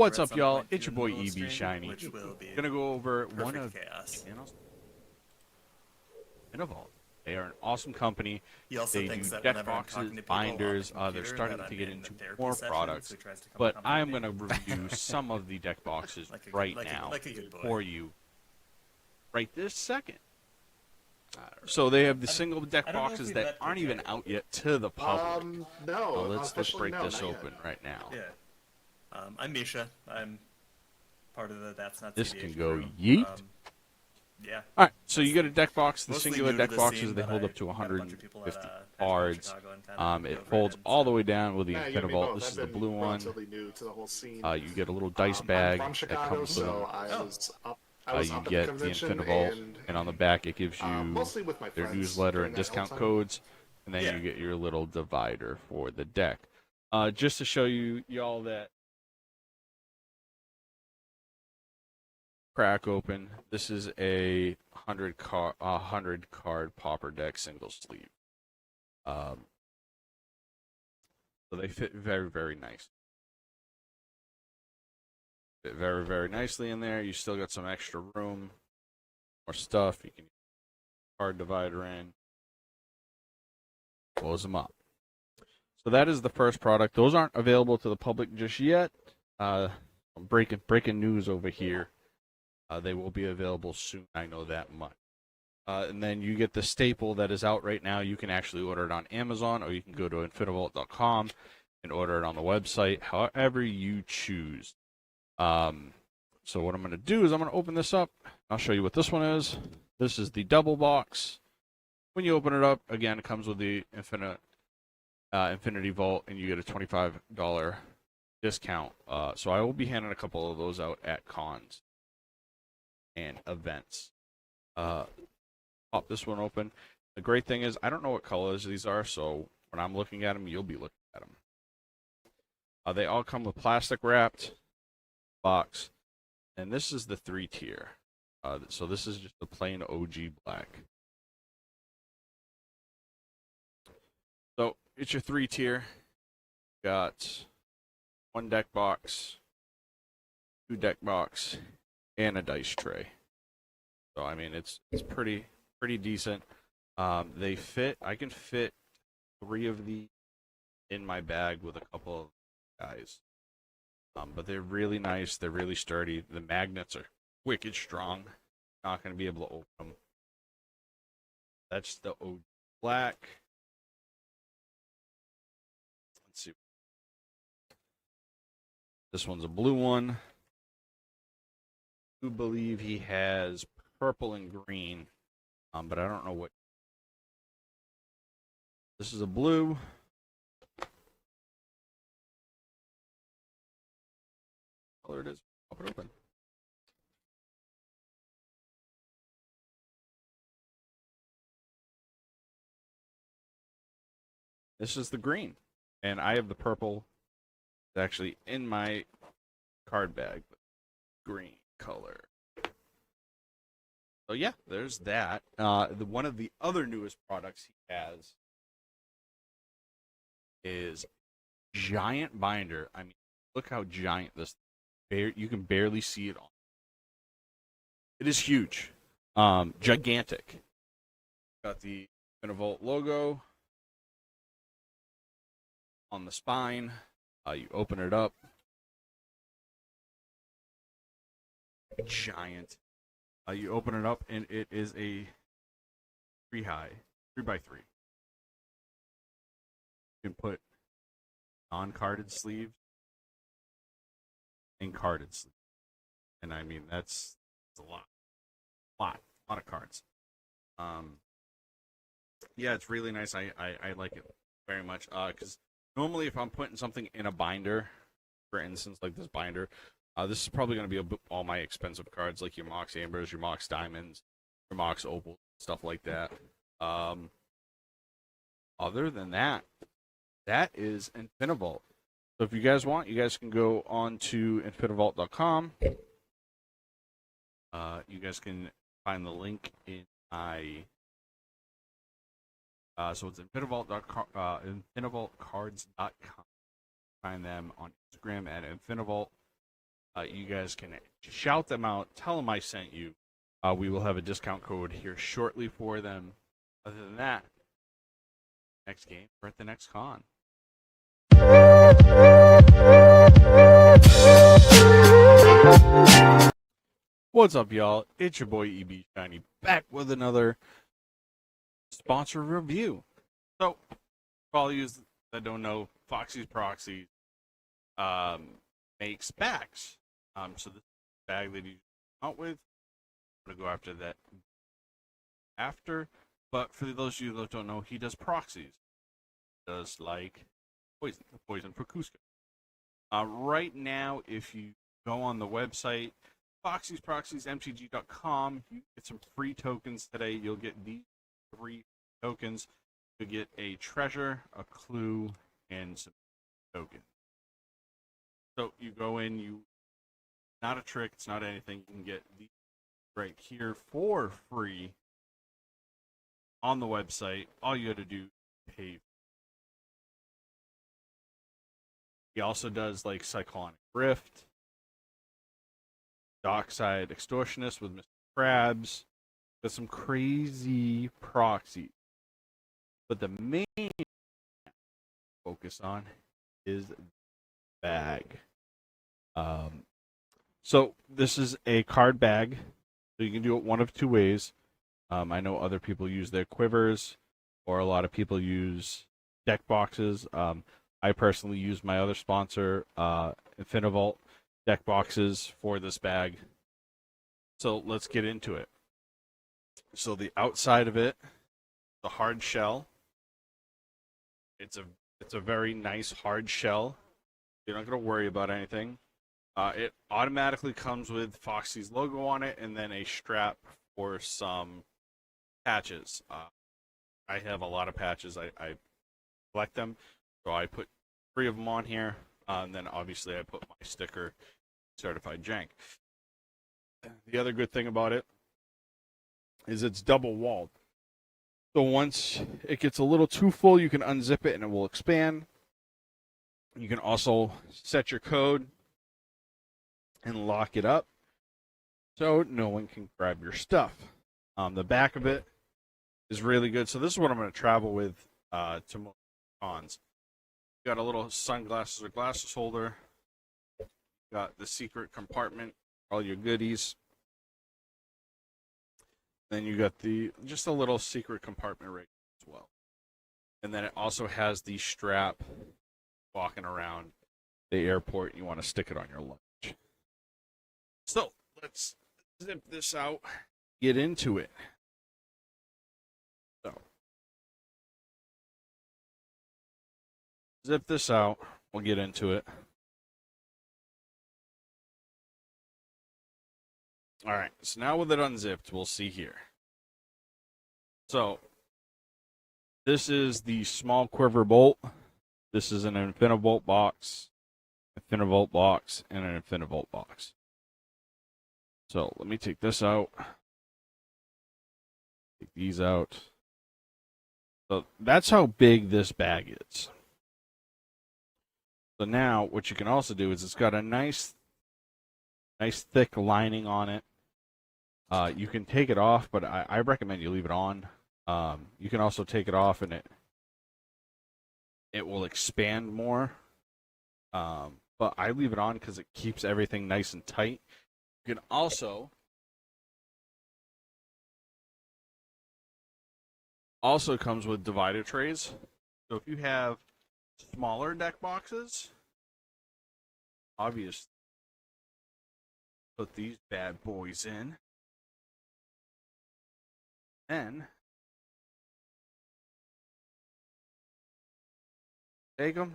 What's at up, some y'all? point It's your in the boy middle of EB stream, Shiny. which will be Gonna go over one perfect of chaos. Innovault. They are an awesome company. He also They do thinks that deck whenever I'm boxes, talking to people on the binders. They're computer starting that to I'm get in into therapy more session, so products. he tries to come But accommodate I'm me. gonna review some of the deck boxes right now like a good boy. for you, right this second. So they have the single deck I don't know if boxes we that met aren't Kurt even yet. out yet to the public. No, Let's officially break no, this not yet. open right now. Yeah. I'm Misha. I'm part of the That's Not This TBH can go crew. yeet. Yeah. All right, so you get a deck box. The Mostly singular new to deck this boxes, scene, they but hold I up to met a bunch of people at 150 HCon cards. Chicago and kind of It over folds and all the so- way down with the Yeah, you and me Infinity. both. This I've is the been blue one. relatively new to the whole scene. You get a little dice bag I'm from that Chicago, comes with so them. I was up. I was You up at the get the convention, Infinity, and on the back it gives you mostly with my their friends newsletter during and that whole discount time. codes, and then Yeah. you get your little divider for the deck. Just to show you y'all that crack open. This is a 100 card pauper deck single sleeve. So they fit very, very nice. Fit very, very nicely in there. You still got some extra room, more stuff. You can use a card divider in, close them up. So that is the first product. Those aren't available to the public just yet. Breaking news over here. They will be available soon. I know that much. And then you get the staple that is out right now. You can actually order it on Amazon, or you can go to infinivault.com and order it on the website, however you choose. So what I'm going to do is I'm going to open this up. I'll show you what this one is. This is the double box. When you open it up, again, it comes with the Infinity Vault, and you get a $25 discount. So I will be handing a couple of those out at cons and events. Pop this one open. The great thing is I don't know what colors these are, so when I'm looking at them, you'll be looking at them. They all come with plastic wrapped box, and this is the 3-tier. So this is just the plain OG black. So it's your 3-tier. Got one deck box, 2 deck box, and a dice tray. So I mean it's pretty decent. They fit. I can fit 3 of these in my bag with a couple of guys. But they're really nice. They're really sturdy. The magnets are wicked strong. Not going to be able to open them. That's the OG black. Let's see. This one's a blue one. I do believe he has purple and green, but I don't know what. This is a blue. Color it is. Pop it open. This is the green, and I have the purple. It's actually in my card bag. Green color. So yeah, there's that. One of the other newest products he has is giant binder. I mean, look how giant this. You can barely see it on. It is huge, gigantic. Got the Infinivault logo on the spine. You open it up. Giant. You open it up, and it is a 3-high, 3x3. You can put non-carded sleeves and carded sleeves. And I mean, that's a lot of cards. Yeah, it's really nice. I like it very much. Because normally if I'm putting something in a binder, for instance, like this binder, this is probably going to be all my expensive cards, like your Mox Ambers, your Mox Diamonds, your Mox Opals, stuff like that. Other than that, that is Infinivault. So if you guys want, you guys can go on to infinivault.com. You guys can find the link in my. So it's infinivaultcards.com. Find them on Instagram at Infinivault. You guys can shout them out, tell them I sent you. We will have a discount code here shortly for them. Other than that, next game, we're at the next con. What's up, y'all? It's your boy EB Shiny back with another sponsor review. So, for all you that don't know, Foxy's Proxy makes bags. So this bag that you come out with, I'm gonna go after that after. But for those of you that don't know, he does proxies. He does like poison for Cusco. Right now, if you go on the website, Foxy'sProxiesMTG.com, you get some free tokens today. You'll get these 3 tokens. You'll get a treasure, a clue, and some tokens. So you go in, not a trick, it's not anything. You can get these right here for free on the website. All you got to do is pay. He also does like Cyclonic Rift, Dockside Extortionist with Mr. Krabs. Got some crazy proxies. But the main focus on is the bag. So this is a card bag. So you can do it one of 2 ways. I know other people use their quivers, or a lot of people use deck boxes. I personally use my other sponsor, Infinivalt, deck boxes for this bag. So let's get into it. So the outside of it, the hard shell. It's a very nice hard shell. You're not going to worry about anything. It automatically comes with Foxy's logo on it, and then a strap for some patches. I have a lot of patches. I collect them, so I put 3 of them on here, and then obviously I put my sticker, Certified Jank. The other good thing about it is it's double walled. So once it gets a little too full, you can unzip it and it will expand. You can also set your code and lock it up so no one can grab your stuff. The back of it is really good. So this is what I'm going to travel with to most cons. You got a little sunglasses or glasses holder. You got the secret compartment, all your goodies. Then you got just a little secret compartment right as well. And then it also has the strap walking around the airport. You want to stick it on your luggage. So let's zip this out, get into it. So zip this out, we'll get into it. All right, so now with it unzipped, we'll see here. So this is the small quiver bolt. This is an Infinivalt box, and an Infinivalt box. So let me take this out. Take these out. So that's how big this bag is. So now what you can also do is it's got a nice thick lining on it. You can take it off, but I recommend you leave it on. You can also take it off and it will expand more. But I leave it on because it keeps everything nice and tight. You can also comes with divider trays. So if you have smaller deck boxes, obviously put these bad boys in. Then take them,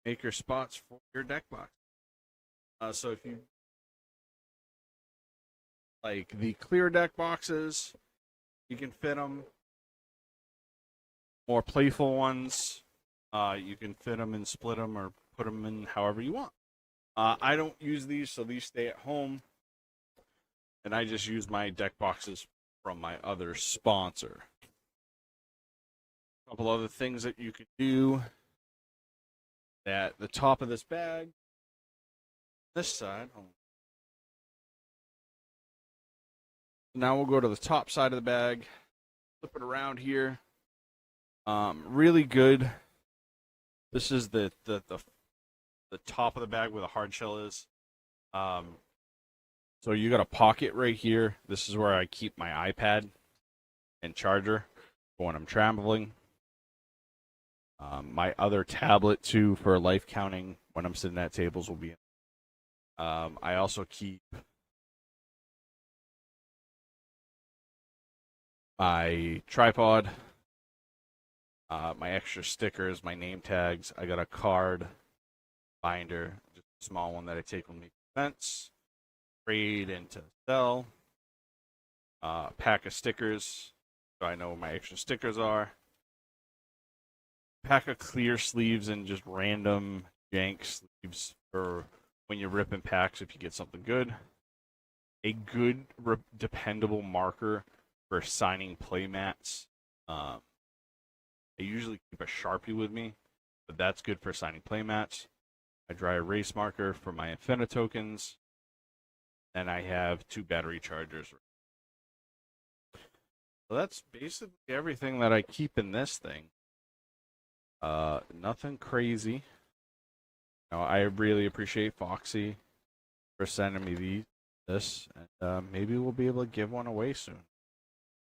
make your spots for your deck box. So if you like the clear deck boxes, you can fit them. More playful ones, you can fit them and split them or put them in however you want. I don't use these, so these stay at home. And I just use my deck boxes from my other sponsor. A couple other things that you can do. At the top of this bag, this side. Now we'll go to the top side of the bag. Flip it around here. Really good. This is the top of the bag where the hard shell is. So you got a pocket right here. This is where I keep my iPad and charger for when I'm traveling. My other tablet too for life counting when I'm sitting at tables will be in. I also keep my tripod, my extra stickers, my name tags. I got a card binder, just a small one that I take with me to events, trade and to sell. Pack of stickers, so I know where my extra stickers are. Pack of clear sleeves and just random jank sleeves for when you're ripping packs if you get something good. A good, dependable marker for signing playmats. I usually keep a Sharpie with me, but that's good for signing playmats. A dry erase marker for my Infinite tokens. And I have 2 battery chargers. So that's basically everything that I keep in this thing. Nothing crazy. I really appreciate Foxy for sending me this, and maybe we'll be able to give one away soon.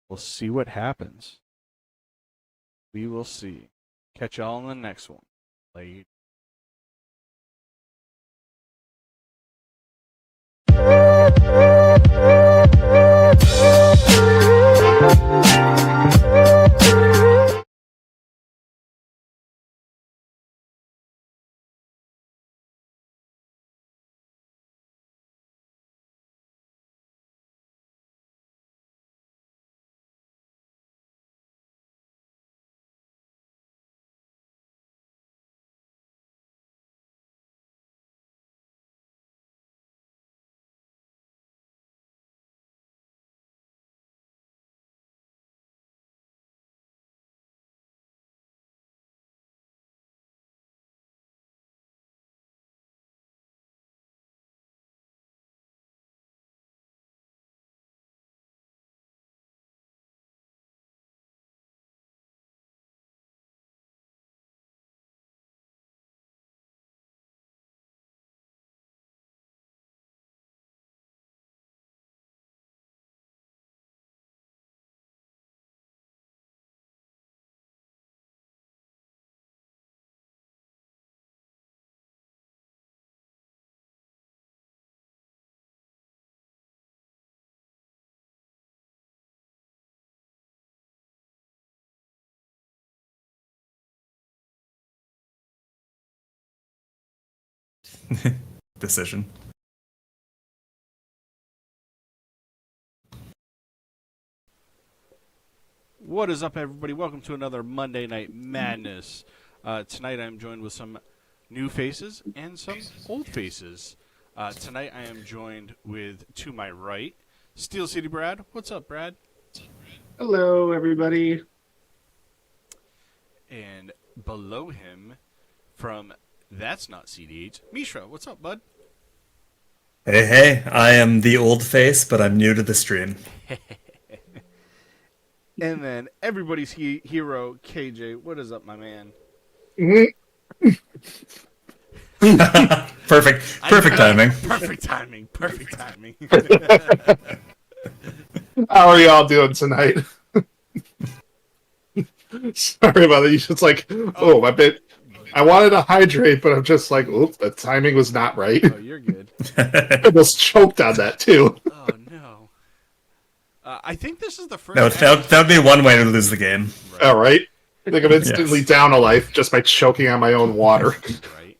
We'll see what happens. We will see. Catch y'all in the next one. Later. Decision. What is up, everybody? Welcome to another Monday Night Madness. Tonight I'm joined with some new faces and some old faces. Tonight I am joined with, to my right, Steel City Brad. What's up, Brad? Hello, everybody. And below him, from That's Not CDH, Mishra. What's up, bud? Hey, I am the old face, but I'm new to the stream. And then everybody's hero, KJ. What is up, my man? Perfect timing. Perfect timing. How are y'all doing tonight? Sorry about that. You just like, my bit. I wanted to hydrate, but I'm just like, oops, the timing was not right. Oh, you're good. I almost choked on that too. Oh, no. I think this is the first. No, that would be one way to lose the game. Right. All right. I think I'm instantly down a life just by choking on my own water. Right.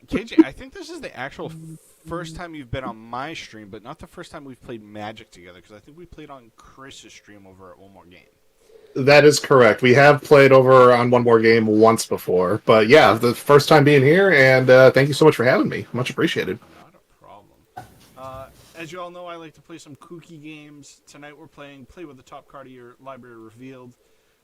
KJ, I think this is the actual first time you've been on my stream, but not the first time we've played Magic together, because I think we played on Chris's stream over at One More Game. That is correct. We have played over on One More Game once before, but yeah, the first time being here, and thank you so much for having me. Much appreciated. Not a problem. As you all know, I like to play some kooky games. Tonight we're playing Play with the Top Card of Your Library Revealed.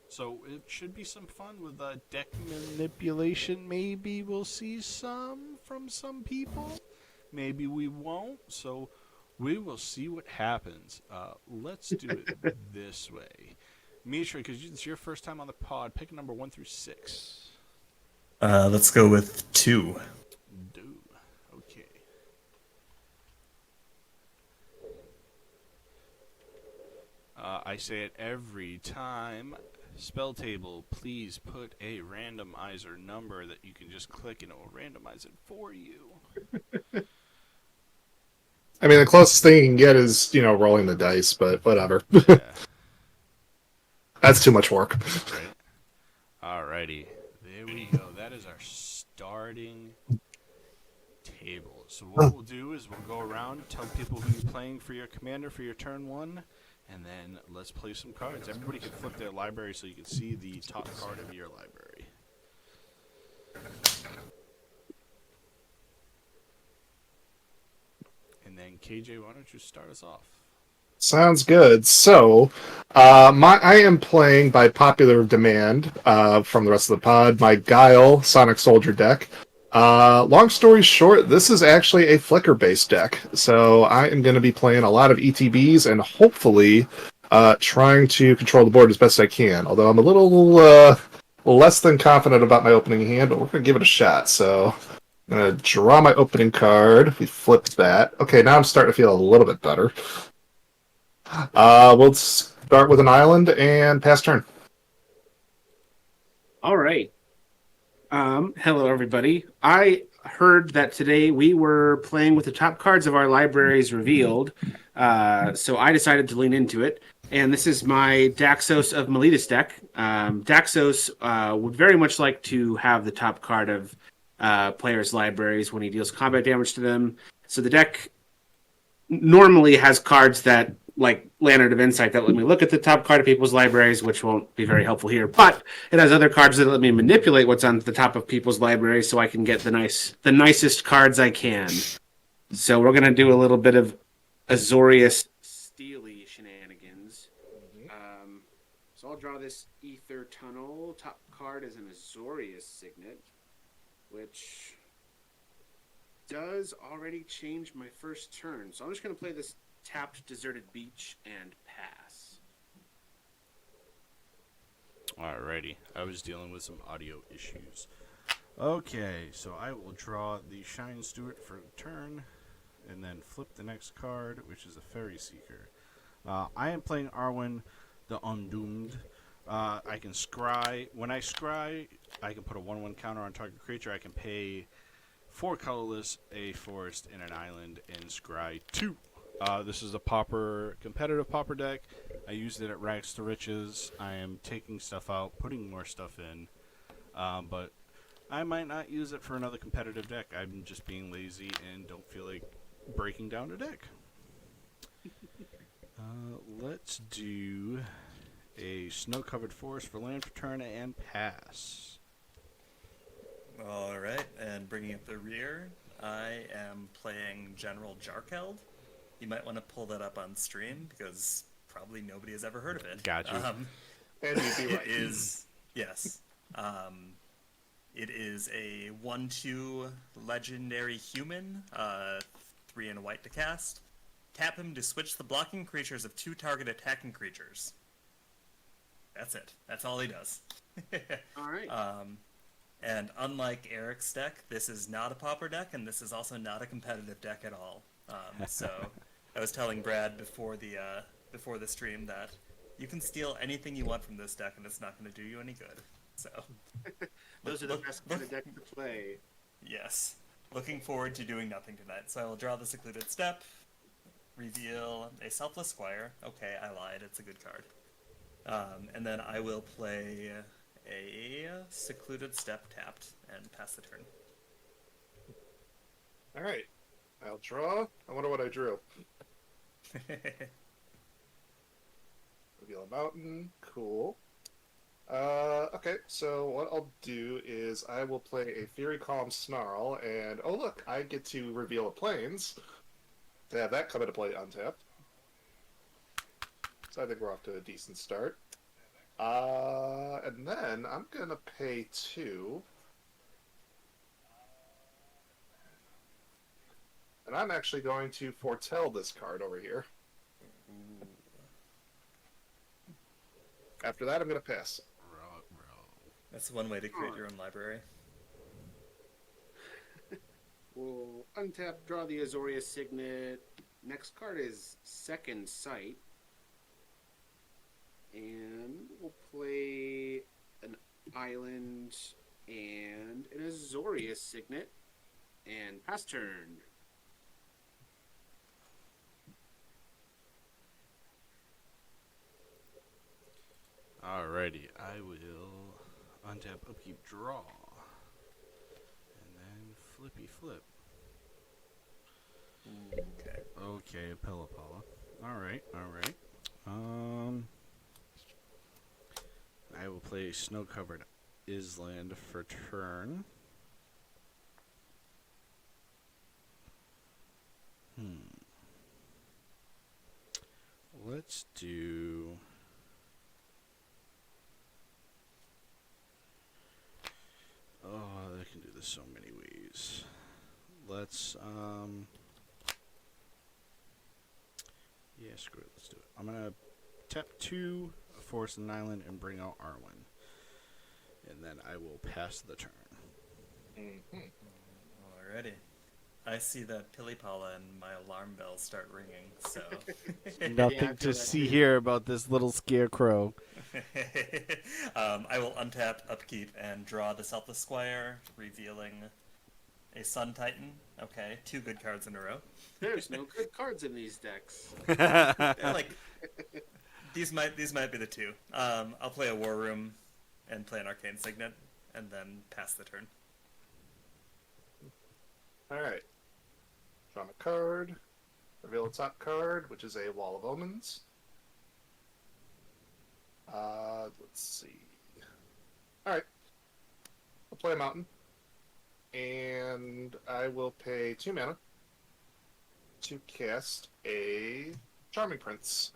So it should be some fun with deck manipulation. Maybe we'll see some from some people. maybe we won't. So we will see what happens. Let's do it this way. Mitra, because it's your first time on the pod, pick a number 1 through 6. Let's go with 2. Do. Okay. I say it every time. Spell table, please put a randomizer number that you can just click and it will randomize it for you. I mean, the closest thing you can get is, rolling the dice, but whatever. Yeah, That's too much work. right. Alrighty. There we go. That is our starting table. So what we'll do is we'll go around, tell people who you're playing for your commander for your turn 1, and then let's play some cards. Everybody can flip their library so you can see the top card of your library. And then KJ, why don't you start us off? Sounds good. So, I am playing by popular demand from the rest of the pod my Guile Sonic Soldier deck. Long story short, this is actually a Flicker-based deck. So I am going to be playing a lot of ETBs and hopefully trying to control the board as best I can. Although I'm a little less than confident about my opening hand, but we're going to give it a shot. So I'm going to draw my opening card. We flipped that. Okay, now I'm starting to feel a little bit better. We'll start with an island and pass turn. All right. Hello, everybody. I heard that today we were playing with the top cards of our libraries revealed, so I decided to lean into it. And this is my Daxos of Meletis deck. Daxos would very much like to have the top card of players' libraries when he deals combat damage to them. So the deck normally has cards that, like Lantern of Insight, that let me look at the top card of people's libraries, which won't be very helpful here. But it has other cards that let me manipulate what's on the top of people's libraries, so I can get the nicest cards I can. So we're gonna do a little bit of Azorius Steely shenanigans. So I'll draw this Ether Tunnel. Top card is an Azorius Signet, which does already change my first turn. So I'm just gonna play this tapped Deserted Beach and pass. Alrighty, I was dealing with some audio issues. Okay, so I will draw the Shine Steward for a turn, and then flip the next card, which is a Ferry Seeker. I am playing Arwen the Undoomed. I can scry. When I scry, I can put a 1/1 counter on target creature. I can pay 4 colorless, a forest, and an island, and scry 2. This is a competitive pauper deck. I used it at Rags to Riches. I am taking stuff out, putting more stuff in, but I might not use it for another competitive deck. I'm just being lazy and don't feel like breaking down a deck. Let's do a snow-covered forest for land for turn and pass. All right, and bringing up the rear, I am playing General Jarkeld. You might want to pull that up on stream because probably nobody has ever heard of it. Got you. And you'd be right. It is, yes. It is a 1/2 legendary human, 3 and a white to cast. Tap him to switch the blocking creatures of 2 target attacking creatures. That's it. That's all he does. All right. And unlike Eric's deck, this is not a pauper deck, and this is also not a competitive deck at all. So I was telling Brad before the stream that you can steal anything you want from this deck, and it's not going to do you any good. So Those are the best kind of deck to play. yes, looking forward to doing nothing tonight. So I will draw the Secluded Step, reveal a Selfless Squire. Okay, I lied. It's a good card. And then I will play a Secluded Step tapped and pass the turn. All right. I'll draw. I wonder what I drew. Reveal a mountain. Cool. Okay, so what I'll do is I will play a Fury Calm Snarl, and oh look, I get to reveal a Plains to have that come into play untapped. So I think we're off to a decent start. And then I'm gonna pay 2. And I'm actually going to foretell this card over here. Ooh. After that, I'm going to pass. That's one way to create your own library. We'll untap, draw the Azoria Signet. Next card is Second Sight. And we'll play an island and an Azoria Signet. And pass turn. Alrighty, I will untap, upkeep, draw, and then flippy flip. Okay. Okay, Pelipala. Alright. I will play Snow-Covered Island for turn. Let's do... Oh, they can do this so many ways. Let's, yeah, screw it. Let's do it. I'm gonna tap 2, force an island, and bring out Arwen. And then I will pass the turn. Alrighty. I see that Pilipala and my alarm bells start ringing, so... Nothing Yeah, I feel to that see too. here about this little scarecrow. I will untap, upkeep, and draw the Selfless Squire, revealing a Sun Titan. Okay, 2 good cards in a row. There's no good cards in these decks. Like, these might be the 2. I'll play a War Room and play an Arcane Signet, and then pass the turn. Alright. Draw a card. Reveal a top card, which is a Wall of Omens. Let's see. Alright. I'll play a mountain. And I will pay 2 mana to cast a Charming Prince.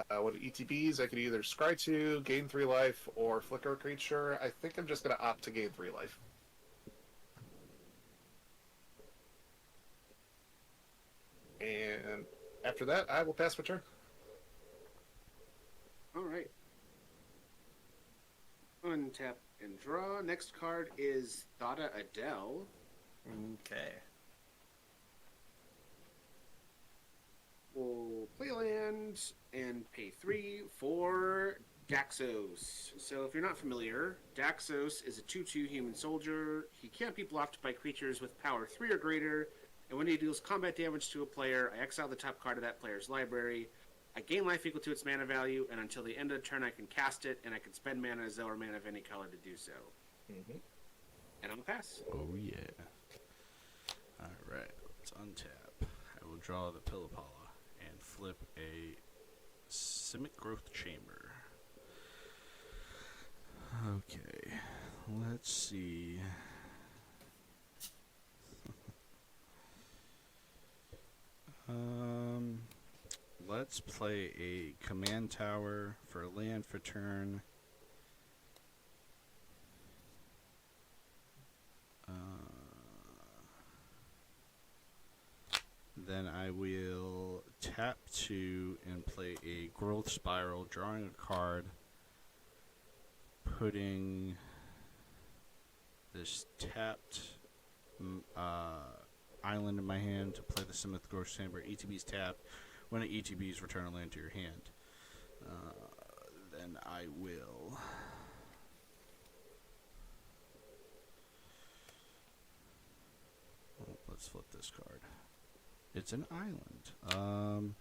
What ETBs? I could either scry 2, gain 3 life, or flicker a creature. I think I'm just going to opt to gain 3 life. And after that, I will pass my turn. All right. Untap and draw. Next card is Thada Adele. Okay. We'll play land and pay 3 for Daxos. So if you're not familiar, Daxos is a 2/2 human soldier. He can't be blocked by creatures with power 3 or greater, and when he deals combat damage to a player, I exile the top card of that player's library. I gain life equal to its mana value, and until the end of the turn I can cast it, and I can spend mana as though or mana of any color to do so. And I'll pass. Oh, yeah. Alright, let's untap. I will draw the Pilipala and flip a Simic Growth Chamber. Okay, let's see. Let's play a command tower for land for turn. Then I will tap 2 and play a Growth Spiral, drawing a card, putting this tapped island in my hand to play the Simic Growth Chamber. ETB's tapped. When it ETBs, return a land to your hand. Then I will... let's flip this card. It's an island.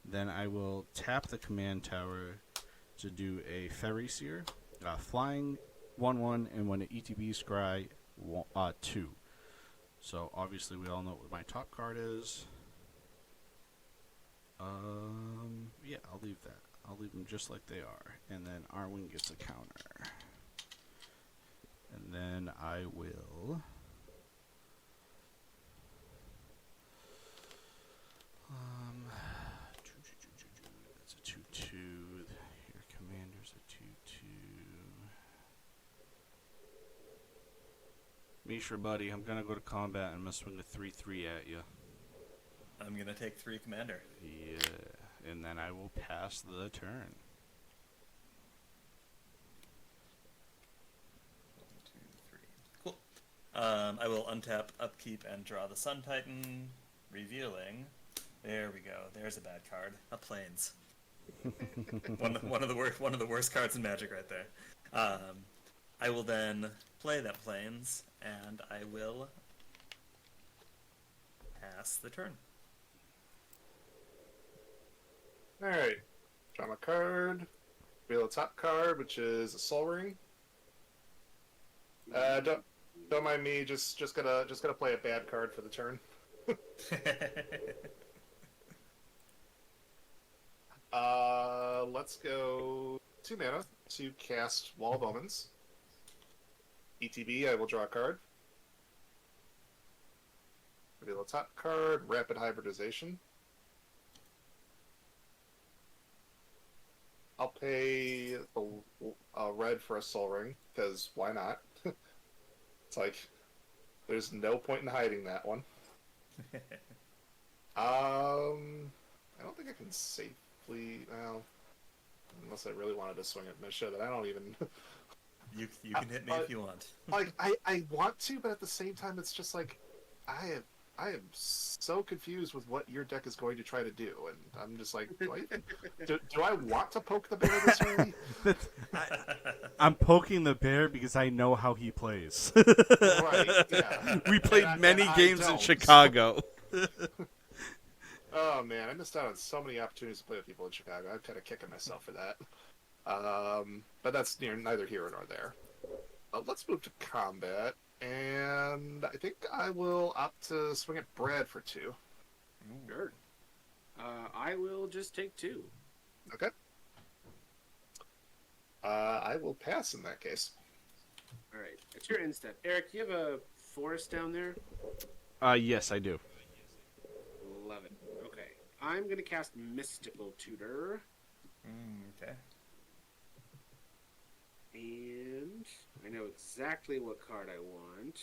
Then I will tap the command tower to do a Ferry Seer. Flying 1/1, and when it ETB scry 2. So obviously we all know what my top card is. Yeah, I'll leave that. I'll leave them just like they are. And then Arwen gets a counter. And then I will... that's a 2/2. Your commander's a 2/2. Mishra, buddy, I'm gonna go to combat and I'm gonna swing a 3/3 at you. I'm gonna take 3 commander. Yeah, and then I will pass the turn. 1, 2, 3. Cool. I will untap, upkeep, and draw the Sun Titan, revealing. There we go. There's a bad card. A Plains. one of the worst cards in Magic right there. I will then play that Plains, and I will pass the turn. Alright. Draw my card. Reveal the top card, which is a Soul Ring. Don't mind me, just gonna play a bad card for the turn. Let's go 2 mana to cast Wall of Omens. ETB, I will draw a card. Reveal a top card, Rapid Hybridization. I'll pay the red for a Soul Ring, because why not? It's like, there's no point in hiding that one. I don't think I can safely, well, unless I really wanted to swing at Misha, that I don't even... You can hit me if you want. Like, I want to, but at the same time, it's just like, I am so confused with what your deck is going to try to do, and I'm just like, do I want to poke the bear this early? I'm poking the bear because I know how he plays. Right, yeah. We played And many I games in don't. Chicago. Oh man, I missed out on so many opportunities to play with people in Chicago. I'm kind of kicking myself for that. But that's neither here nor there. Let's move to combat, and I think I will opt to swing at Brad for 2. Sure. I will just take 2. Okay. I will pass in that case. All right. It's your instead. Eric, do you have a forest down there? Yes, I do. Love it. Okay. I'm going to cast Mystical Tutor. Okay. And I know exactly what card I want.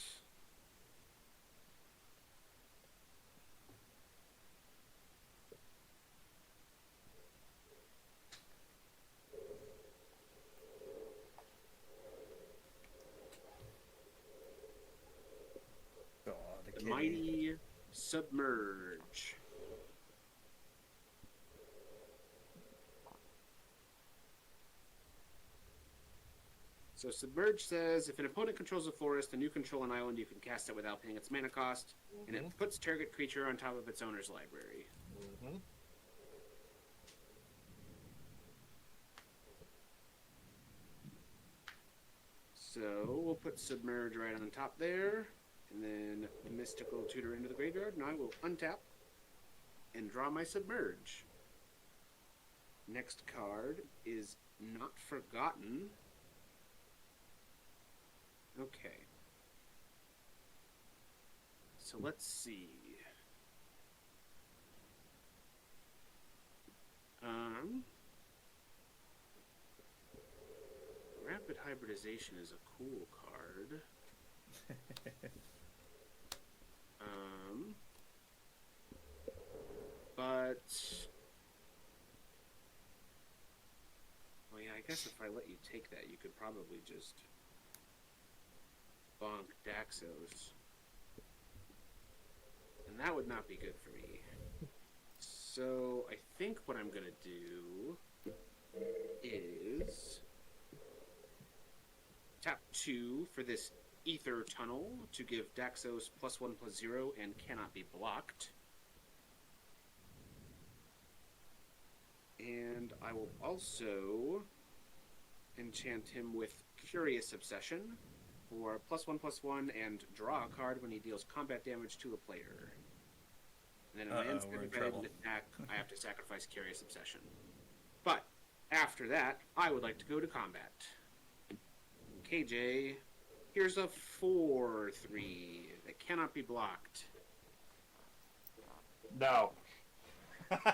Oh, the The kitty. Mighty Submerge. So Submerge says, if an opponent controls a forest and you control an island, you can cast it without paying its mana cost, and it puts target creature on top of its owner's library. So we'll put Submerge right on top there, and then Mystical Tutor into the graveyard, and I will untap and draw my Submerge. Next card is Not Forgotten. Okay. So let's see. Rapid Hybridization is a cool card. But well, yeah, I guess if I let you take that, you could probably just bonk Daxos. And that would not be good for me. So I think what I'm gonna do is tap 2 for this Ether Tunnel to give Daxos +1/+0 and cannot be blocked. And I will also enchant him with Curious Obsession for +1/+1 and draw a card when he deals combat damage to a player. And then in my We're in instant trouble. attack, I have to sacrifice Curious Obsession. But after that, I would like to go to combat. KJ, here's a 4/3 that cannot be blocked. No. I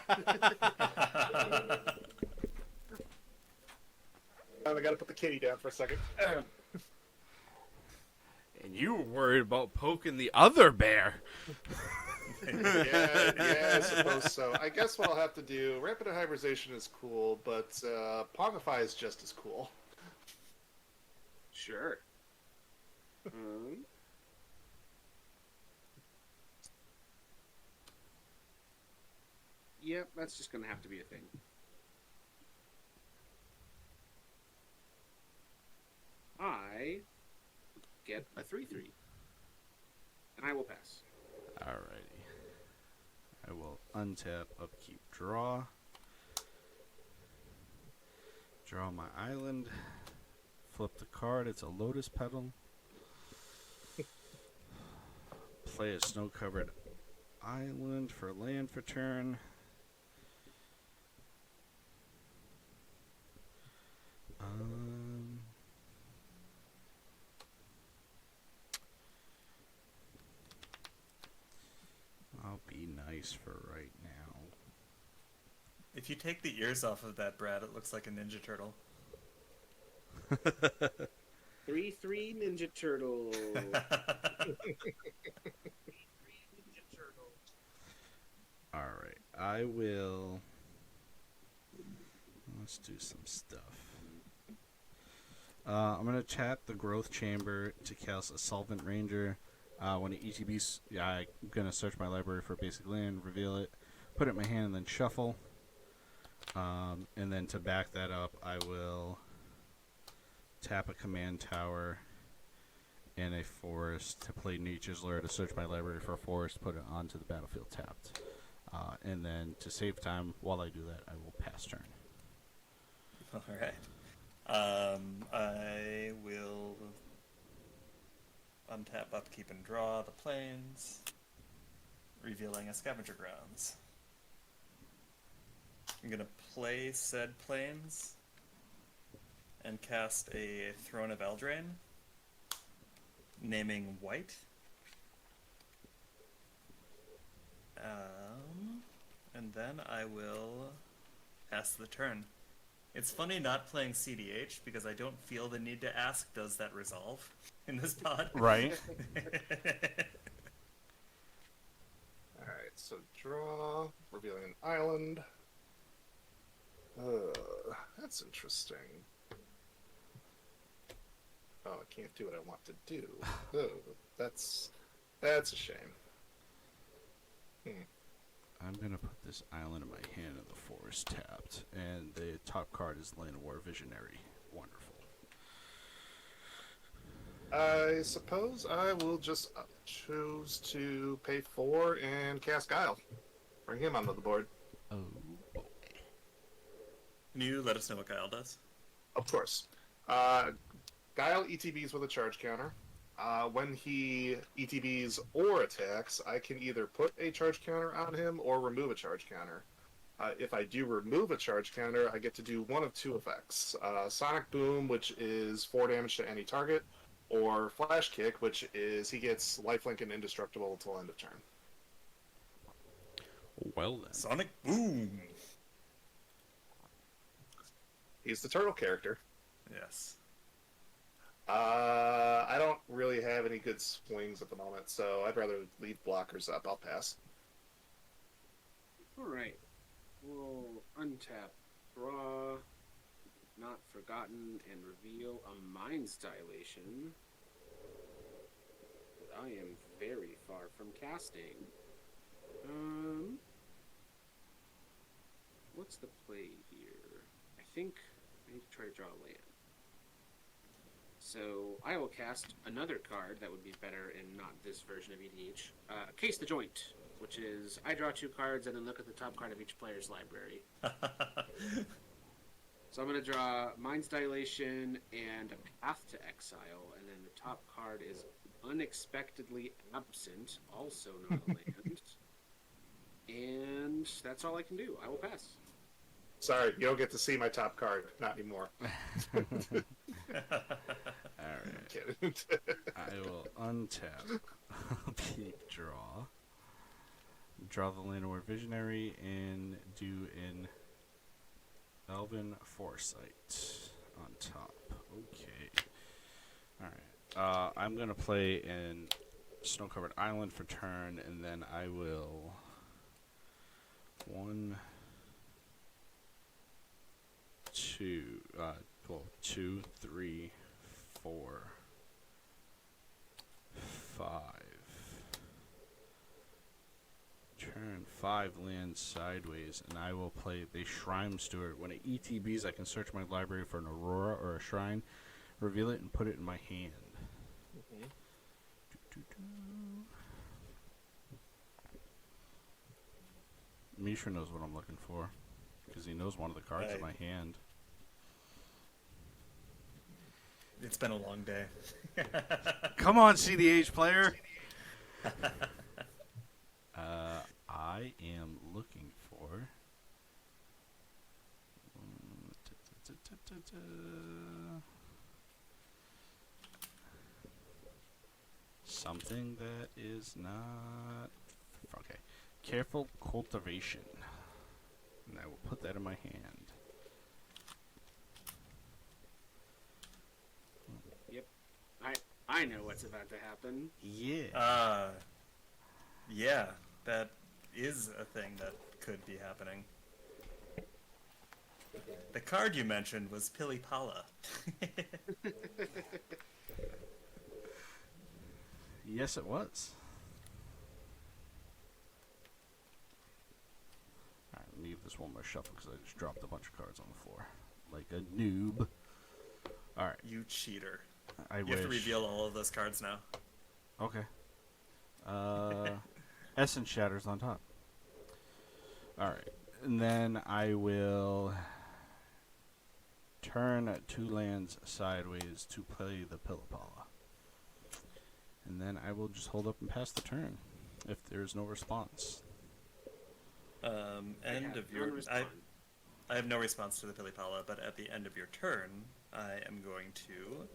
gotta put the kitty down for a second. And You were worried about poking the other bear. Yeah, I suppose so. I guess what I'll have to do, Rapid Hybridization is cool, but Pongify is just as cool. Sure. Yep, that's just gonna have to be a thing. I get a 3/3, and I will pass. Alrighty. I will untap, upkeep, draw. Draw my island. Flip the card. It's a lotus petal. Play a snow-covered island for land for turn. I'll be nice for right now. If you take the ears off of that, Brad, it looks like a Ninja Turtle. 3/3 Ninja Turtle. Alright, I will. Let's do some stuff. I'm going to tap the Growth Chamber to cast a Solvent Ranger. When it ETBs, I'm going to search my library for basic land, reveal it, put it in my hand, and then shuffle. And then to back that up, I will tap a command tower and a forest to play Nature's Lure to search my library for a forest, put it onto the battlefield tapped. And then to save time, while I do that, I will pass turn. Alright. I will untap, upkeep, and draw the plains, revealing a Scavenger Grounds. I'm gonna play said plains and cast a Throne of Eldraine, naming white. And then I will pass the turn. It's funny not playing CDH because I don't feel the need to ask, does that resolve in this pod? Right? Alright, so draw, revealing an island. That's interesting. Oh, I can't do what I want to do. Oh, that's a shame. I'm going to put this island in my hand and the forest tapped. And the top card is Llanowar Visionary. Wonderful. I suppose I will just choose to pay 4 and cast Guile. Bring him onto the board. Oh, boy. Can you let us know what Kyle does? Of course. Guile ETBs with a charge counter. When he ETBs or attacks, I can either put a charge counter on him or remove a charge counter. If I do remove a charge counter, I get to do one of 2 effects. Sonic Boom, which is 4 damage to any target, or Flash Kick, which is he gets lifelink and indestructible until end of turn. Well then. Sonic Boom! He's the turtle character. Yes. I don't really have any good swings at the moment, so I'd rather leave blockers up. I'll pass. Alright. We'll untap, draw, Not Forgotten, and reveal a Mind's Dilation that I am very far from casting. What's the play here? I think I need to try to draw a land. So I will cast another card that would be better in not this version of EDH. Case the Joint, which is I draw 2 cards and then look at the top card of each player's library. So I'm going to draw Mind's Dilation and a Path to Exile, and then the top card is Unexpectedly Absent, also not a land. And that's all I can do. I will pass. Sorry, you don't get to see my top card. Not anymore. Alright. Kidding. I will untap, upkeep, draw. Draw the Llanowar Visionary and do an Elven Foresight on top. Okay. Alright. I'm gonna play in snow-covered island for turn, and then I will 1, 2, 2, 3, 4, 5. Turn 5 lands sideways, and I will play the Shrine Steward. When it ETBs, I can search my library for an Aurora or a Shrine, reveal it, and put it in my hand. Mishra knows what I'm looking for, because he knows one of the cards in my hand. It's been a long day. Come on, CDH player! I am looking for... something that is not... Okay. Careful cultivation. And I will put that in my hand. I know what's about to happen. Yeah. Yeah, that is a thing that could be happening. The card you mentioned was Pilipala. Yes, it was. Alright, leave this one more shuffle because I just dropped a bunch of cards on the floor. Like a noob. Alright, You cheater. I You wish. have to reveal all of those cards now. Okay. Essence Shatters on top. Alright, and then I will turn 2 lands sideways to play the Pilipala. And then I will just hold up and pass the turn if there's no response. End of your... I have no response to the Pilipala, but at the end of your turn, I am going to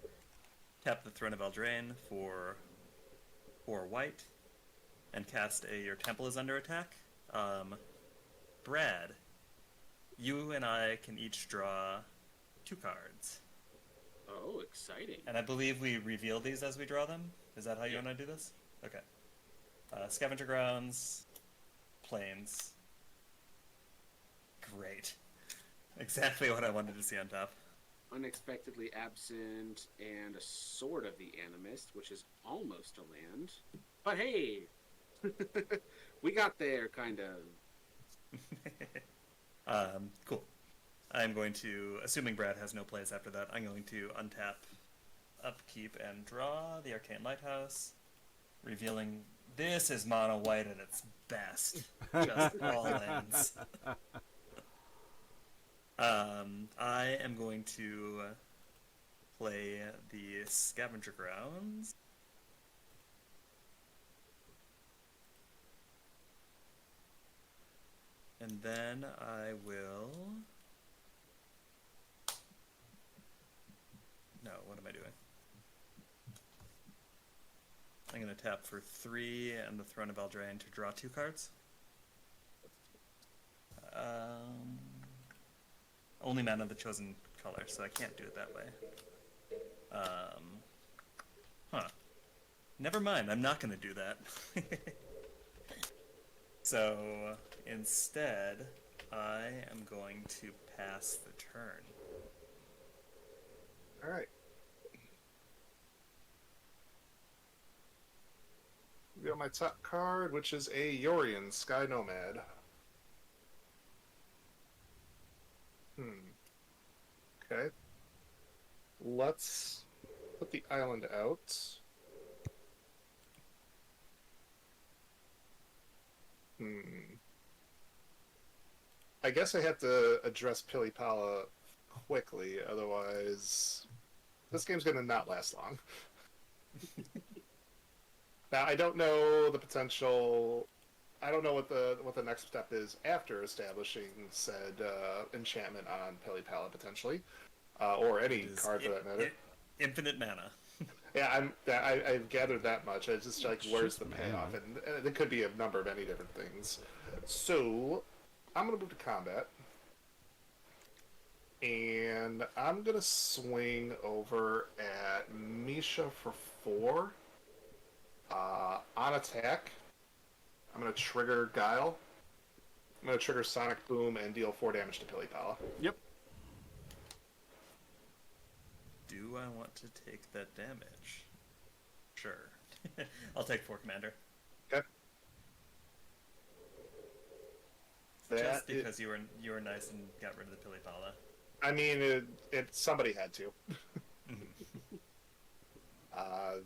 tap the Throne of Eldraine for 4 white and cast a Your Temple is under attack. Brad, you and I can each draw 2 cards. Oh, exciting. And I believe we reveal these as we draw them. Is that how you want to do this? Okay. Scavenger Grounds, Plains. Great. Exactly what I wanted to see on top. Unexpectedly Absent and a Sword of the Animist, which is almost a land. But hey! We got there, kind of. Cool. I'm going to, assuming Brad has no plays after that, I'm going to untap, upkeep, and draw the Arcane Lighthouse, revealing this is mono white at its best. Just all ends. I am going to play the Scavenger Grounds. And then I will... No, what am I doing? I'm going to tap for 3 and the Throne of Eldraine to draw 2 cards. Only mana of the chosen color, so I can't do it that way. Never mind, I'm not going to do that. So, instead, I am going to pass the turn. All right. We got my top card, which is a Yorion Sky Nomad. Okay. Let's put the island out. I guess I have to address Pilipala quickly, otherwise this game's gonna not last long. Now I don't know the potential. I don't know what the next step is after establishing said enchantment on Pilipala potentially, or any It is card for that matter. Infinite mana. Yeah, I've gathered that much. It's just like, where's the payoff? And it could be a number of many different things. So, I'm going to move to combat. And I'm gonna swing over at Misha for 4. On attack, I'm gonna trigger Guile. I'm gonna trigger Sonic Boom and deal 4 damage to Pilipala. Yep. Do I want to take that damage? Sure. I'll take 4, Commander. Okay. Just because you were nice and got rid of the Pilipala. I mean, somebody had to.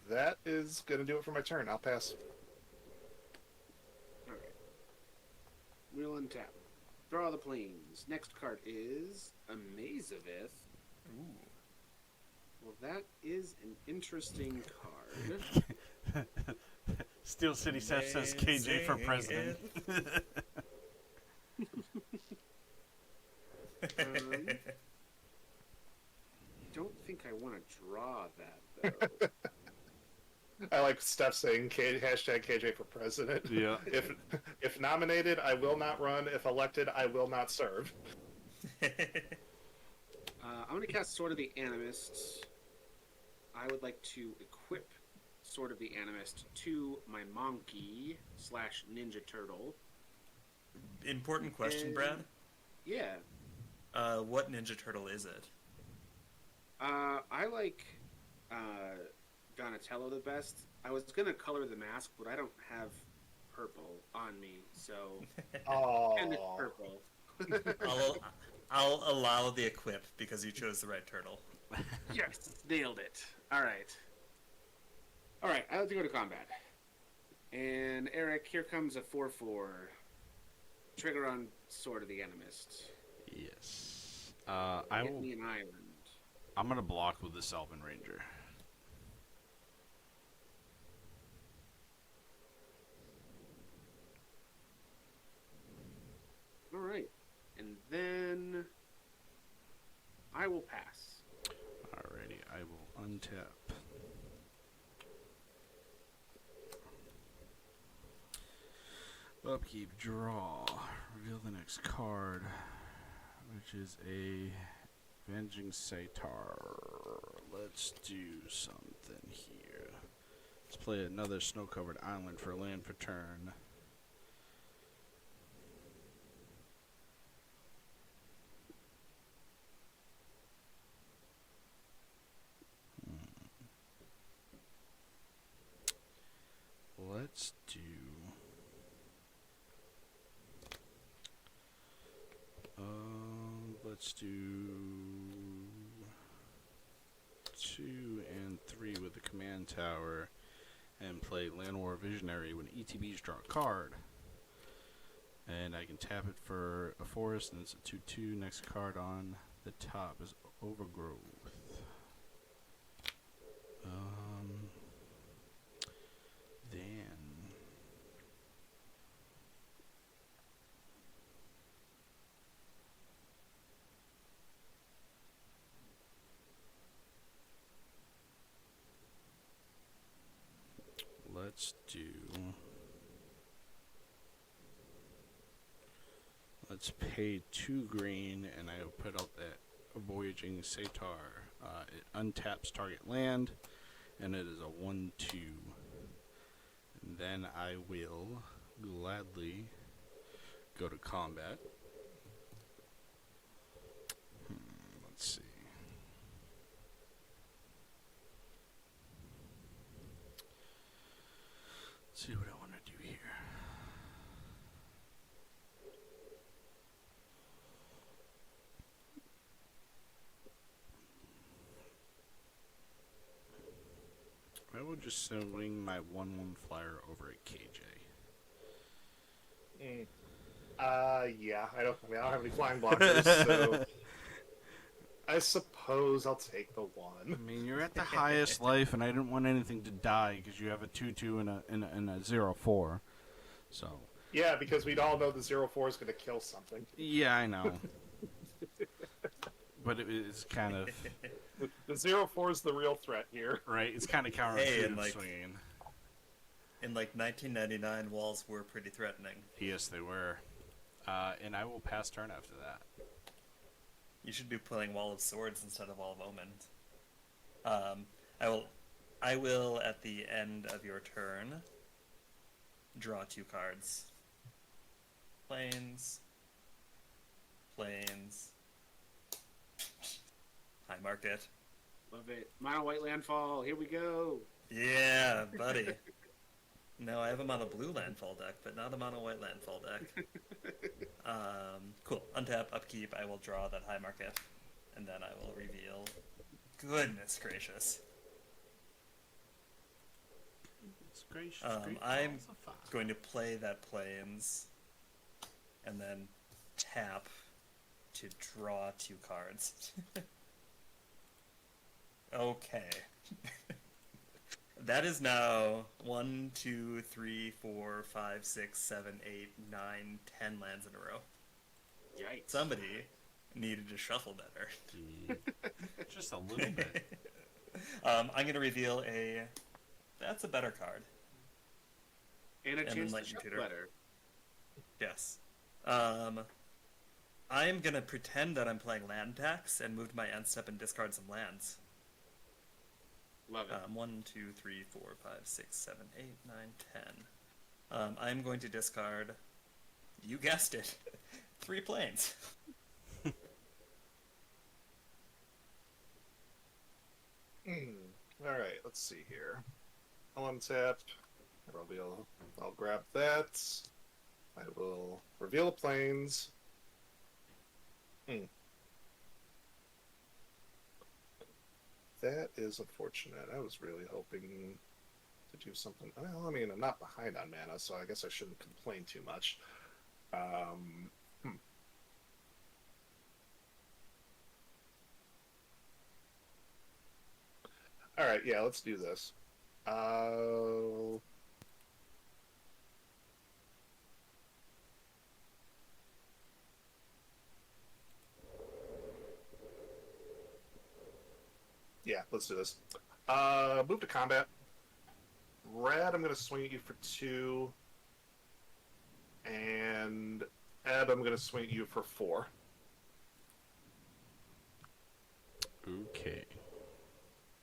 That is gonna do it for my turn. I'll pass. All right. We'll untap. Draw the planes. Next card is Amazivith. Ooh. Well, that is an interesting card. Steel City Seth says KJ for president. Don't think I want to draw that though. I like Steph saying hashtag KJ for president. Yeah. If nominated, I will not run. If elected, I will not serve. I'm going to cast Sword of the Animist. I would like to equip Sword of the Animist to my monkey / Ninja Turtle. Important question, And- Brad. Yeah. What Ninja Turtle is it? I like Donatello the best. I was going to color the mask, but I don't have purple on me, so... Oh, And it's purple. I'll allow the equip because you chose the right turtle. Yes, nailed it. All right. I have to go to combat. And Eric, here comes a 4/4. Trigger on Sword of the Animist. Yes. I Get will. me an island. I'm gonna block with the Selvin Ranger. All right. And then I will pass. Alrighty, I will untap. Upkeep, draw, reveal the next card, which is a Avenging Satar. Let's do something here. Let's play another snow-covered island for land for turn. Let's do... let's do 2 and 3 with the command tower and play Land War Visionary when ETBs draw a card. And I can tap it for a forest, and it's a 2/2. Next card on the top is Overgrowth. Then let's pay 2 green, and I will put out that Voyaging Satar. It untaps target land, and it is a 1/2. And then I will gladly go to combat. Let's see. Let's see what I want to do here. I will just swing my 1/1 flyer over at KJ. Yeah. I don't have any flying blockers, so I suppose I'll take the 1. I mean, you're at the highest life, and I didn't want anything to die because you have a 2/2 and a 0/4. So. Yeah, because we'd all know the 0/4 is going to kill something. Yeah, I know. But it's kind of The 0/4 is the real threat here. right. It's kind of counterintuitive Hey, and like- swinging. In like 1999, walls were pretty threatening. Yes, they were. And I will pass turn after that. You should be playing Wall of Swords instead of Wall of Omens. I will at the end of your turn draw 2 cards. Planes. High market. Love it. Mono white landfall. Here we go. Yeah, buddy. No, I have a mono blue landfall deck, but not a mono white landfall deck. Cool. Untap, upkeep. I will draw that high market, and then I will reveal. Goodness gracious. It's gracious. I'm going to play that planes, and then tap to draw 2 cards. Okay. That is now 1, 2, 3, 4, 5, 6, 7, 8, 9, 10 lands in a row. Yikes. Somebody needed to shuffle better. Just a little bit. I'm going to reveal that's a better card. And a And chance to Enlightened shuffle Tutor. better. Yes. I'm going to pretend that I'm playing land tax and move to my end step and discard some lands. Love it. 1, 2, 3, 4, 5, 6, 7, 8, 9, 10. I'm going to discard, you guessed it, 3 planes. All right, let's see here. I'll untap. I'll grab that. I will reveal the planes. That is unfortunate. I was really hoping to do something. Well, I mean, I'm not behind on mana, so I guess I shouldn't complain too much. All right, yeah, let's do this. Yeah, let's do this. Move to combat. Rad, I'm going to swing at you for 2. And Eb, I'm going to swing at you for 4. Okay.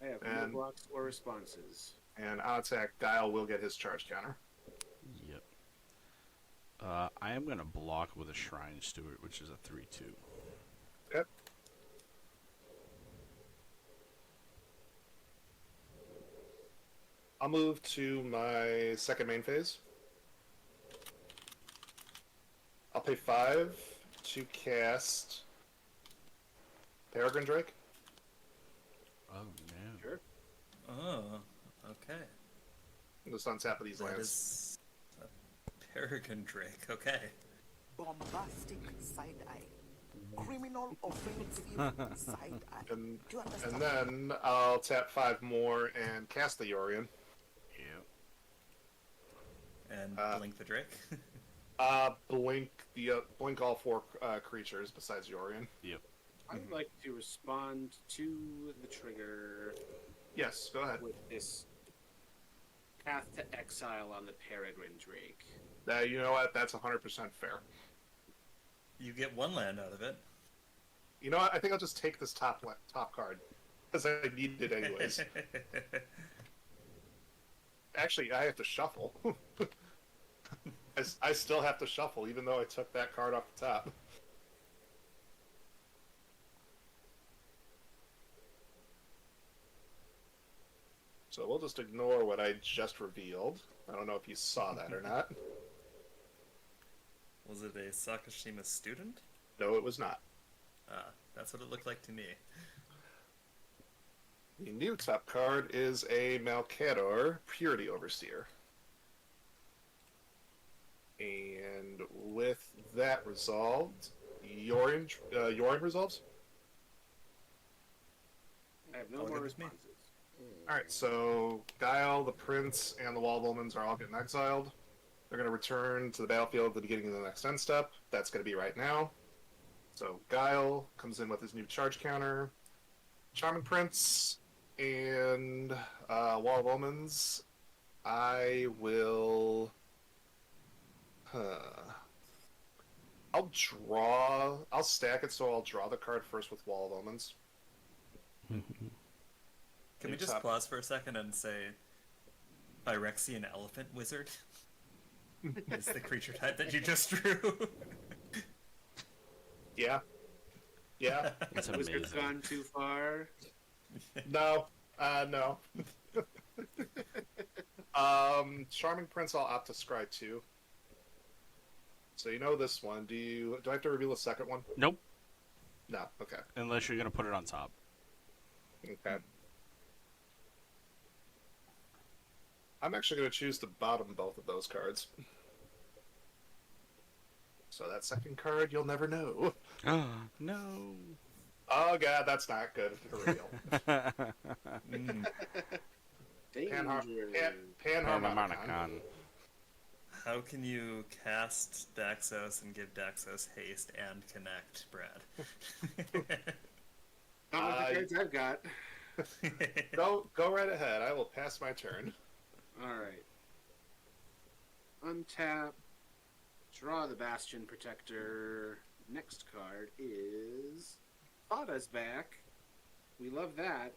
I have no And- blocks or responses. And on attack, Guile will get his charge counter. Yep. I am going to block with a Shrine Steward, which is a 3/2. Yep. I'll move to my second main phase. I'll pay 5 to cast Peregrine Drake. Oh, no. Sure. Oh, okay. Just on top of these That lands. is a Peregrine Drake, okay. Bombastic side eye. Criminal offensive side eye. And, Do you understand? and then I'll tap 5 more and cast the Yorion. Yep. And blink the Drake. Blink all 4 creatures besides Yorion. Yep. I would like to respond to the trigger Yes, go ahead. with this Path to Exile on the Peregrine Drake. You know what? That's 100% fair. You get 1 land out of it. You know what? I think I'll just take this top card because I need it anyways. Actually, I have to shuffle. I still have to shuffle, even though I took that card off the top. So we'll just ignore what I just revealed. I don't know if you saw that or not. Was it a Sakashima student? No, it was not. That's what it looked like to me. The new top card is a Malcador Purity Overseer. And with that resolved, Yorin resolves? I have no All more good with me. responses. Alright, so Guile, the Prince, and the Wall of Omens are all getting exiled. They're going to return to the battlefield at the beginning of the next end step. That's going to be right now. So Guile comes in with his new charge counter. Charming Prince and Wall of Omens. I will... I'll stack it so I'll draw the card first with Wall of Omens. Can we just Top. pause for a second and say Phyrexian Elephant Wizard is the creature type that you just drew? Yeah. Yeah. It's Wizard's amazing. gone too far. No. No. Charming Prince I'll opt to scry 2. So you know this one. Do I have to reveal a second one? Nope. No. Okay. Unless you're gonna put it on top. Okay. I'm actually going to choose to bottom both of those cards. So that second card, you'll never know. No. Oh god, that's not good for real. Danger. Panharmonicon. Panharmonicon. How can you cast Daxos and give Daxos haste and connect, Brad? Not with the cards I've got. Go right ahead. I will pass my turn. Alright. Untap. Draw the Bastion Protector. Next card is Fada's back. We love that.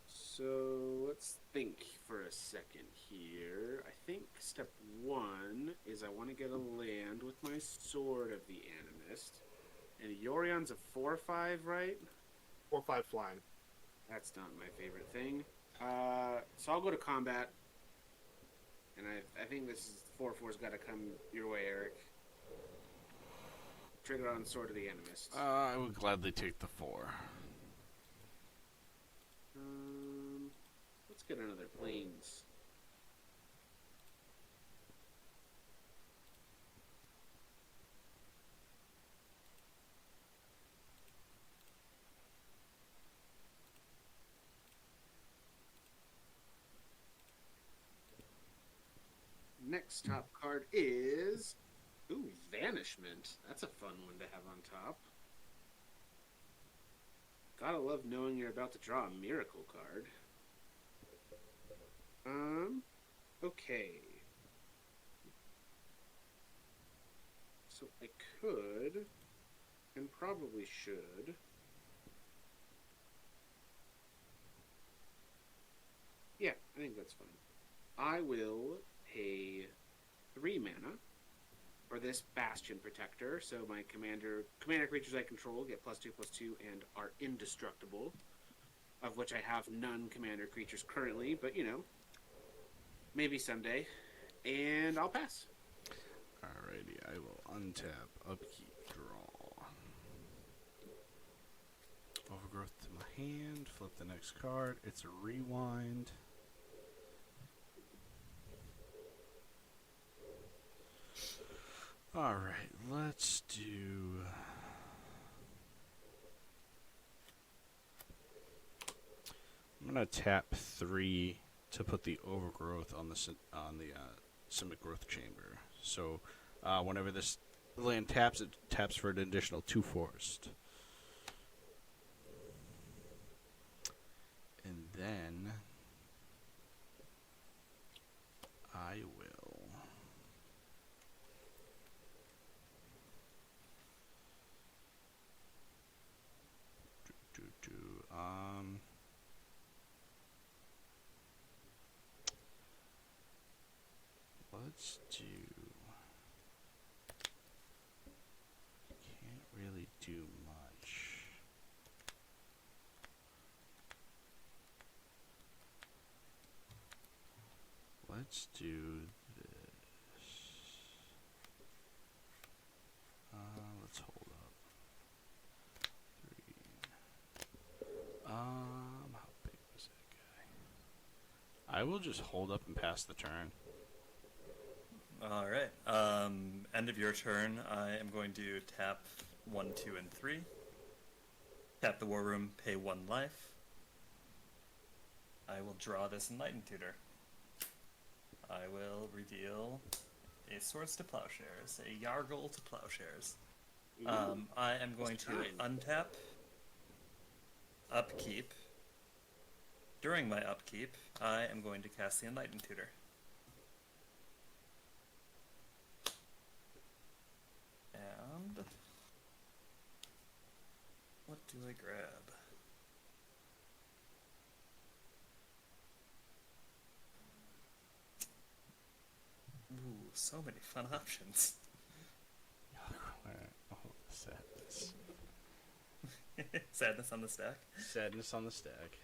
So let's think for a second here. I think step one is I want to get a land with my Sword of the Animist. And Yorion's a 4/5, right? 4/5 flying. That's not my favorite thing. So I'll go to combat. And I think this is 4/4's got to come your way, Eric. Trigger on Sword of the Animist. I would gladly take the 4. Let's get another planes. Next top card is Vanishment. That's a fun one to have on top. Gotta love knowing you're about to draw a miracle card. Okay. So I could, and probably should. Yeah, I think that's fine. I will pay 3 mana for this Bastion Protector, so my commander creatures I control get +2/+2 and are indestructible, of which I have none commander creatures currently, but maybe someday. And I'll pass. Alrighty, I will untap, upkeep, draw. Overgrowth to my hand, flip the next card. It's a rewind. Alright, let's do... I'm gonna tap 3 to put the overgrowth on the Simic Growth Chamber. So whenever this land taps, it taps for an additional 2 forest. And then I will let's do. Can't really do much. Let's do this. Let's hold up. 3. How big was that guy? I will just hold up and pass the turn. All right. End of your turn. I am going to tap 1, 2, and 3. Tap the War Room. Pay 1 life. I will draw this Enlightened Tutor. I will reveal a Swords to Plowshares, a Yargle to Plowshares. I am going to untap, upkeep, during my upkeep, I am going to cast the Enlightened Tutor. And what do I grab? Ooh, so many fun options. Alright, oh, sadness. Sadness on the stack. Sadness on the stack.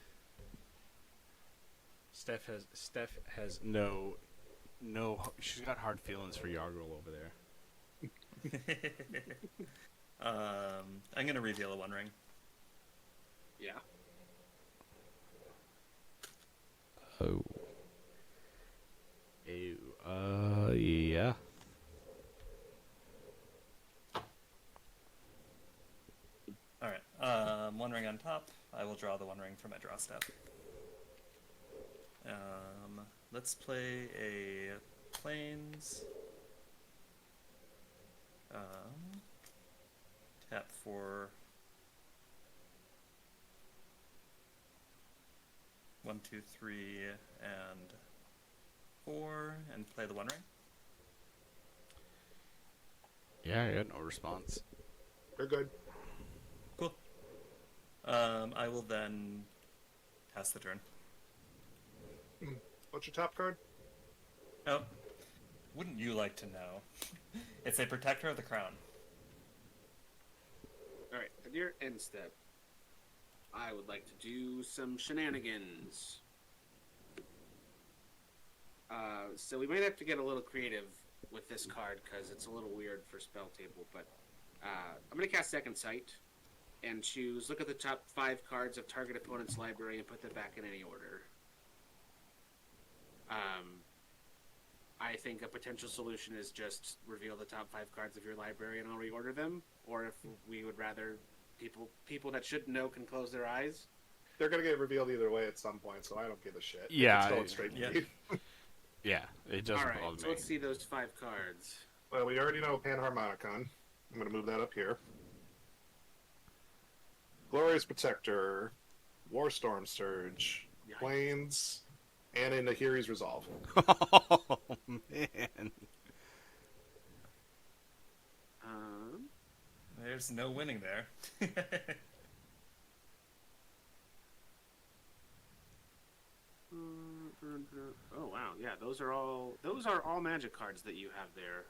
Steph has no. She's got hard feelings for Yargle over there. I'm gonna reveal a One Ring. Yeah. Oh. Ew. Yeah. Alright, One Ring on top. I will draw the One Ring from my draw step. Let's play a Plains. Tap for 1, 2, 3, and 4, and play the One Ring. Yeah, I got no response. You're good. Cool. I will then pass the turn. What's your top card? Oh, wouldn't you like to know? It's a Protector of the Crown. All right, at your end step, I would like to do some shenanigans. So we might have to get a little creative with this card because it's a little weird for spell table. But I'm going to cast Second Sight and choose. Look at the top 5 cards of target opponent's library and put them back in any order. I think a potential solution is just reveal the top 5 cards of your library and I'll reorder them. Or if we would rather people that should know can close their eyes. They're gonna get revealed either way at some point, so I don't give a shit. Yeah, It's going straight to yeah. me. Yeah, it doesn't All right, bother so me. let's see those 5 cards. Well, we already know Panharmonicon. I'm gonna move that up here. Glorious Protector, Warstorm Surge, Yikes. Plains, and in Nahiri's Resolve. Oh man. There's no winning there. Oh wow, yeah, those are all magic cards that you have there.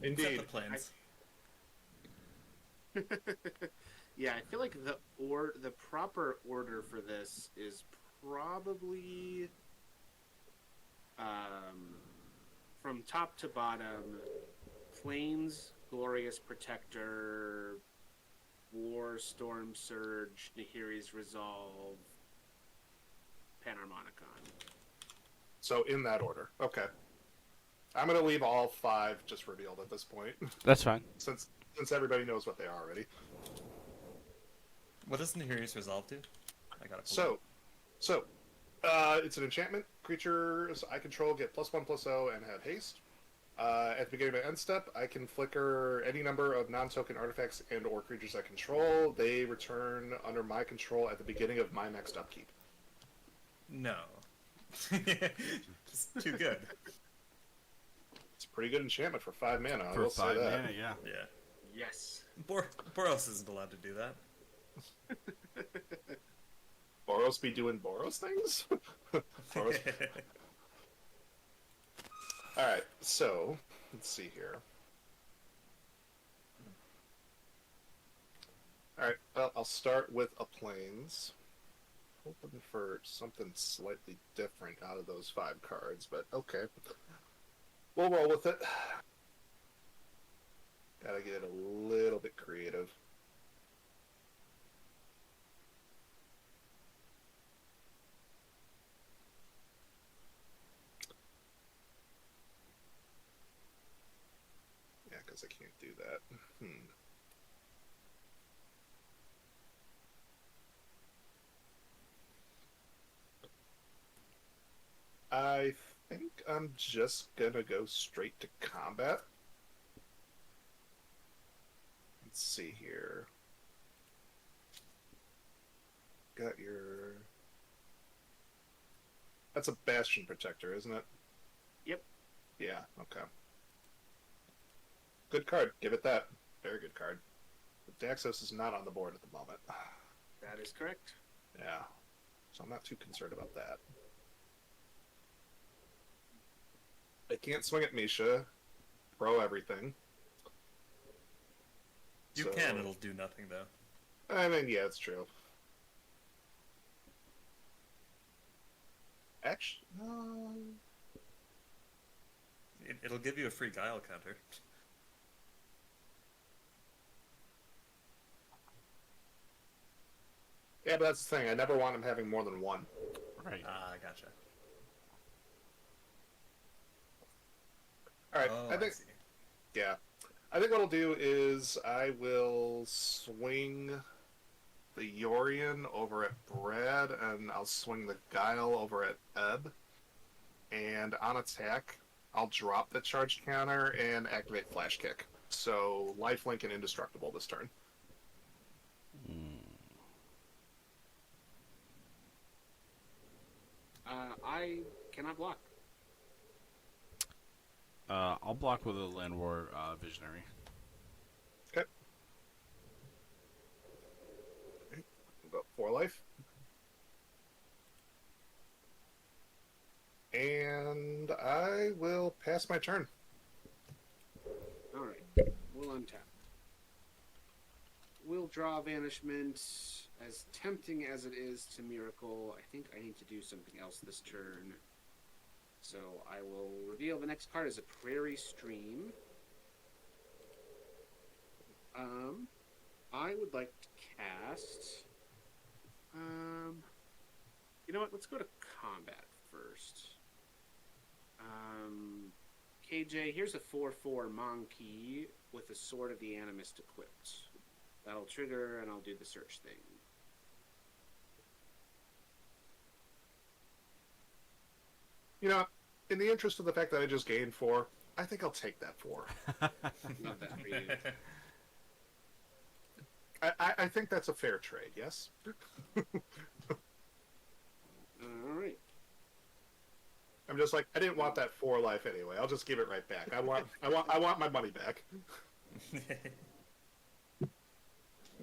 Except Indeed. the Plains. Yeah, I feel like the proper order for this is probably from top to bottom: Plains, Glorious Protector, War, Storm Surge, Nahiri's Resolve, Panharmonicon. So in that order. Okay. I'm gonna leave all 5 just revealed at this point, That's fine. since everybody knows what they are already. What does Nahiri's Resolve do? I gotta pull So, it's an enchantment. Creatures I control get +1/+0 and have haste. At the beginning of my end step, I can flicker any number of non-token artifacts and/or creatures I control. They return under my control at the beginning of my next upkeep. No. Just too good. It's a pretty good enchantment for 5 mana. I For will say 5 that. mana, yeah. Yeah. Yes. Boros isn't allowed to do that. Boros be doing Boros things. Boros. All right, so let's see here. All right, well, I'll start with a Plains. Hoping for something slightly different out of those 5 cards, but okay. We'll roll with it. Gotta get a little bit creative. Yeah, because I can't do that. I think I'm just gonna go straight to combat. Let's see here. Got your That's a Bastion Protector, isn't it? Yep. Yeah, okay. Good card. Give it that. Very good card. But Daxos is not on the board at the moment. That is correct. Yeah. So I'm not too concerned about that. I can't swing at Misha. Pro everything. You So- can, it'll do nothing though. I mean, yeah, it's true. Actually, It'll give you a free guile counter. yeah, but that's the thing. I never want him having more than one. Right. Ah, gotcha. All right, Oh, I think. see. Yeah, I think what I'll do is I will swing the Yorian over at Brad, and I'll swing the Guile over at Eb. And on attack, I'll drop the charge counter and activate Flash Kick. So lifelink and indestructible this turn. I cannot block. I'll block with a Land War Visionary. Okay. Go 4 life. And I will pass my turn. All right, we'll untap. We'll draw Banishment. As tempting as it is to Miracle, I think I need to do something else this turn. So I will reveal the next card as a Prairie Stream. I would like to cast. You know what? Let's go to combat first. KJ, here's a 4/4 Monkey with the Sword of the Animist equipped. That'll trigger, and I'll do the search thing. You know, in the interest of the fact that I just gained 4, I think I'll take that 4. Love that for you. I think that's a fair trade, yes? All right. I'm just like, I didn't want that 4 life anyway. I'll just give it right back. I want my money back.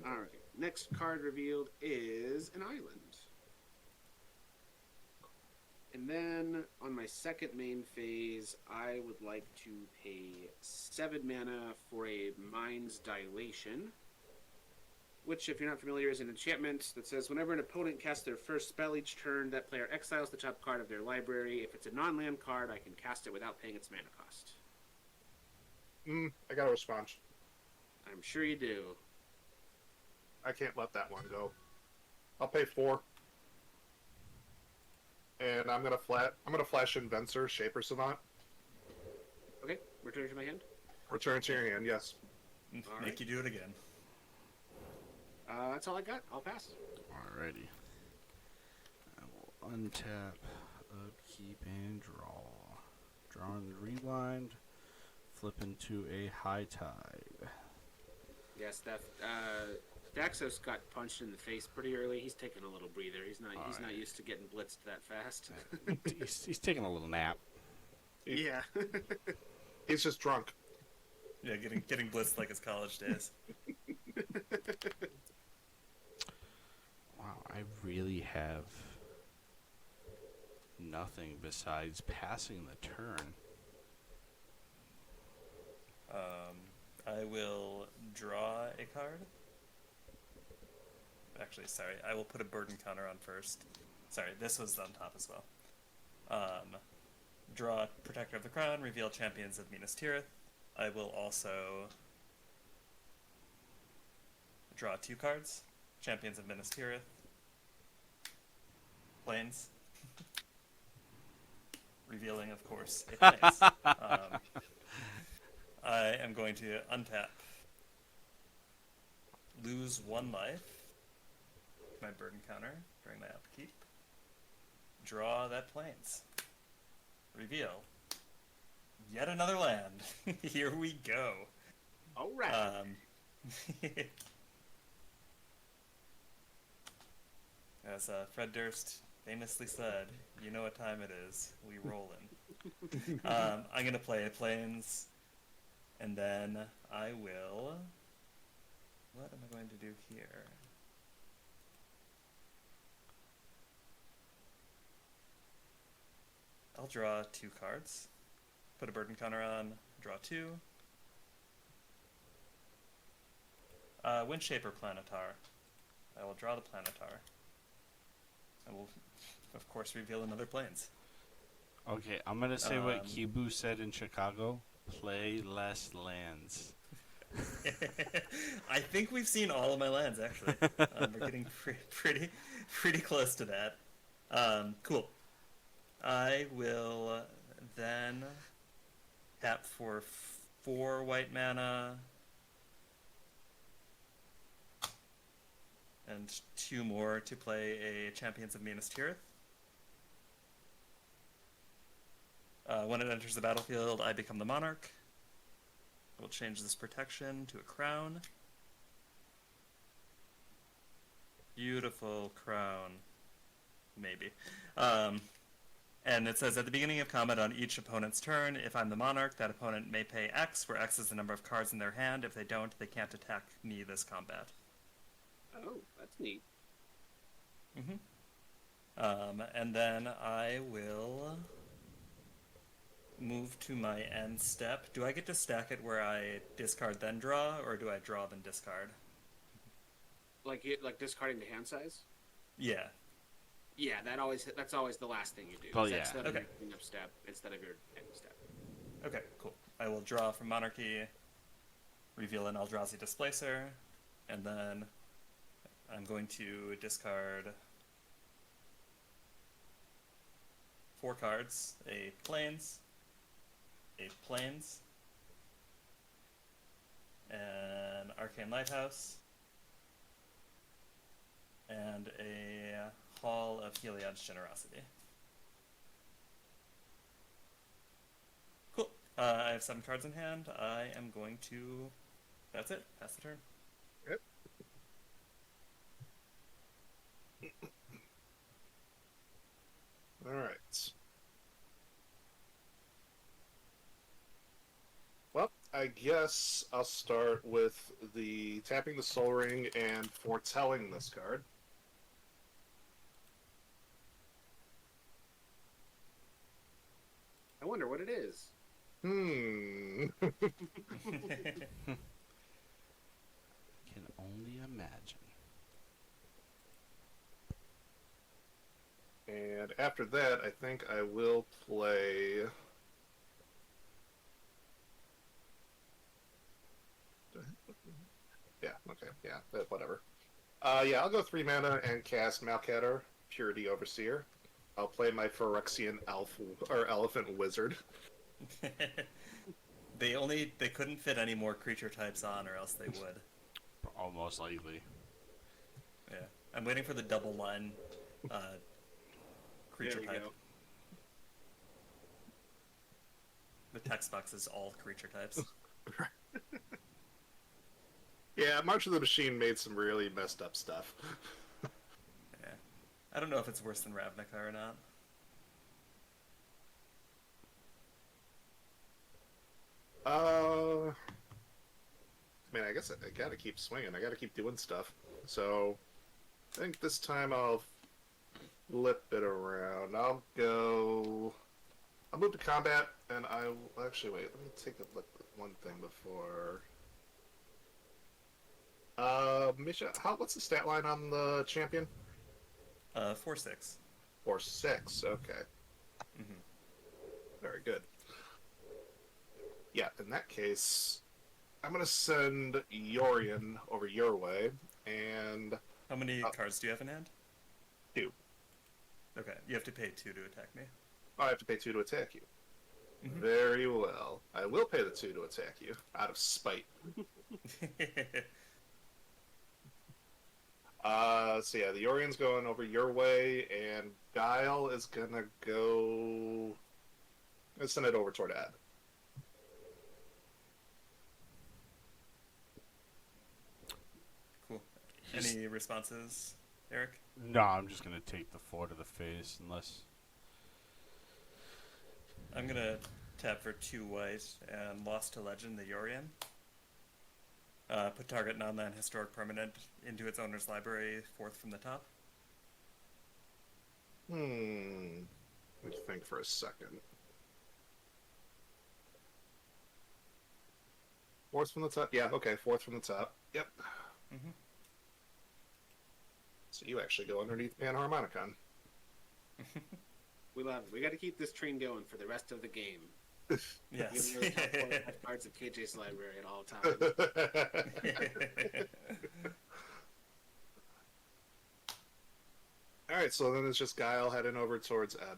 All right. Next card revealed is an island. And then on my second main phase, I would like to pay 7 mana for a Mind's Dilation, which, if you're not familiar, is an enchantment that says whenever an opponent casts their first spell each turn, that player exiles the top card of their library. If it's a non-land card, I can cast it without paying its mana cost. I got a response. I'm sure you do. I can't let that one go. I'll pay 4. And I'm gonna flash Inventor, Shaper Savant. Okay, return to my hand. Return to your hand, yes. Make right. you do it again. That's all I got. I'll pass. Alrighty. I will untap, upkeep, and draw. Draw and rewind. Flip into a High Tide. Yes, that Daxos got punched in the face pretty early. He's taking a little breather. He's not used to getting blitzed that fast. he's taking a little nap. Yeah. He's just drunk. Yeah, getting blitzed like his college days. Wow, I really have nothing besides passing the turn. I will draw a card. Actually, sorry, I will put a burden counter on first. Sorry, this was on top as well. Draw Protector of the Crown, reveal Champions of Minas Tirith. I will also draw 2 cards, Champions of Minas Tirith. Plains. Revealing, of course, a Plains. I am going to untap. Lose 1 life. My burden counter during my upkeep. Draw that Plains. Reveal. Yet another land. Here we go. All right. As Fred Durst famously said, "You know what time it is. We rollin'." I'm gonna play Plains, and then I will. What am I going to do here? I'll draw 2 cards. Put a burden counter on. Draw 2. Windshaper Planetar. I will draw the Planetar. I will, of course, reveal another Plains. Okay, I'm gonna say what Um, Kibu said in Chicago: play less lands. I think we've seen all of my lands actually. We're getting pretty close to that. Cool. I will then tap for 4 white mana and 2 more to play a Champions of Minas Tirith. When it enters the battlefield, I become the monarch. We'll change this protection to a crown. Beautiful crown. Maybe. And it says, at the beginning of combat on each opponent's turn, if I'm the monarch, that opponent may pay X, where X is the number of cards in their hand. If they don't, they can't attack me this combat. Oh, that's neat. And then I will move to my end step. Do I get to stack it where I discard then draw, or do I draw then discard? Like discarding the hand size. Yeah. Yeah, that's always the last thing you do. Oh, Is yeah. Instead of Okay. your cleanup step, instead of your end step. Okay, cool. I will draw from Monarchy, reveal an Eldrazi Displacer, and then I'm going to discard 4 cards, a Plains, an Arcane Lighthouse, and a Hall of Heliod's Generosity. Cool. I have 7 cards in hand. I am going to... That's it. Pass the turn. Yep. All right. Well, I guess I'll start with the tapping the Soul Ring and foretelling this card. I wonder what it is. Hmm. Can only imagine. And after that, I think I will play. Yeah, okay, yeah, whatever. Yeah, I'll go 3 mana and cast Malcatter, Purity Overseer. I'll play my Phyrexian Elephant Wizard. They couldn't fit any more creature types on, or else they would. Almost likely. Yeah, I'm waiting for the double line creature There we type. go. The text box is all creature types. Yeah, March of the Machine made some really messed up stuff. Yeah, I don't know if it's worse than Ravnica or not. Man, I guess I gotta keep swinging. I gotta keep doing stuff. So, I think this time I'll flip it around. I'll move to combat, and actually, wait, let me take a look at one thing before. Misha, what's the stat line on the champion? 4/6. Or 6, okay. Mhm. Very good. Yeah, in that case, I'm gonna send Yorion over your way, and How many cards do you have in hand? 2. Okay, you have to pay 2 to attack me. I have to pay 2 to attack you. Mhm. Very well. I will pay the 2 to attack you, out of spite. So yeah, the Orion's going over your way, and Guile is gonna go... Let's send it over toward Ad. Cool. Any responses? Eric? No, I'm just gonna take the 4 to the face, unless. I'm gonna tap for 2 white and Lost to Legend the Yorian. Put target non-land historic permanent into its owner's library, 4th from the top. Let me think for a second. Fourth from the top. Yeah, okay, fourth from the top. Yep. Mm-hmm. So you actually go underneath Panharmonicon. We love it. We got to keep this train going for the rest of the game. Yes. Even though the top 4 have cards of KJ's library at all times. All right, so then it's just Guile heading over towards Ed.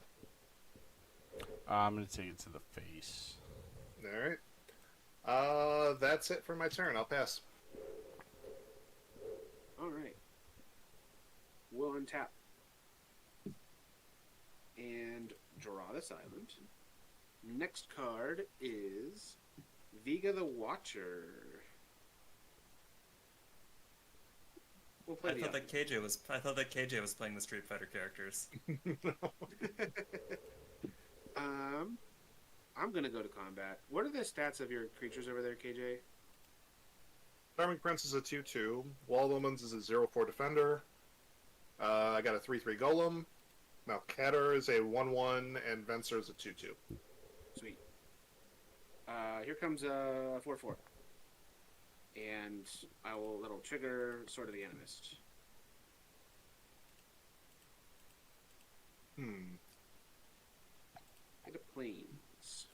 I'm gonna take it to the face. All right. That's it for my turn. I'll pass. All right. We'll untap and draw this island. Next card is Viga the Watcher. We'll play I the thought that KJ was playing the Street Fighter characters. I'm gonna go to combat. What are the stats of your creatures over there, KJ? Charming Prince is a 2/2. Wall Woman's is a 0/4 defender. I got a 3/3 golem. Malcatter is a 1/1, and Venser is a 2/2. Sweet. Here comes a 4/4. And that'll trigger Sword of the Animist. Get a planes.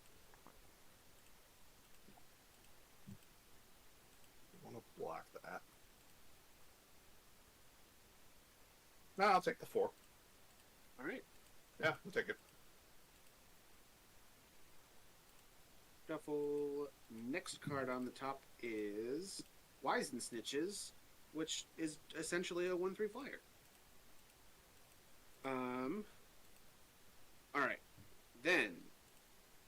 I want to block that. No, I'll take the 4. All right. Yeah, I'll take it. Shuffle. Next card on the top is Wisen Snitches, which is essentially a 1/3 flyer. Alright. Then,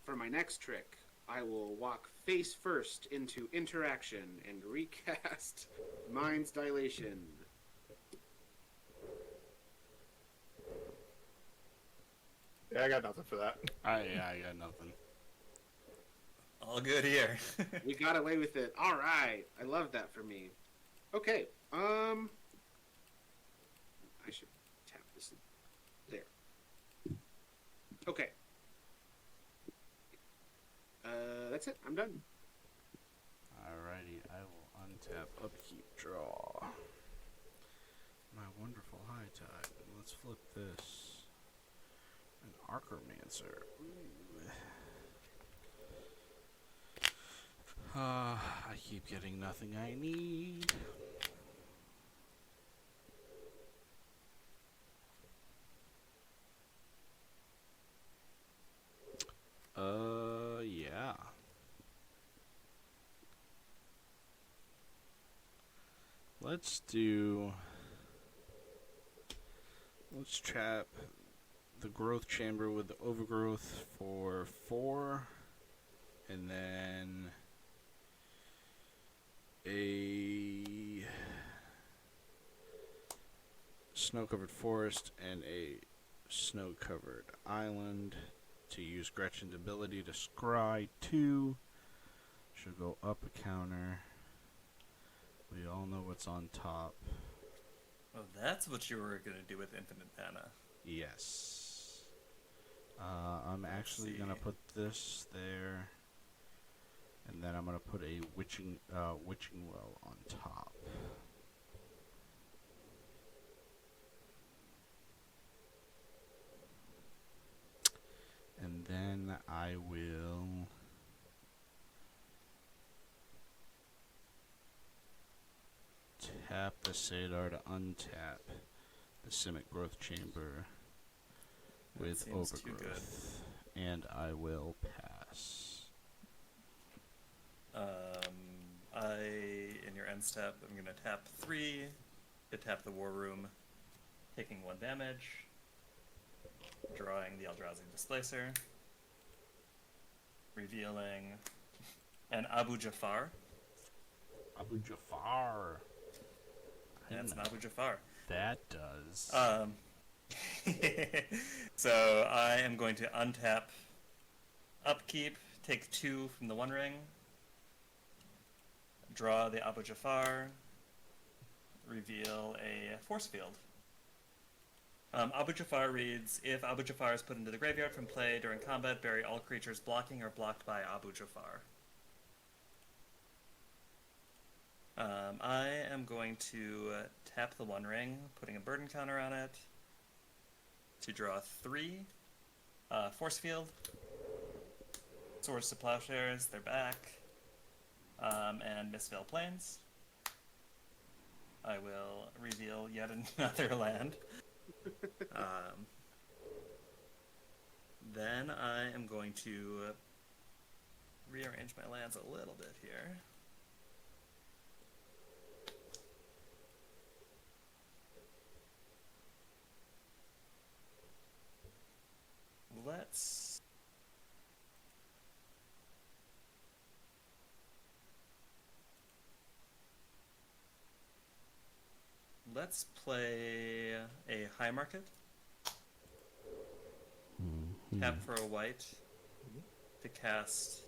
for my next trick, I will walk face first into interaction and recast Mind's Dilation. Yeah, I got nothing for that. I got nothing. All good here. We got away with it. All right. I love that for me. Okay. I should tap this there. Okay. That's it. I'm done. Alrighty, I will untap, upkeep, draw. My wonderful high tide. Let's flip this. An Archromancer. I keep getting nothing I need. Yeah. Let's trap the growth chamber with the overgrowth for 4, and then a snow-covered forest and a snow-covered island to use Gretchen's ability to scry 2. Should go up a counter. We all know what's on top. Oh, that's what you were gonna do with infinite mana. Yes. I'm actually gonna put this there, and then I'm gonna put a witching well on top. And then I will tap the Sadar to untap the Simic Growth Chamber with seems too good. Overgrowth. And I will pass. In your end step, I'm gonna tap 3, to tap the War Room, taking 1 damage, drawing the Eldrazi Displacer, revealing an Abu Jafar. Abu Jafar. Yeah, it's an Abu Jafar. that does. So I am going to untap Upkeep, take 2 from the One Ring, draw the Abu Jafar, reveal a Force Field. Abu Jafar reads, if Abu Jafar is put into the graveyard from play during combat, bury all creatures blocking or blocked by Abu Jafar. I am going to tap the One Ring, putting a burden counter on it, to draw 3. Force Field, Swords to Plowshares, they're back, and Mistveil Plains. I will reveal yet another land. Then I am going to rearrange my lands a little bit here. Let's play a High Market. Tap for a white to cast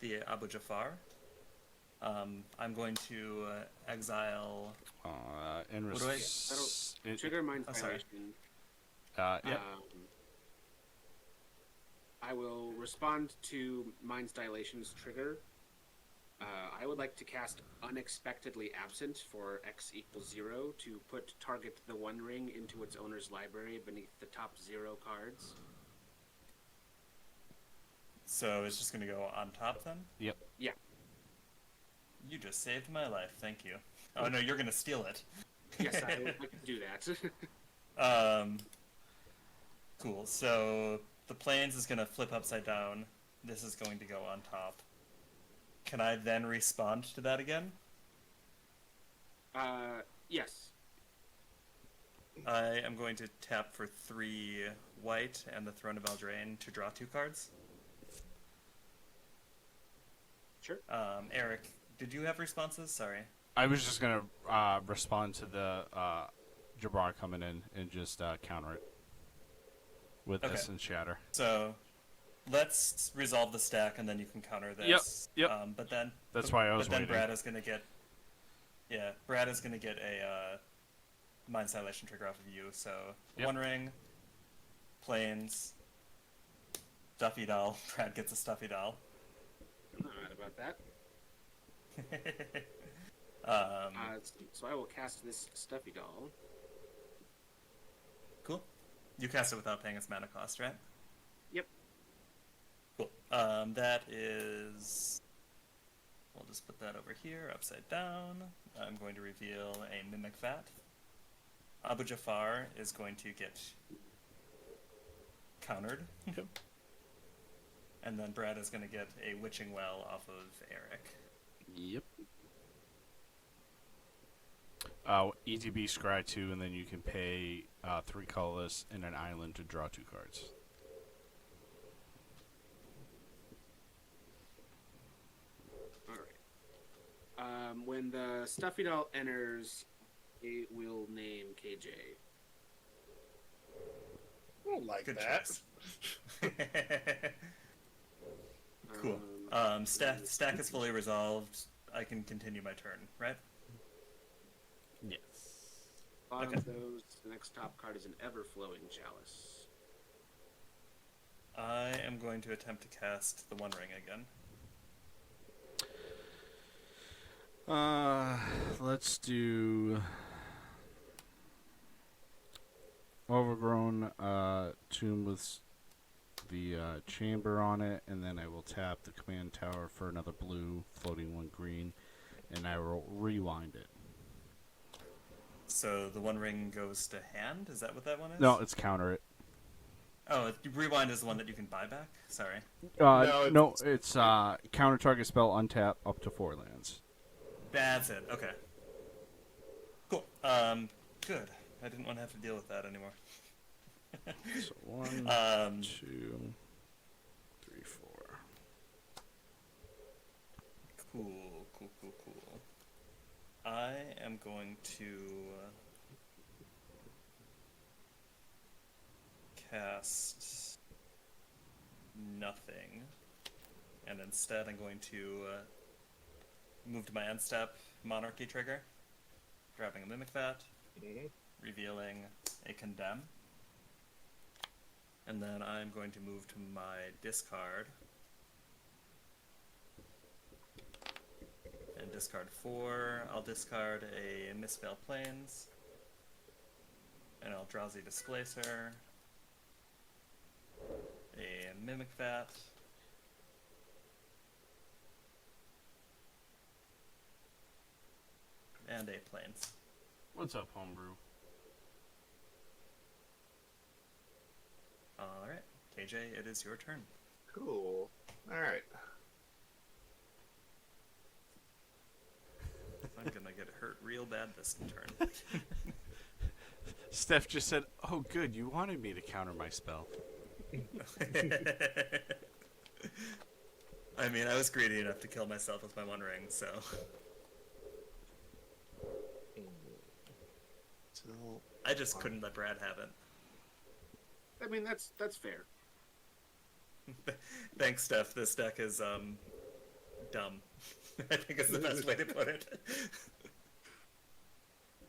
the Abu Jafar. I'm going to exile. In What do I- Trigger Mind Oh, sorry. Violation. Yep. I will respond to Mind's Dilation's trigger. I would like to cast Unexpectedly Absent for X equals 0 to put target the One Ring into its owner's library beneath the top 0 cards. So it's just going to go on top then? Yep. Yeah. You just saved my life, thank you. Oh no, you're going to steal it. Yes, I would like to do that. Cool, so the Plains is going to flip upside down. This is going to go on top. Can I then respond to that again? Yes. I am going to tap for 3 white and the Throne of Eldraine to draw 2 cards. Sure. Eric, did you have responses? Sorry. I was just gonna respond to the Jabbar coming in and just counter it with Okay. Essence Shatter. So let's resolve the stack and then you can counter this. Yep. But then That's why I was But then waiting. Brad is gonna get a Mind Dilation trigger off of you. So Yep. One Ring, Plains, Stuffy Doll. Brad gets a Stuffy Doll. I'm not mad about that. So I will cast this Stuffy Doll. Cool. You cast it without paying its mana cost, right? Yep. Cool. That is. We'll just put that over here, upside down. I'm going to reveal a Mimic Vat. Abu Jafar is going to get countered. And then Brad is going to get a Witching Well off of Eric. Yep. ETB scry 2, and then you can pay 3 colorless and an island to draw 2 cards. Alright. When the Stuffy Doll enters, it will name KJ. I don't like Good that. choice. Cool. Stack is fully resolved. I can continue my turn, right? Yes. Bottom Okay. of those, the next top card is an Ever-Flowing Chalice. I am going to attempt to cast the One Ring again. Let's do Overgrown Tomb with the chamber on it, and then I will tap the command tower for another blue, floating 1 green, and I will rewind it. So the One Ring goes to hand? Is that what that one is? No, it's counter it. Oh, Rewind is the one that you can buy back? Sorry. No, it's counter target spell, untap up to 4 lands. That's it. Okay. Cool. Good. I didn't want to have to deal with that anymore. So 1, 2, 3, 4. Cool. I am going to cast nothing, and instead I'm going to move to my end step Monarchy trigger, grabbing a Mimic Vat, revealing a Condemn, and then I'm going to move to my discard and discard 4. I'll discard a Misspell Plains, and I'll Drowsy Displacer, a Mimic Vat, and a Plains. What's up, homebrew? Alright, KJ, it is your turn. Cool. All right. I'm gonna get hurt real bad this turn. Steph just said, "Oh, good. You wanted me to counter my spell." I mean, I was greedy enough to kill myself with my One Ring, so. So, I just couldn't let Brad have it. I mean, that's fair. Thanks, Steph. This deck is, dumb. I think is the best way to put it.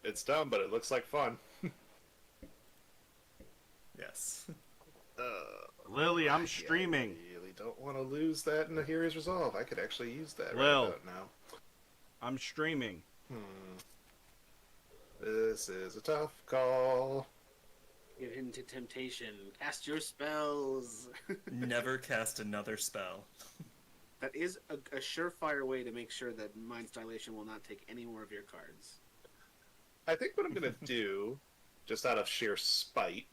it's dumb, but it looks like fun. Yes. Lily, I'm I streaming. really don't want to lose that in the Hero's Resolve. I could actually use that Lil. right about now. I'm streaming. This is a tough call. Give in to temptation. Cast your spells. Never cast another spell. That is a surefire way to make sure that Mind's Dilation will not take any more of your cards. I think what I'm gonna do, just out of sheer spite,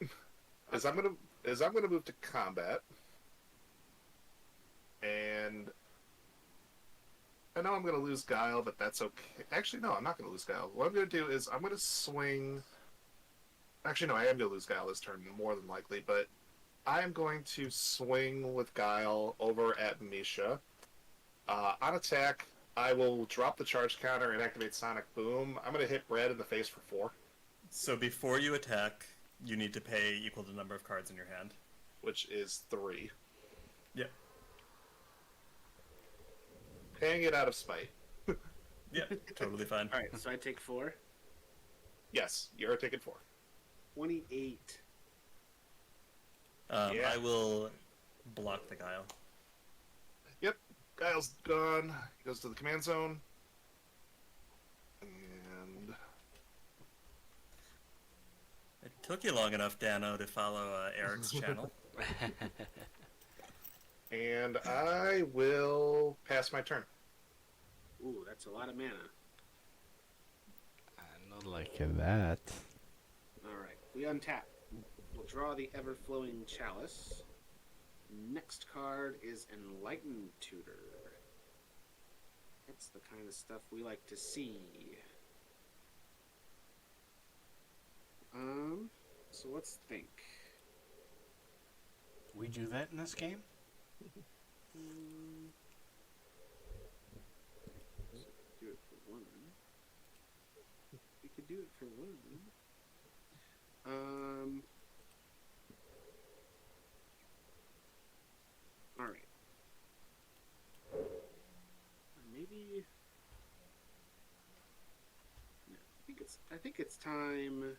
is I'm gonna move to combat, and I know I'm gonna lose Guile, but that's okay. Actually, no, I'm not gonna lose Guile. What I'm gonna do is I'm gonna swing. Actually, no, I am gonna lose Guile this turn, more than likely, but I am going to swing with Guile over at Misha. On attack, I will drop the charge counter and activate Sonic Boom. I'm going to hit Brad in the face for 4, So before you attack, you need to pay equal to the number of cards in your hand. which is 3. Yep. Paying it out of spite. Yep, totally fine. All right, so I take 4. Yes, you're taking 4. 28. Yeah. I will block the Guile. Yep, Guile's gone. He goes to the command zone. And It took you long enough, Dano, to follow Eric's channel. and I will pass my turn. Ooh, that's a lot of mana. Not like that. All right, we untap. We'll draw the Ever-Flowing Chalice. Next card is Enlightened Tutor. That's the kind of stuff we like to see. So let's think. We do that in this game? Do it for 1. We could do it for 1. All right. Maybe. No, I think it's time.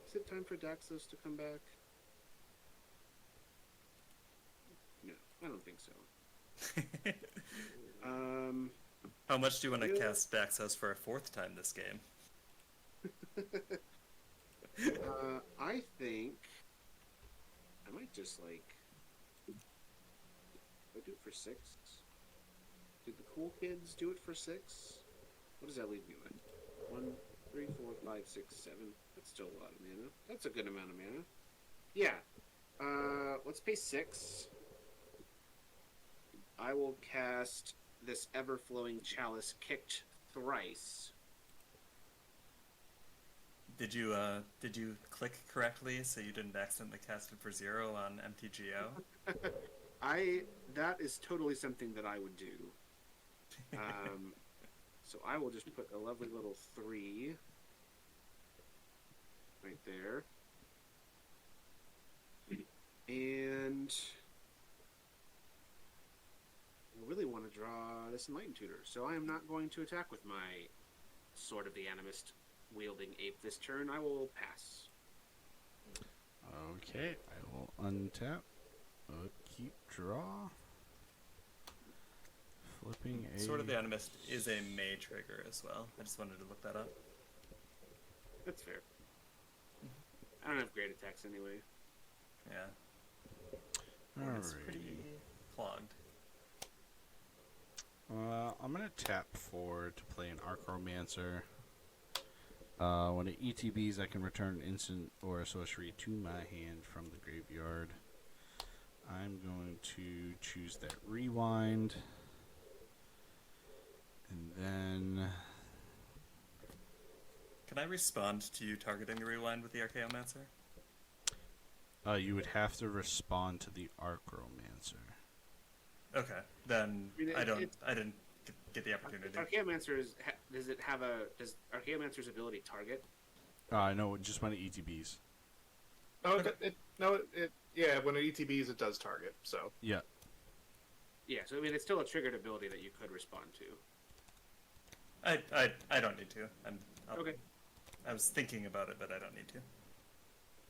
Is it time for Daxos to come back? No, I don't think so. How much do you want to Yeah. cast Daxos for a 4th time this game? I think I might just like. I do it for 6. Did the cool kids do it for 6? What does that leave me with? 1, 3, 4, 5, 6, 7. That's still a lot of mana. That's a good amount of mana. Yeah. Let's pay 6. I will cast this Ever-Flowing Chalice Kicked Thrice. Did you click correctly so you didn't accidentally cast it for 0 on MTGO? That is totally something that I would do. So I will just put a lovely little 3 right there. And I really want to draw this Enlightened Tutor, so I am not going to attack with my Sword of the Animist wielding ape this turn. I will pass. Okay, I will untap. Keep draw. Flipping a. Sword of the Animist is a May trigger as well. I just wanted to look that up. That's fair. I don't have great attacks anyway. Yeah. It's Alrighty. pretty clogged. I'm gonna tap 4 to play an Archromancer. When it ETBs, I can return an instant or a sorcery to my hand from the graveyard. I'm going to choose that rewind. And then... Can I respond to you targeting the rewind with the Archaeomancer? you would have to respond to the Archromancer. Okay, then I mean, I didn't get the opportunity. Archaeomancer does Archaeomancer's ability target? No, just when it ETBs. Oh, yeah. When it ETBs, it does target. So Yeah. Yeah, so I mean, it's still a triggered ability that you could respond to. I don't need to. Okay. I was thinking about it, but I don't need to.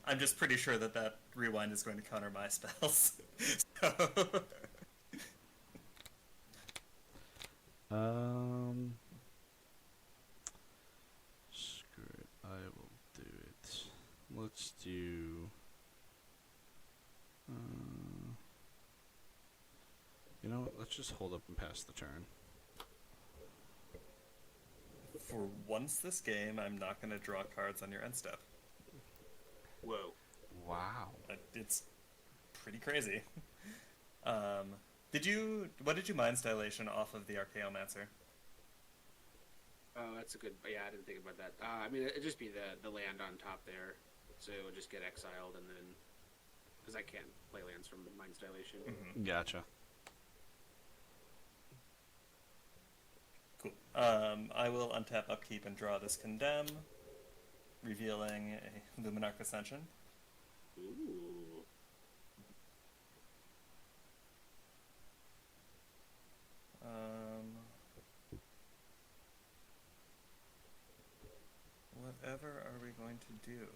I'm just pretty sure that rewind is going to counter my spells. So... Screw it. I will do it. Let's do. You know what? Let's just hold up and pass the turn. For once this game, I'm not going to draw cards on your end step. Whoa. Wow. It's pretty crazy. What did you mind Stylation off of the Archaeomancer? Oh, that's a good. Yeah, I didn't think about that. I mean, it'd just be the land on top there, so it would just get exiled, and then because I can't play lands from Mind Stylation. Mm-hmm. Gotcha. Cool. I will untap Upkeep and draw this Condemn, revealing a Luminarch Ascension. Ooh. Whatever are we going to do?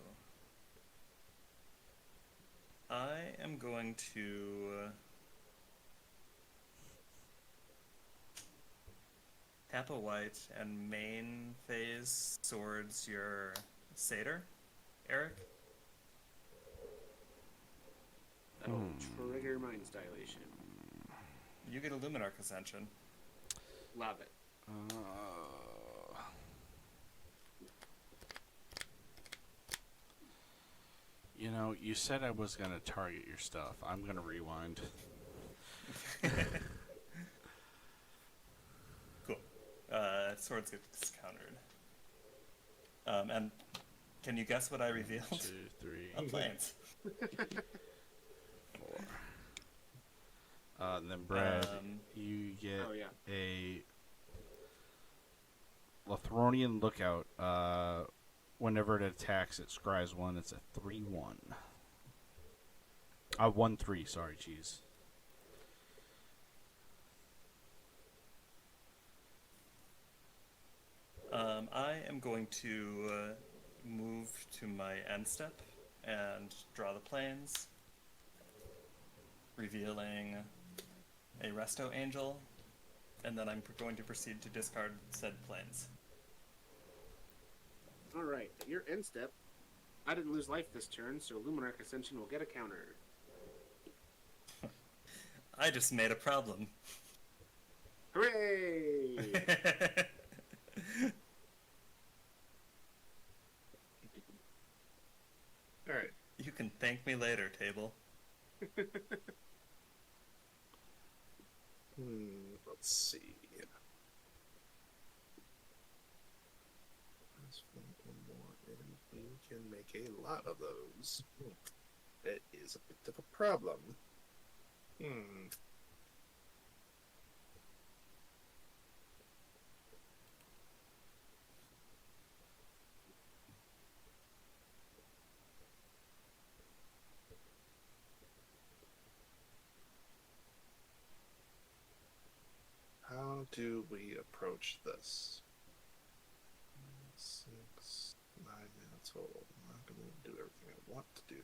I am going to tap a white and main phase swords your Satyr, Eric. That'll trigger Mind Stylation. You get a Luminarch Ascension. Love it. You know, you said I was gonna target your stuff. I'm gonna rewind. Cool. Swords get discountered. And can you guess what I revealed? 2, 3, A Plains. 4. And then Brad, you get Oh, yeah. a Lathronian Lookout. Whenever it attacks, it scries 1. It's a 3/1. 1/3. Sorry, jeez. I am going to move to my end step and draw the plains, revealing a Resto Angel, and then I'm going to proceed to discard said plains. Alright, your end step. I didn't lose life this turn, so Luminarch Ascension will get a counter. I just made a problem. Hooray! all right. You can thank me later, table. Let's see. Let's put one more, and we can make a lot of those. That is a bit of a problem. do we approach this? 6, 9 minutes total. I'm not going to do everything I want to do.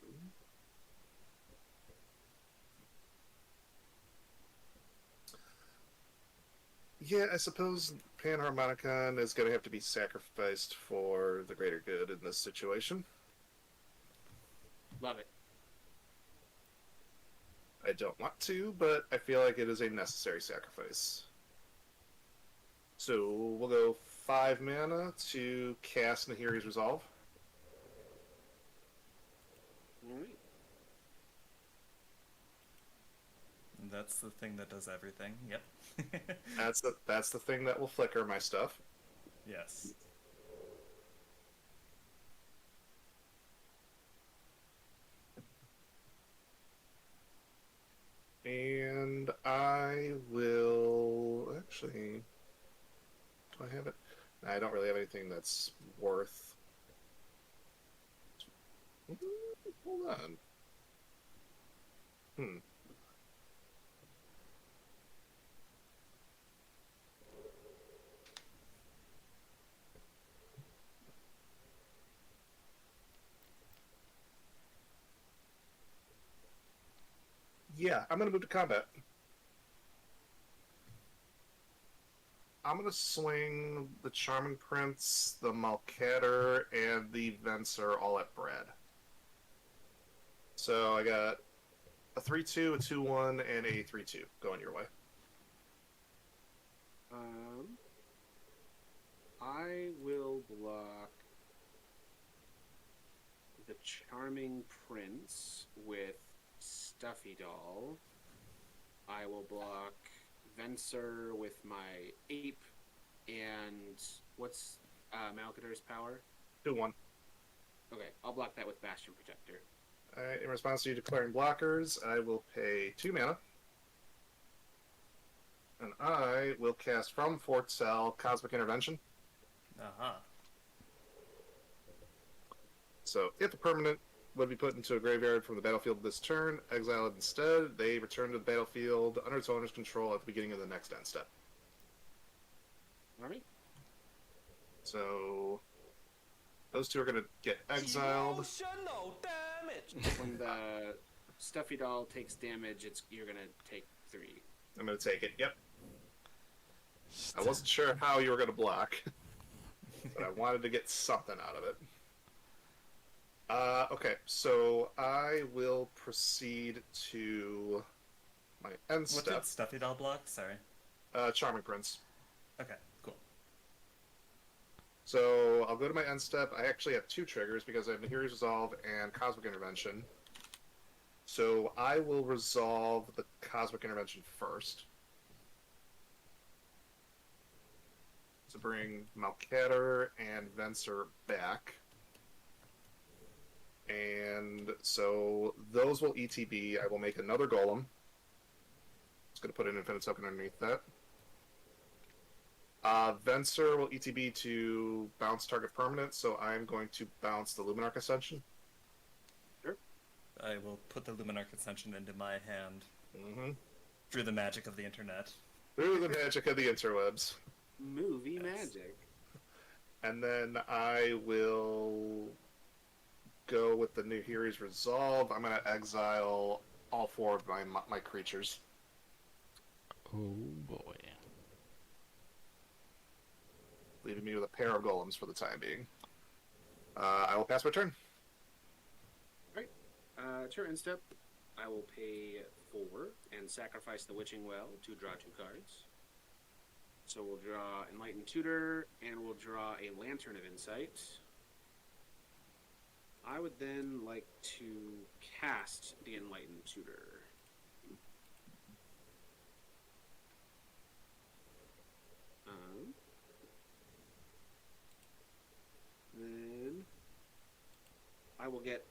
Yeah, I suppose Panharmonicon is going to have to be sacrificed for the greater good in this situation. Love it. I don't want to, but I feel like it is a necessary sacrifice. So we'll go 5 mana to cast Nahiri's Resolve. Alright. That's the thing that does everything. Yep. That's the thing that will flicker my stuff. Yes. And I will actually. Do I have it? I don't really have anything that's worth. Hold on. Yeah, I'm gonna move to combat. I'm gonna swing the Charming Prince, the Malcatter, and the Venser all at Brad. So I got a 3/2, a 2/1, and a 3/2 going your way. I will block the Charming Prince with Stuffy Doll. I will block Venser with my Ape, and what's Malcatter's power? 2/1. Okay, I'll block that with Bastion Protector. Alright, in response to you declaring blockers, I will pay 2 mana. And I will cast from Fort Cell Cosmic Intervention. Uh-huh. So if a permanent would be put into a graveyard from the battlefield this turn, exile it instead, they return to the battlefield under its owner's control at the beginning of the next end step. Alright. So those two are going to get exiled. Emotional damage. When the Stuffy Doll takes damage, you're gonna take 3. I'm going to take it, yep. I wasn't sure how you were going to block, but I wanted to get something out of it. Okay, so I will proceed to my end What step. did Stuffy Doll block? Sorry. Charming Prince. Okay, cool. So I'll go to my end step. I actually have 2 triggers because I have Nahiri's Resolve and Cosmic Intervention. So I will resolve the Cosmic Intervention first. To bring Malcatter and Venser back. And so those will ETB. I will make another Golem. Just going to put an Infinite Token underneath that. Venser will ETB to bounce target permanent, so I'm going to bounce the Luminarch Ascension. I will put the Luminarch Ascension into my hand Mm-hmm. through the magic of the internet. Through the magic of the interwebs. Movie magic. And then I will go with the Nahiri's Resolve. I'm going to exile all 4 of my creatures. Oh boy. Leaving me with a pair of golems for the time being. I will pass my turn. Turn end step. I will pay 4 and sacrifice the Witching Well to draw 2 cards. So we'll draw Enlightened Tutor, and we'll draw a Lantern of Insight. I would then like to cast the Enlightened Tutor. Then I will get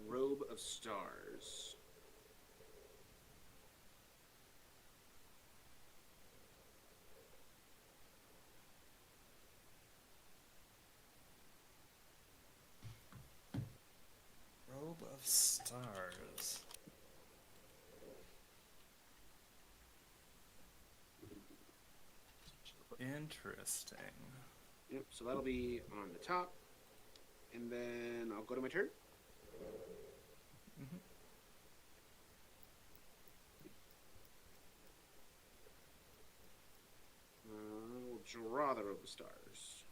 Robe of Stars. Robe of Stars. Interesting. Yep, so that'll be on the top. And then I'll go to my turn. Mhm. We'll draw the Robostars.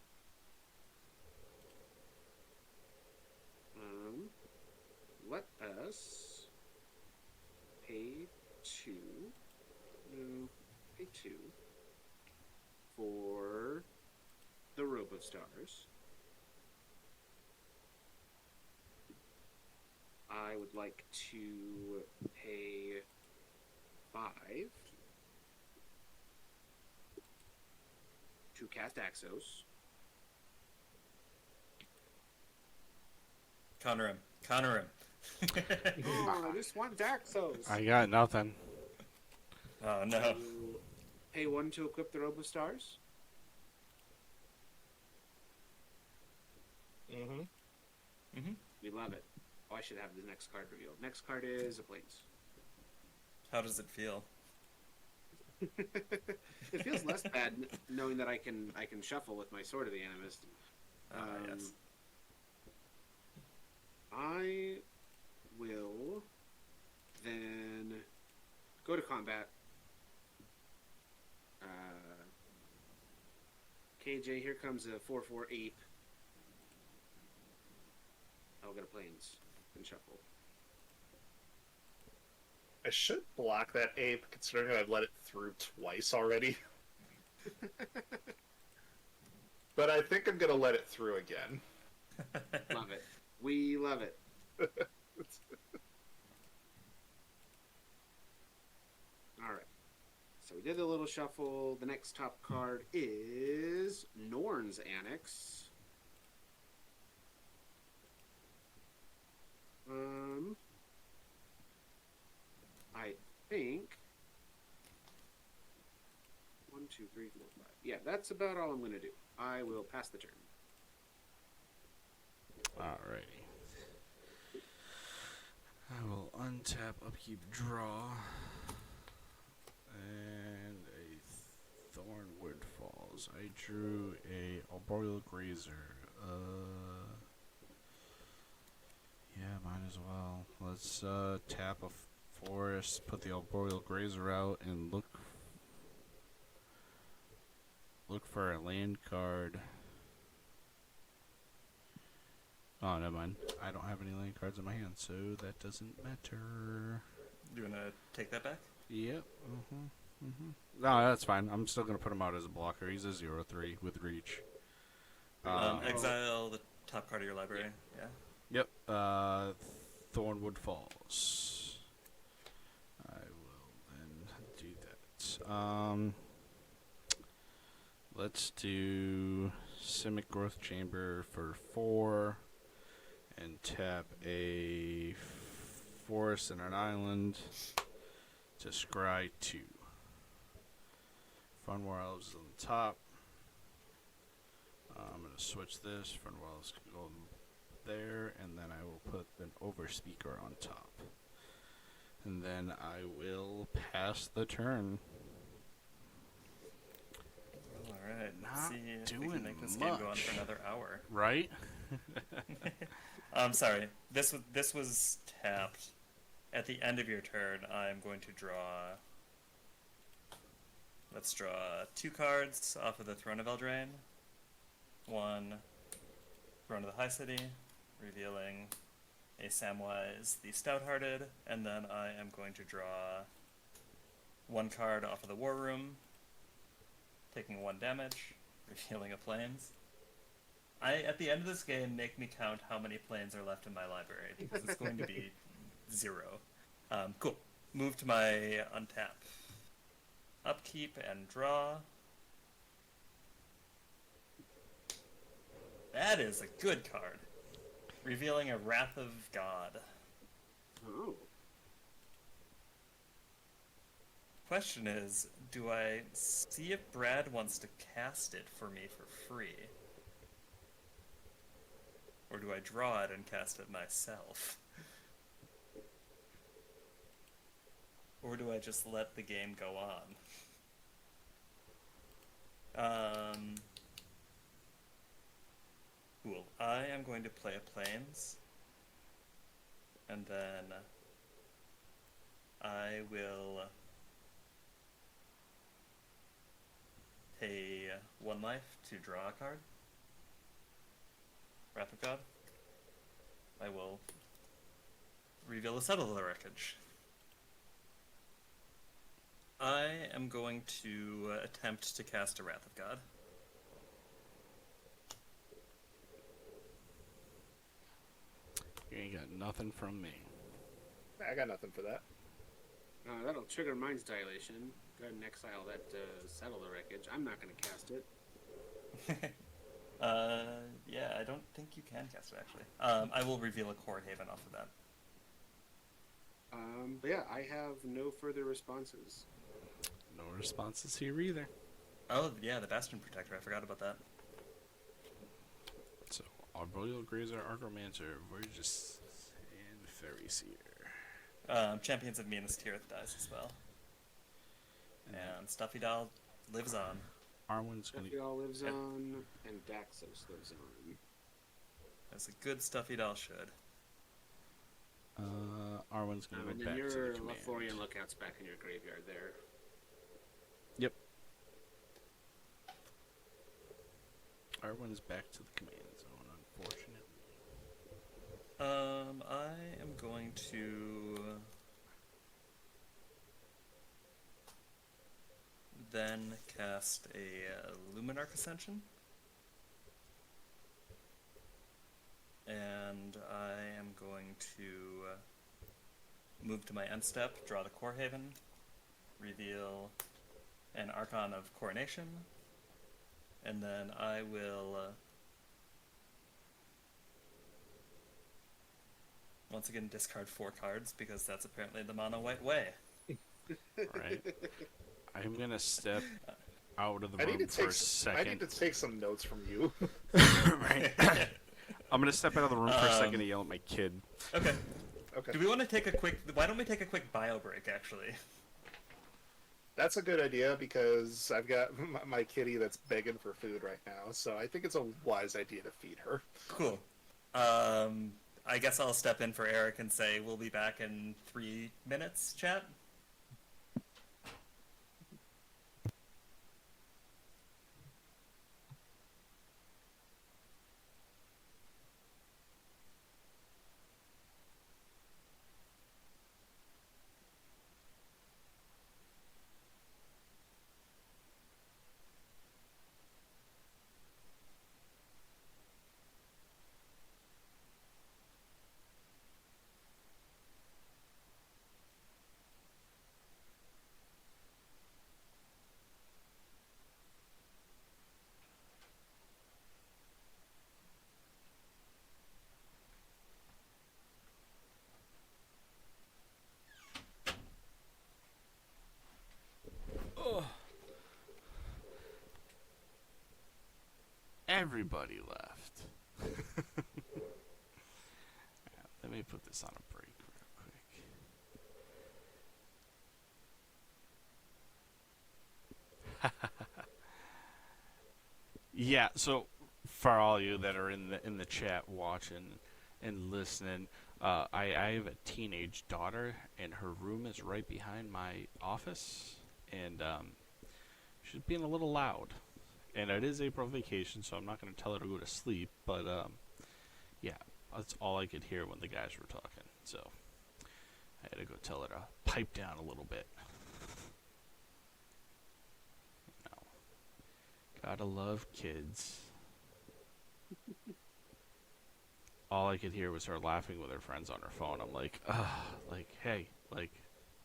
Let us pay 2. No, pay 2 for the Robostars. I would like to pay 5 to cast Axos. Counter him. Counter him. Oh, I just want Axos. I got nothing. Oh no. To pay 1 to equip the Robostars. Mm-hmm. We love it. Oh, I should have the next card revealed. Next card is a Plains. How does it feel? It feels less bad knowing that I can shuffle with my Sword of the Animist. Yes. I will then go to combat. KJ, here comes a 4/4 ape. I'll go to Plains and shuffle. I should block that ape, considering I've let it through twice already. But I think I'm gonna let it through again. Love it. We love it. All right. So we did the little shuffle. The next top card is Norn's Annex. I think 1, 2, 3, 4, 5. Yeah, that's about all I'm going to do. I will pass the turn. Alrighty. I will untap, upkeep, draw, and a Thornwood Falls. I drew a Arboreal Grazer. Yeah, might as well. Let's tap a forest, put the Arboreal Grazer out, and look for a land card. Oh, never mind. I don't have any land cards in my hand, so that doesn't matter. You wanna take that back? Yep. No, that's fine. I'm still gonna put him out as a blocker. He's a 0/3 with reach. Exile the top card of your library. Yeah. Yep. Thornwood Falls. I will then do that. Let's do Simic Growth Chamber for 4, and tap a forest and an island to scry 2. Funwar Elves is on the top. I'm going to switch this. Funwar Elves can go there, and then I will put an Overspeaker on top. And then I will pass the turn. All right. Let's Not see if we doing can make this game go on much. for another hour. Right? I'm sorry. This was tapped. At the end of your turn, I'm going to draw. Let's draw 2 cards off of the Throne of Eldraine. 1, Throne of the High City, revealing a Samwise the Stouthearted, and then I am going to draw 1 card off of the War Room, taking 1 damage, revealing a Plains. At the end of this game, make me count how many Plains are left in my library, because it's going to be 0. Cool. Move to my untap. Upkeep and draw. That is a good card. Revealing a Wrath of God. Oh. Question is, do I see if Brad wants to cast it for me for free? Or do I draw it and cast it myself? Or do I just let the game go on? Um, cool. I am going to play a plains, and then I will pay 1 life to draw a card. Wrath of God. I will reveal the Settle the Wreckage. I am going to attempt to cast a Wrath of God. You ain't got nothing from me. I got nothing for that. That'll trigger Mind's Dilation. Go ahead and exile that Settle the Wreckage. I'm not going to cast it. Yeah, I don't think you can cast it, actually. I will reveal a Core Haven off of that. But yeah, I have no further responses. No responses here either. Oh, yeah, the Bastion Protector. I forgot about that. So, Arboreal Grazer, Argromancer, Voyages, and Fairy Seer. Champions of Minas Tirith dies as well. And And Stuffy Doll lives on. Arwen's gonna. Stuffy Doll lives on, and Daxos lives on. As a good Stuffy Doll should. Arwen's gonna go And back then to your the command. Lothlorien Lookout's back in your graveyard there. Yep. Arwen's back to the command zone, unfortunately. I am going to then cast a Luminarch Ascension. And I am going to move to my end step, draw the Core Haven, reveal an Archon of Coronation, and then I will once again discard 4 cards because that's apparently the mono white way. Right. I'm gonna step out of the I need room to for a take. I need second. to take some notes from you. Right. I'm gonna step out of the room for a second to yell at my kid. Okay. Okay, Do we want to take a quick? Why don't we take a quick bio break? Actually. that's a good idea because I've got my kitty that's begging for food right now. So I think it's a wise idea to feed her. Cool. I guess I'll step in for Eric and say we'll be back in 3 minutes. Chat. Everybody left. Let me put this on a break real quick. Yeah, so for all you that are in the chat watching and listening, I have a teenage daughter, and her room is right behind my office, and she's being a little loud. And it is April vacation, so I'm not going to tell her to go to sleep, but yeah, that's all I could hear when the guys were talking. So I had to go tell her to pipe down a little bit. No. Gotta love kids. All I could hear was her laughing with her friends on her phone. I'm like, ugh, like, hey, like,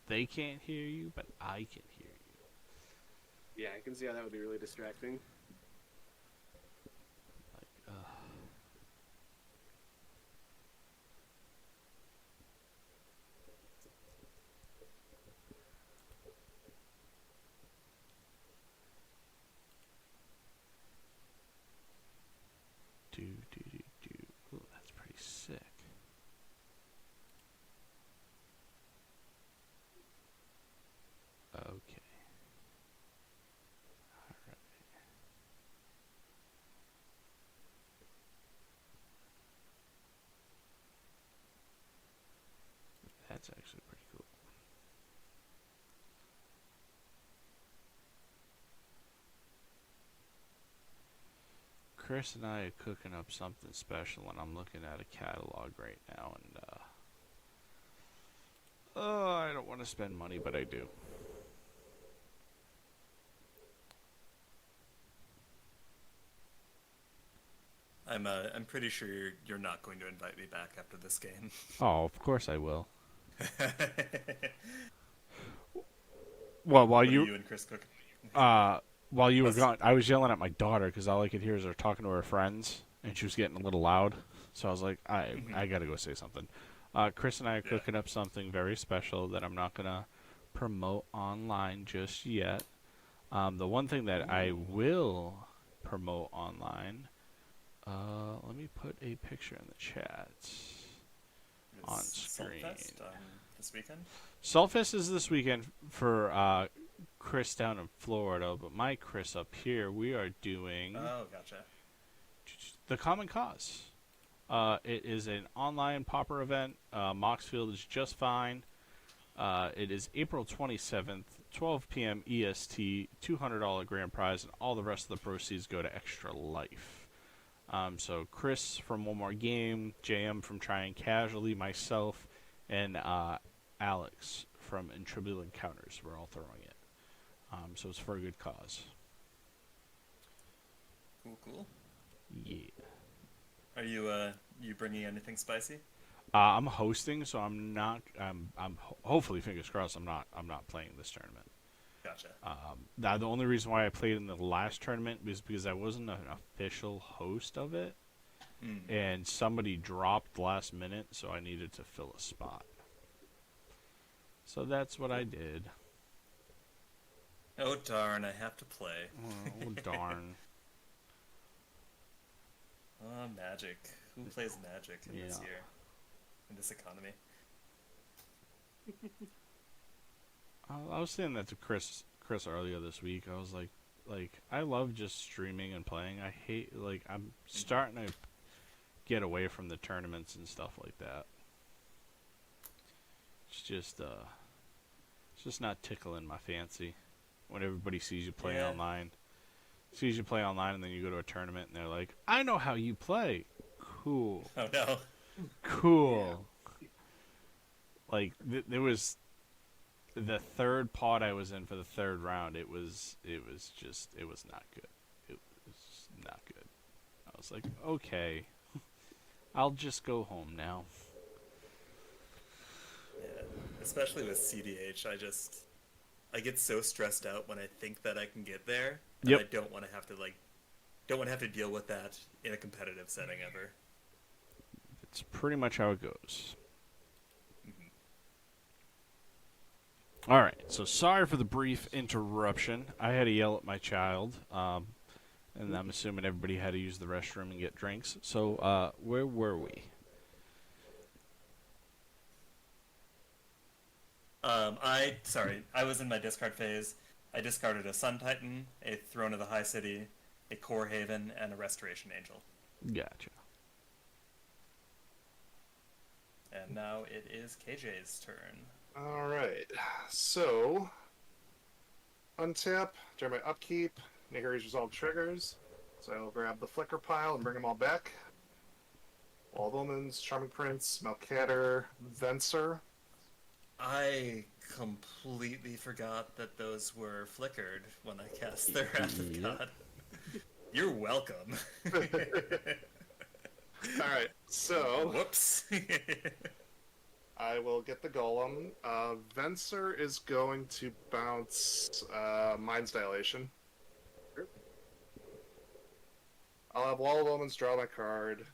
they can't hear you, but I can hear you. Yeah, I can see how that would be really distracting. Like, ugh. Do, do, do, do. Ooh, that's pretty sick. Okay. Alright. That's actually pretty cool. Chris and I are cooking up something special, and I'm looking at a catalog right now, and I don't want to spend money, but I do. I'm pretty sure you're not going to invite me back after this game. Oh, of course I will. Well, while What are you you and Chris cook? while you were Let's- gone, I was yelling at my daughter because all I could hear is her talking to her friends, and she was getting a little loud. So I was like, I gotta go say something. Chris and I are Yeah. cooking up something very special that I'm not gonna promote online just yet. The one thing that I will promote online, let me put a picture in the chat. On Is screen. Saltfest this weekend? Saltfest is this weekend for Chris down in Florida, but my Chris up here, we are doing Oh, gotcha. the Common Cause. It is an online pauper event. Moxfield is just fine. It is April 27th, 12 p.m. EST, $200 grand prize, and all the rest of the proceeds go to Extra Life. So Chris from One More Game, JM from Trying Casually, myself, and Alex from Intributable Encounters, we're all throwing it. So it's for a good cause. Cool. Yeah. Are you bringing anything spicy? I'm hosting, so I'm not. I'm hopefully, fingers crossed, I'm not playing this tournament. Gotcha. Now the only reason why I played in the last tournament was because I wasn't an official host of it, and somebody dropped last minute, so I needed to fill a spot. So that's what I did. Oh darn, I have to play. Oh darn. Oh, Magic. Who plays Magic in this Yeah. year? In this economy? I was saying that to Chris earlier this week. I was like I love just streaming and playing. I hate I'm starting to get away from the tournaments and stuff like that. It's just not tickling my fancy when everybody sees you play Yeah. online. Sees you play online and then you go to a tournament and they're like, "I know how you play." Cool. Oh no. Cool. Like there was the third pod I was in for the third round. It was not good. It was not good. I was like, okay, I'll just go home now. Yeah. Especially with CDH, I get so stressed out when I think that I can get there. And Yep. I don't want to have to deal with that in a competitive setting ever. It's pretty much how it goes. All right, so sorry for the brief interruption. I had to yell at my child, and I'm assuming everybody had to use the restroom and get drinks. So where were we? I was in my discard phase. I discarded a Sun Titan, a Throne of the High City, a Core Haven, and a Restoration Angel. Gotcha. And now it is KJ's turn. All right. So, untap, during my upkeep, Nahiri's Resolve triggers. So I'll grab the Flicker pile and bring them all back. Wall of Omens, Charming Prince, Malcatter, Venser. I completely forgot that those were flickered when I cast the Wrath of Yep. God. You're welcome. All right. So Whoops. I will get the Golem. Venser is going to bounce Mind's Dilation. I'll have Wall of Omens draw my card.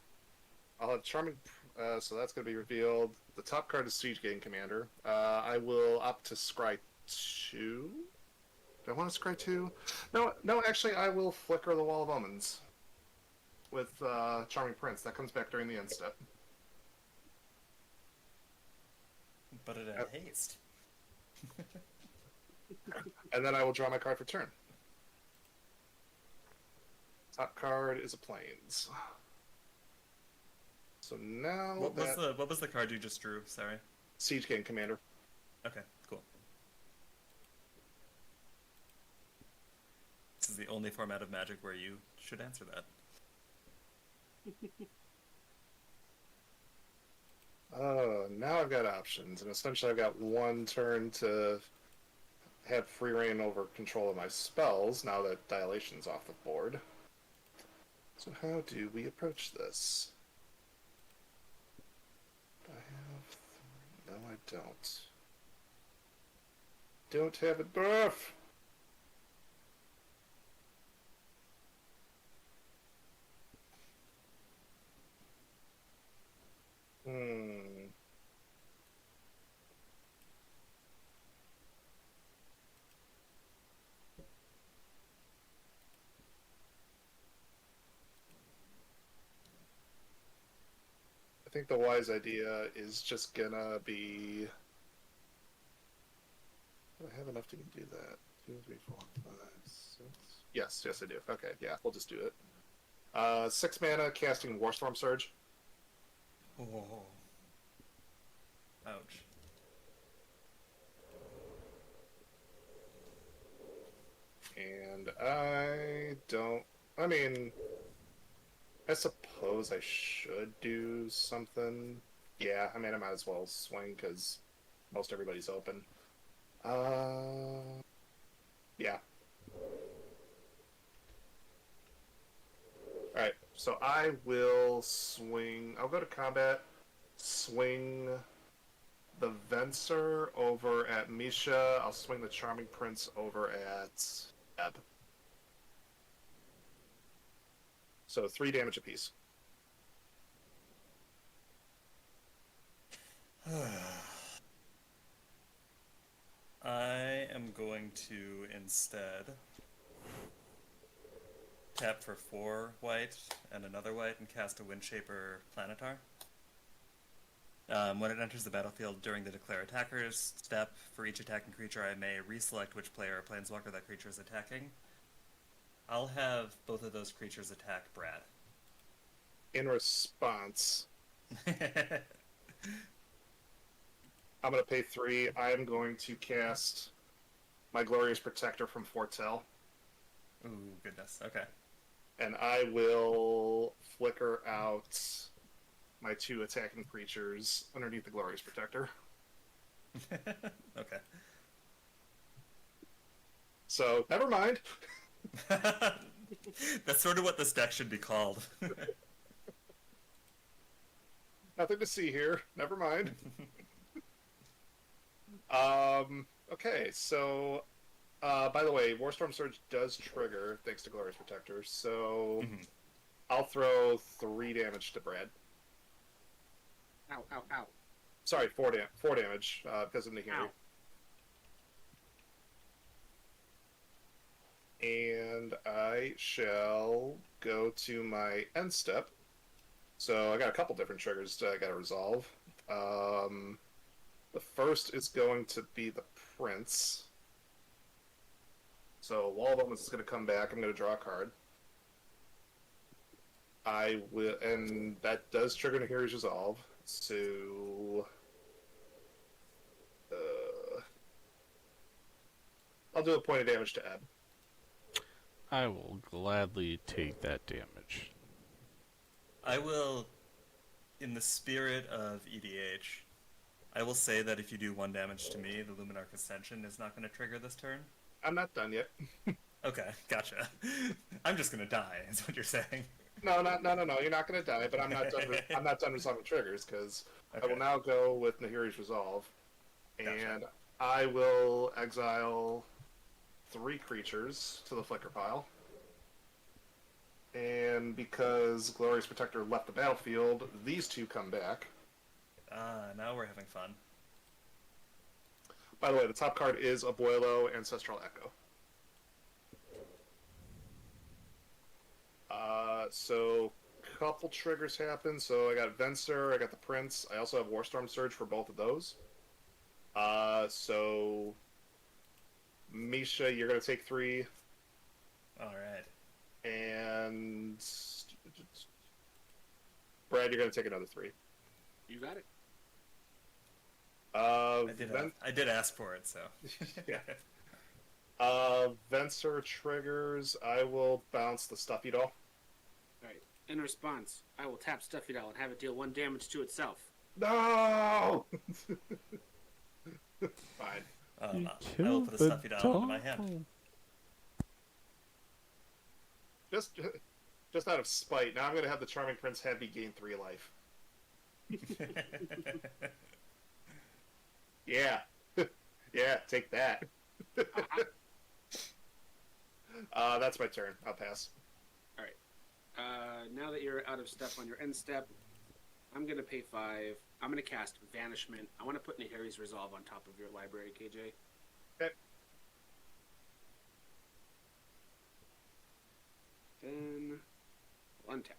I'll have Charming, so that's going to be revealed. The top card is Siege Gang Commander. I will opt to scry 2. Do I want to scry 2? No, actually, I will flicker the Wall of Omens with Charming Prince. That comes back during the end step. But it had haste. And then I will draw my card for turn. Top card is a Plains. So now What was the card you just drew? Sorry. Siege King Commander. Okay, cool. This is the only format of Magic where you should answer that. Now I've got options, and essentially I've got one turn to have free reign over control of my spells now that Dilation's off the board. So how do we approach this? I have... No, I don't. Don't have it buff! Hmm. I think the wise idea is just gonna be... Do I have enough to do that? 2, 3, 4, 5, 6... Yes, I do. Okay, yeah, we'll just do it. 6 mana, casting Warstorm Surge. Oh. Ouch. And I don't... I mean... I suppose I should do something. Yeah, I mean, I might as well swing, because most everybody's open. Yeah. Alright, so I will swing... I'll go to combat, swing the Venser over at Misha. I'll swing the Charming Prince over at Ebb. So 3 damage apiece. I am going to instead tap for 4 white and another white and cast a Windshaper Planetar. When it enters the battlefield during the declare attacker's step, for each attacking creature I may reselect which player or planeswalker that creature is attacking. I'll have both of those creatures attack Brad. In response, I'm going to pay 3. I'm going to cast my Glorious Protector from Fortell. Ooh, goodness. Okay. And I will flicker out my 2 attacking creatures underneath the Glorious Protector. Okay. So, never mind. That's sort of what this deck should be called. Nothing to see here. Never mind. Okay, so... by the way, Warstorm Surge does trigger, thanks to Glorious Protector, so... I'll throw 3 damage to Brad. Ow, ow, ow. Sorry, 4 damage, because of Nahiri. And I shall go to my end step. So I got a couple different triggers I got to resolve. The first is going to be the Prince. So Wall of Omens is going to come back. I'm going to draw a card. I will, and that does trigger Nahiri's Resolve. So I'll do a point of damage to Ebb. I will gladly take that damage. I will, in the spirit of EDH, I will say that if you do 1 damage to me, the Luminarch Ascension is not going to trigger this turn. I'm not done yet. Okay, gotcha. I'm just going to die, is what you're saying. No. You're not going to die, but I'm not done. I'm not done resolving triggers because I will Okay. now go with Nahiri's Resolve, Gotcha. and I will exile 3 creatures to the Flicker pile. And because Glorious Protector left the battlefield, these 2 come back. Now we're having fun. By the way, the top card is Abuelo Ancestral Echo. So couple triggers happen. So I got Venser, I got the Prince. I also have Warstorm Surge for both of those. So Misha, you're gonna take 3, Alright. and Brad, you're gonna take another 3. You got it. I did ask for it, so. Yeah. Venser triggers. I will bounce the Stuffy Doll. Alright. In response, I will tap Stuffy Doll and have it deal 1 damage to itself. No! Fine. I will put a stuffy doll into my hand. Just out of spite, now I'm going to have the Charming Prince Heavy gain 3 life. Yeah. Yeah, take that. That's my turn. I'll pass. Now that you're out of step on your end step, I'm going to pay 5. I'm going to cast Vanishment. I want to put Nahiri's Resolve on top of your library, KJ. Okay. Then untap.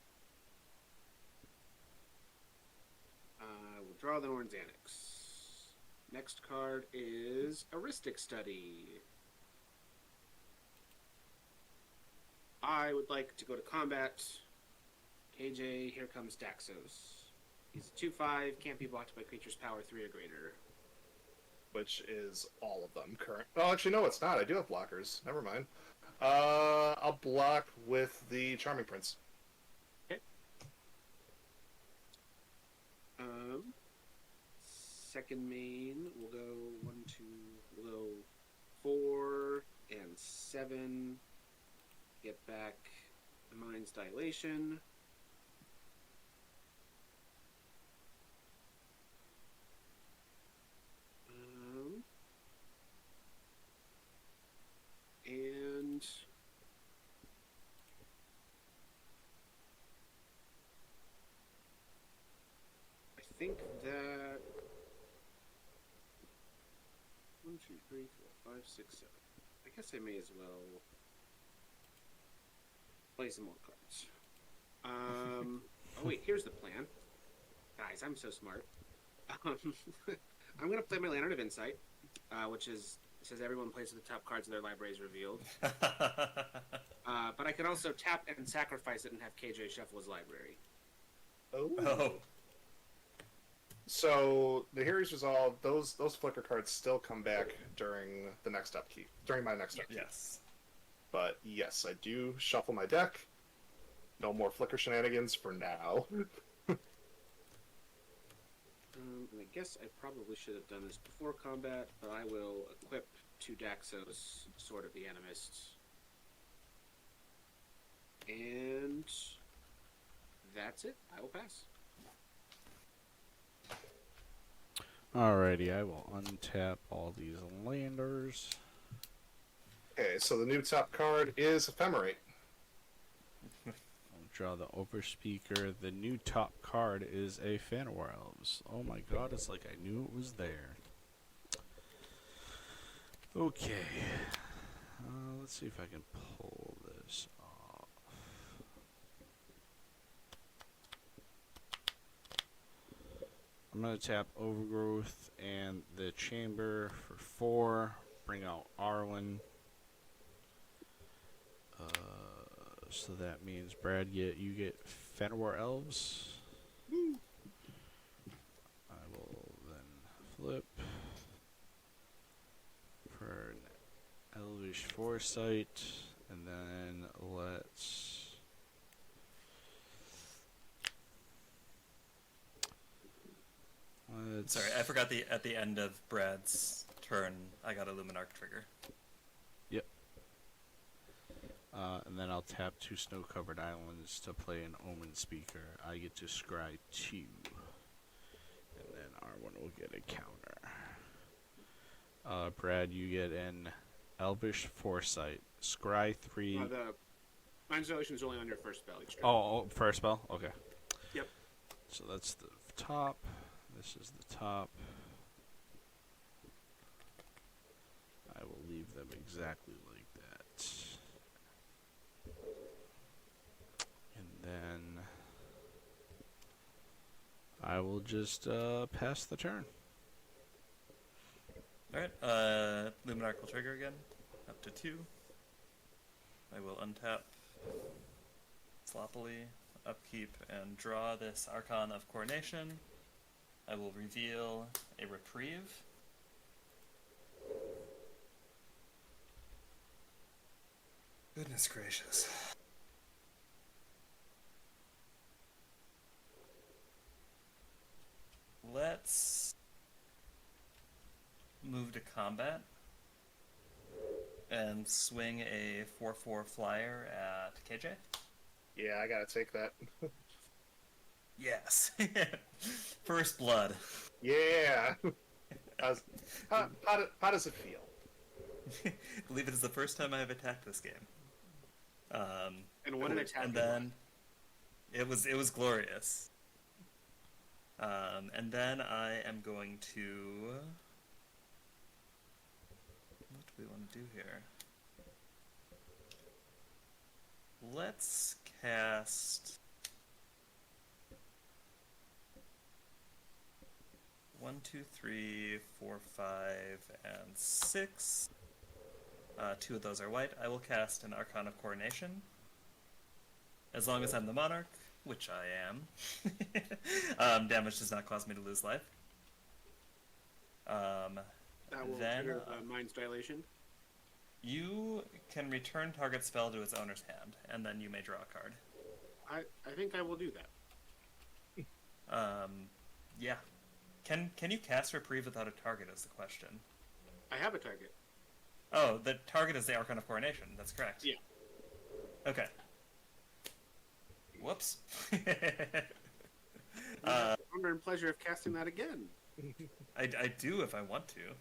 We'll draw the Norn Xanax. Next card is Aristic Study. I would like to go to combat. KJ, here comes Daxos. He's a 2/5, can't be blocked by creatures power 3 or greater. Which is all of them current. Oh, actually, no, it's not. I do have blockers. Never mind. I'll block with the Charming Prince. Okay. Second main, we'll go 1, 2, we'll go 4 and 7. Get back the Mind's Dilation. And I think that 1, 2, 3, 4, 5, 6, 7. I guess I may as well play some more cards. Oh wait, here's the plan. Guys, I'm so smart. I'm gonna play my Lantern of Insight, which is says everyone plays with the top cards of their libraries revealed. But I can also tap and sacrifice it and have KJ shuffle his library. Oh. So the Heroes Resolve, those flicker cards still come back during the next upkeep. During my next upkeep. Yes. But yes, I do shuffle my deck. No more flicker shenanigans for now. And I guess I probably should have done this before combat, but I will equip to Daxos Sword of the Animist. And that's it. I will pass. Alrighty, I will untap all these landers. Okay, so the new top card is Ephemerate. I'll draw the Overspeaker. The new top card is a Fëanor Elves. Oh my god, it's like I knew it was there. Okay. Let's see if I can pull this off. I'm going to tap Overgrowth and the Chamber for 4. Bring out Arwen. So that means Brad, you get Fëanor Elves. I will then flip for an Elvish Foresight, and then let's Sorry, I forgot at the end of Brad's turn, I got a Luminarch trigger. and then I'll tap 2 snow-covered islands to play an Omen Speaker. I get to scry 2, and then R1 will get a counter. Brad, you get an Elvish Foresight. Scry 3. The Mind's Dilation is only on your first spell each turn. Oh, first spell? Okay. Yep. So that's the top. This is the top. I will leave them exactly like that. And then I will just pass the turn. Alright, Luminarch will trigger again, up to 2. I will untap sloppily, upkeep, and draw this Archon of Coronation. I will reveal a reprieve. Goodness gracious. Let's move to combat and swing a 4/4 flyer at KJ. Yeah, I gotta take that. Yes. First blood. Yeah. How does it feel? I believe it is the first time I have attacked this game. And what an attack! And then it was glorious. And then I am going to. What do we want to do here? Let's cast 1, 2, 3, 4, 5, and 6. 2 of those are white. I will cast an Arcana of Coronation. As long as I'm the Monarch, which I am. Damage does not cause me to lose life. That will Then, trigger Mind's Dilation. You can return target spell to its owner's hand, and then you may draw a card. I think I will do that. Yeah. Can you cast Reprieve without a target is the question. I have a target. Oh, the target is the Archon of Coronation. That's correct. Yeah. Okay. Whoops. Honor and pleasure of casting that again. I do if I want to.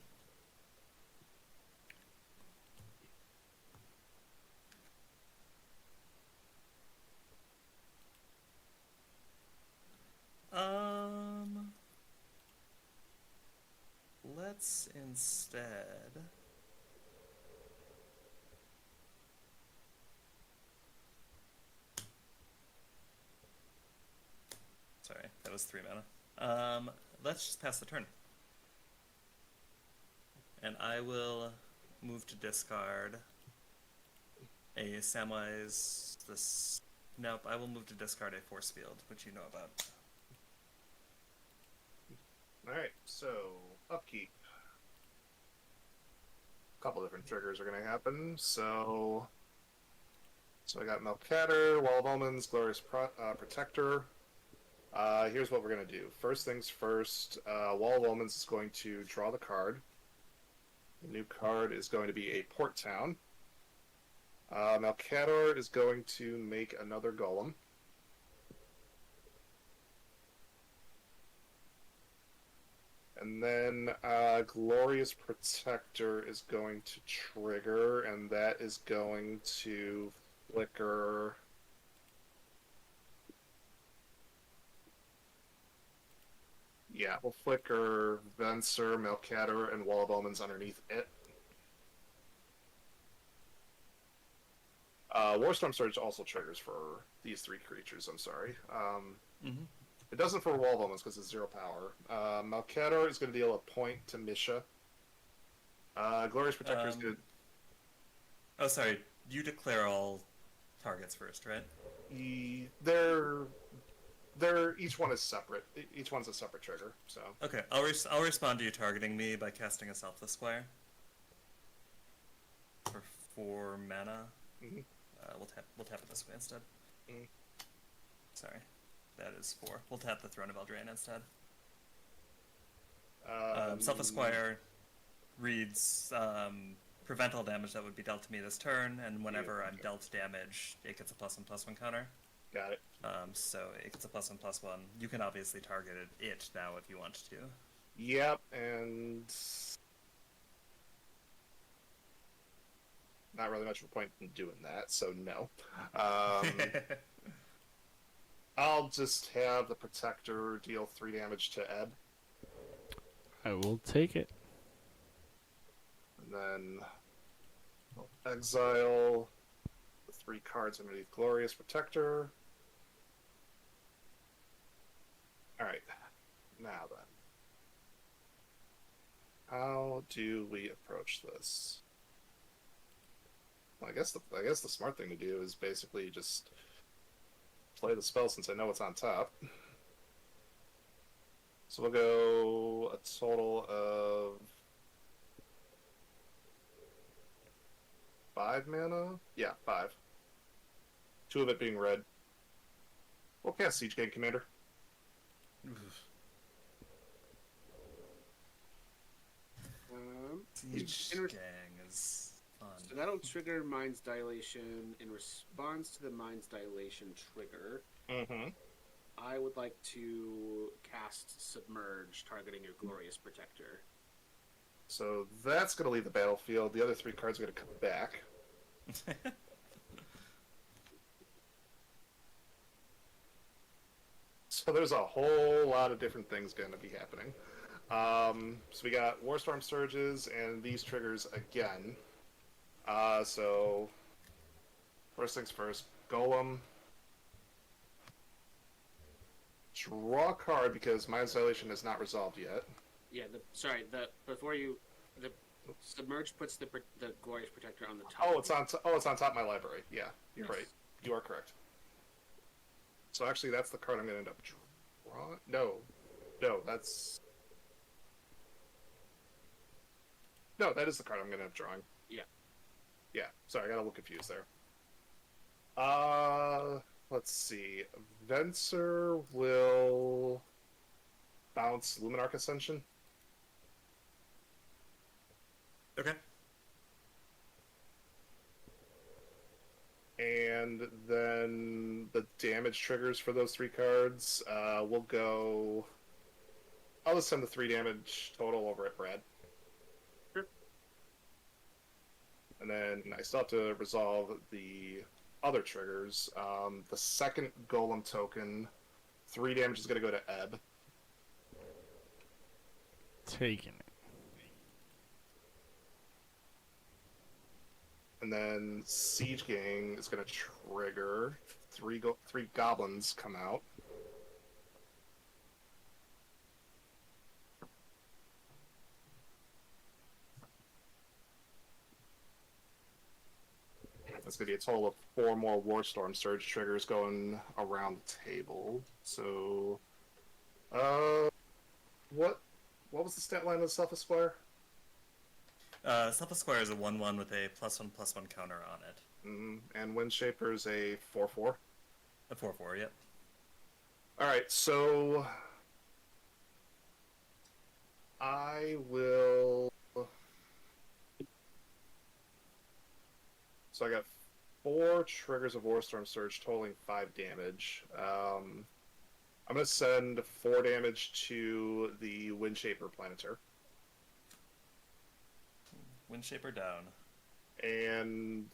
Let's instead. Sorry, that was 3 mana. Let's just pass the turn. And I will move to discard a Samwise. Nope, I will move to discard a force field, which you know about. Alright, so upkeep. A couple different triggers are gonna happen. So I got Melcatter, Wall of Omens, Glorious Protector. Here's what we're gonna do. First things first, Wall of Omens is going to draw the card. The new card is going to be a Port Town. Melcatter is going to make another Golem. And then Glorious Protector is going to trigger, and that is going to flicker. Yeah, we'll flicker Venser, Melcatter, and Wall of Omens underneath it. Warstorm Surge also triggers for these 3 creatures, I'm sorry. It doesn't for Wall of Omens because it's 0 power. Melcatter is going to deal a point to Misha. Glorious Protector is going to... Oh, sorry. You declare all targets first, right? They're each one is separate. Each one's a separate trigger. So Okay, I'll respond to you targeting me by casting a Selfless Squire. For 4 mana. We'll tap it this way instead. Sorry, that is 4. We'll tap the Throne of Eldraine instead. Selfless Squire reads prevent all damage that would be dealt to me this turn, and whenever I'm dealt damage, it gets a +1/+1 counter. got it. So it gets a +1/+1. You can obviously target it now if you want to. Yep, and not really much of a point in doing that, so no. I'll just have the Protector deal 3 damage to Ebb, I will take it. and then I'll exile the 3 cards underneath Glorious Protector. Alright, now then. How do we approach this? Well, I guess the smart thing to do is basically just play the spell since I know it's on top. So we'll go a total of 5 mana? Yeah, 5. 2 of it being red. We'll cast Siege Gang Commander. Siege in- Gang is fun. So that'll trigger Mind's Dilation. In response to the Mind's Dilation trigger, Mm-hmm. I would like to cast Submerge, targeting your Glorious Protector. So that's going to leave the battlefield. The other 3 cards are going to come back. So there's a whole lot of different things going to be happening. So we got Warstorm Surges and these triggers again. So first things first, Golem. Draw a card because my installation is not resolved yet. Yeah, the Submerge puts the Glorious Protector on the top. Oh, it's on top of my library. Yeah, you're Nice. right. You are correct. So actually, that's the card I'm going to end up drawing. No, that's that is the card I'm going to end up drawing. Yeah. Sorry, I got a little confused there. Let's see. Venser will bounce Luminarch Ascension. Okay. And then the damage triggers for those 3 cards will go. I'll just send the 3 damage total over at Brad. Sure. And then I still have to resolve the other triggers. The second Golem token, 3 damage is going to go to Ebb. Taking it. And then Siege Gang is going to trigger. 3 goblins come out. That's going to be a total of 4 more Warstorm Surge triggers going around the table. So, what was the stat line of the Self Esquire? Self Esquire is a 1/1 with a +1/+1 counter on it. And Windshaper is a 4/4. A 4/4, yep. All right, so I will. So I got 4 triggers of Warstorm Surge, totaling 5 damage. I'm gonna send 4 damage to the Windshaper Planeter, Windshaper down. and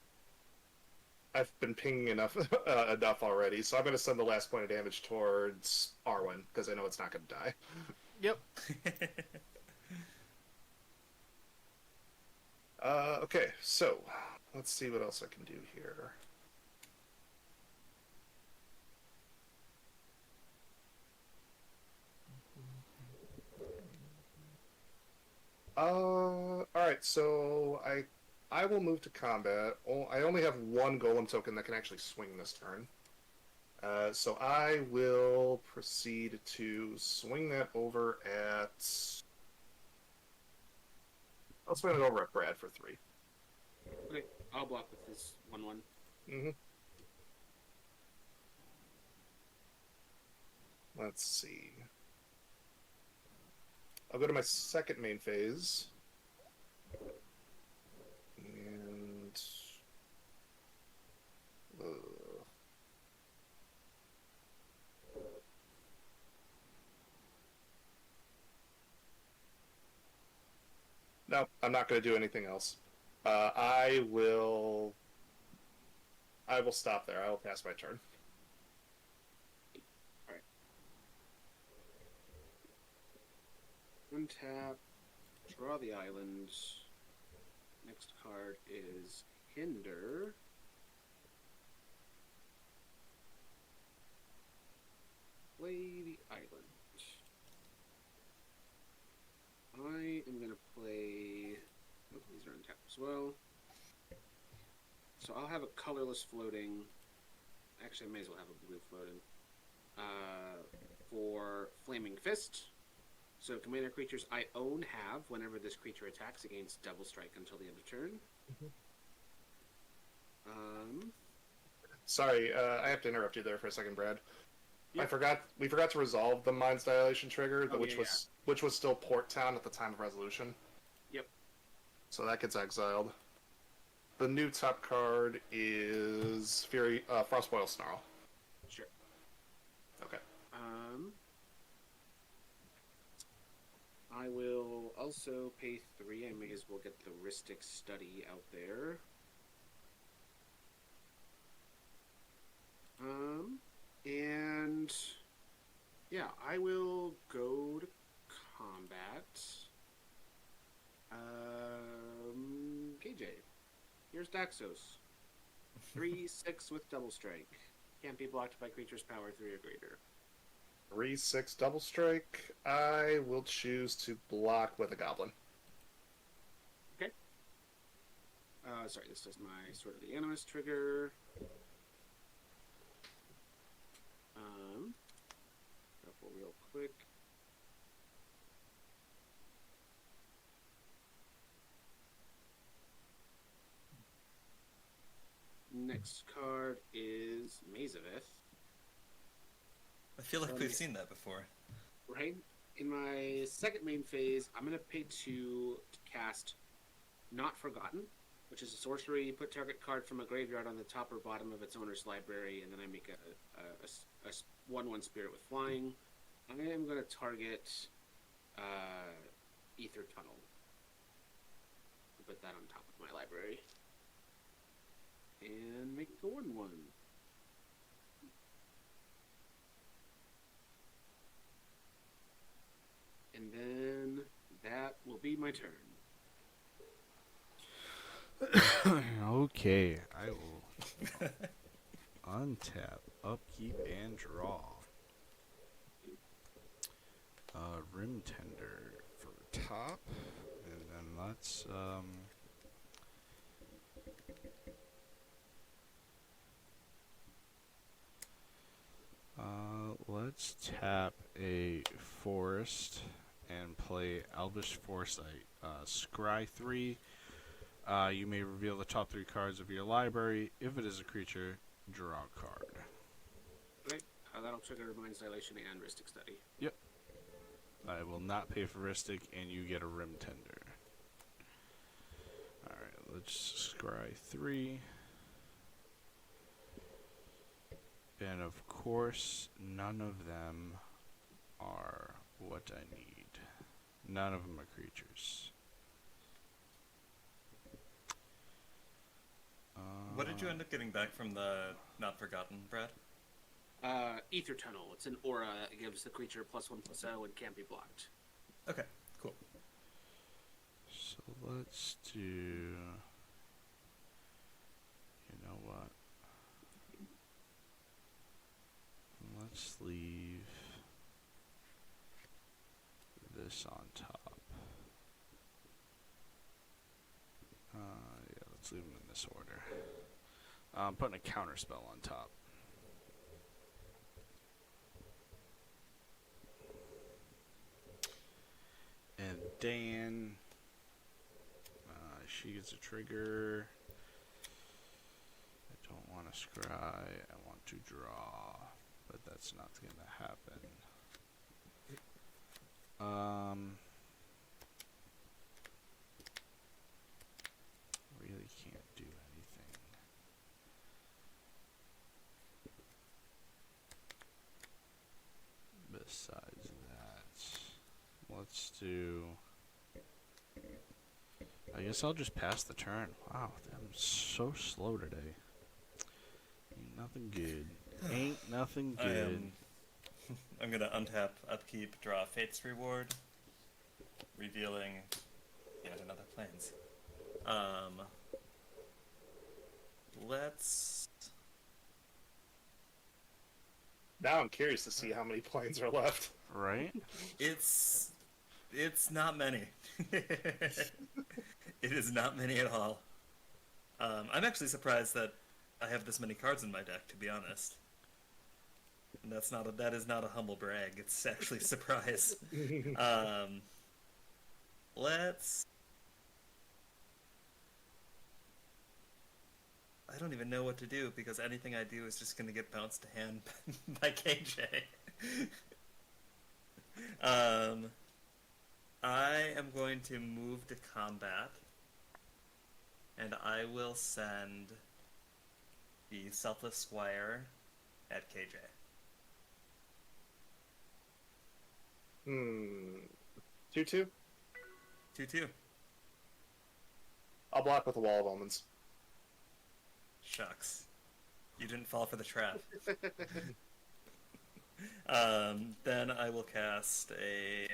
I've been pinging enough enough already, so I'm gonna send the last point of damage towards Arwen because I know it's not gonna die. Yep. Okay, so let's see what else I can do here. Alright, so I will move to combat. I only have 1 Golem token that can actually swing this turn. So I will proceed to swing that over at... I'll swing it over at Brad for 3. Okay, I'll block with this 1/1. Mm-hmm. Let's see. I'll go to my second main phase. And... No, I'm not going to do anything else. I will stop there. I will pass my turn. Untap, draw the island. Next card is Hinder. Play the island. I am going to play... Oh, these are untapped as well. So I'll have a colorless floating. Actually, I may as well have a blue floating. For Flaming Fist. So commander creatures I own have, whenever this creature attacks, against double strike until the end of turn. Sorry, I have to interrupt you there for a second, Brad. Yep. We forgot to resolve the Mind's Dilation trigger, Oh, which yeah, which was still Port Town at the time of resolution. Yep. So that gets exiled. The new top card is Frostboil Snarl. Sure. Okay. I will also pay 3. I may as well get the Rhystic Study out there. And yeah, I will go to combat. KJ, here's Daxos. 3/6 with double strike. Can't be blocked by creature's power 3 or greater. 3/6 double strike. I will choose to block with a goblin. Okay. Sorry, this is my Sword of the Animus trigger. Couple real quick. Next card is Mazaveth. I feel like we've seen that before. Right? In my second main phase, I'm going to pay 2 to cast Not Forgotten, which is a sorcery. Put target card from a graveyard on the top or bottom of its owner's library, and then I make a 1/1 spirit with flying. I am going to target Ether Tunnel. I'll put that on top of my library. And make a 1/1. And then that will be my turn. Okay, I will untap, upkeep, and draw. Rim Tender for top, and then let's tap a forest and play Elvish Foresight. Scry 3. You may reveal the top 3 cards of your library. If it is a creature, draw a card. Right? That'll trigger Mind's Dilation and Rhystic Study. Yep. I will not pay for Rhystic, and you get a Rim Tender. Alright, let's scry 3. And of course, none of them are what I need. None of them are creatures. What did you end up getting back from the Not Forgotten, Brad? Ether Tunnel. It's an aura. It gives the creature +1/+0 and can't be blocked. Okay, cool. So let's do... You know what? Let's leave this on top. Yeah, let's leave them in this order. I'm putting a counter spell on top. And Dan, she gets a trigger. I don't want to scry, I want to draw, but that's not going to happen. Really can't do anything. Besides that, let's do... I guess I'll just pass the turn. Wow, I'm so slow today. Ain't nothing good. Ain't nothing good. I'm gonna untap, upkeep, draw Fate's Reward, revealing yet another plains. Let's... Now I'm curious to see how many planes are left. Right? It's not many. It is not many at all. I'm actually surprised that I have this many cards in my deck, to be honest. And that is not a humble brag. It's actually a surprise. Let's. I don't even know what to do because anything I do is just going to get bounced to hand by KJ. I am going to move to combat, and I will send the Selfless Squire at KJ. 2/2. 2-2. I'll block with a Wall of Omens. Shucks. You didn't fall for the trap. Then I will cast a...